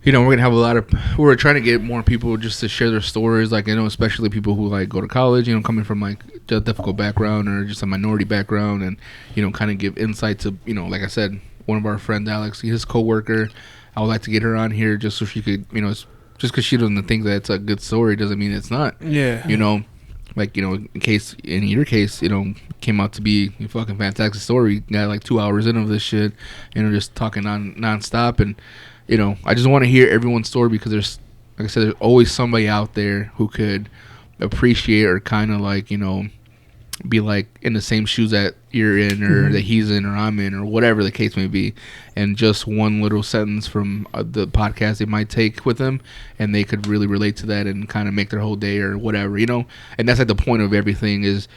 gonna have a lot of. We're trying to get more people just to share their stories, especially people who go to college, coming from a difficult background or just a minority background, and kind of give insight to, like I said, one of our friends, Alex, his coworker. I would like to get her on here just so she could, just because she doesn't think that it's a good story doesn't mean it's not. Yeah. In your case, came out to be a fucking fantastic story. Got 2 hours in of this shit, just talking nonstop, and I just want to hear everyone's story because there's, like I said, there's always somebody out there who could appreciate or kind of be in the same shoes that you're in or that he's in or I'm in or whatever the case may be, and just one little sentence from the podcast they might take with them and they could really relate to that and kind of make their whole day or whatever, and that's the point of everything, is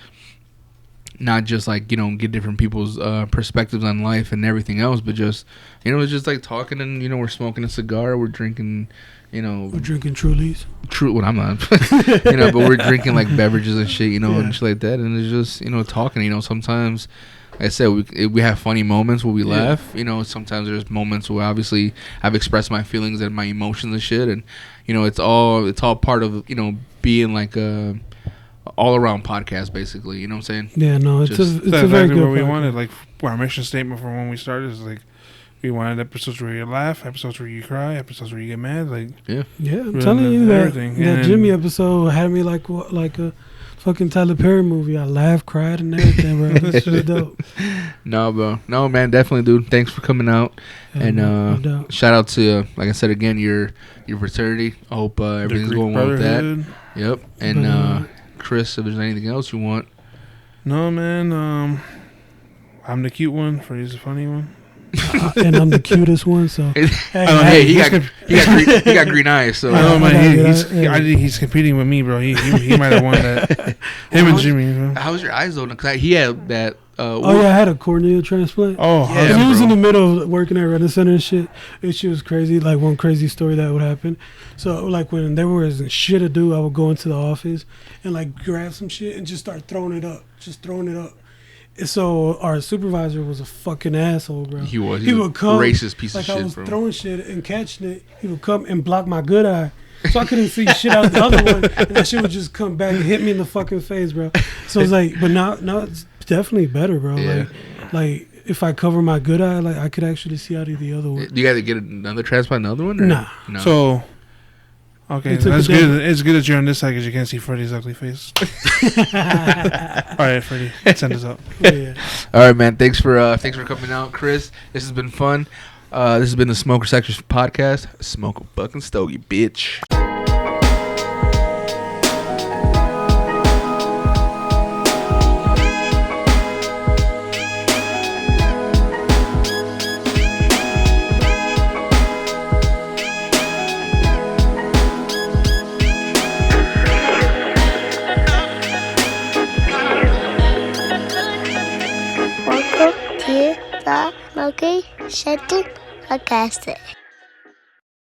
not just get different people's perspectives on life and everything else, but just it's just talking and we're smoking a cigar, we're drinking we're drinking Trulies. True, well, I'm not. But we're drinking beverages and shit, and shit like that, and it's just talking. Sometimes, like I said, we have funny moments where we laugh. Sometimes there's moments where obviously I've expressed my feelings and my emotions and shit, and it's all part of being a all around podcast, basically. You know what I'm saying? Yeah, no, it's a very good. What we wanted, our mission statement from when we started is we wanted episodes where you laugh, episodes where you cry, episodes where you get mad. Yeah, I'm telling you that Jimmy episode had me like a fucking Tyler Perry movie. I laughed, cried, and everything, bro. That's really dope. No, bro. No, man, definitely, dude. Thanks for coming out. And no shout out to, like I said again, your fraternity. I hope everything's going well with that. Yep. And Chris, if there's anything else you want. No, man. I'm the cute one. Freddy's the funny one. And I'm the cutest one, so he got green eyes. So I know, man. He's competing with me, bro. He might have won that. Him and Jimmy. Bro. How was your eyes though? Cause he had that. I had a cornea transplant. Oh, yeah, he was in the middle of working at Retina Center and shit. It shit was crazy. One crazy story that would happen. So when there was shit to do, I would go into the office and grab some shit and just start throwing it up. So our supervisor was a fucking asshole, bro. He would come, racist piece of shit, I was bro. throwing shit and catching it. He would come and block my good eye, so I couldn't see shit out the other one, and that shit would just come back and hit me in the fucking face, bro. So it's but now it's definitely better, bro. Yeah. If I cover my good eye, I could actually see out of the other one. You got to get another transplant, another one? Or? Nah. No. So. Okay, that's good. It's good that you're on this side because you can't see Freddy's ugly face. All right, Freddy, send us up. Yeah. All right, man. Thanks for coming out, Chris. This has been fun. This has been the Smoker Sectors podcast. Smoke a fucking stogie, bitch. Sete, podcast.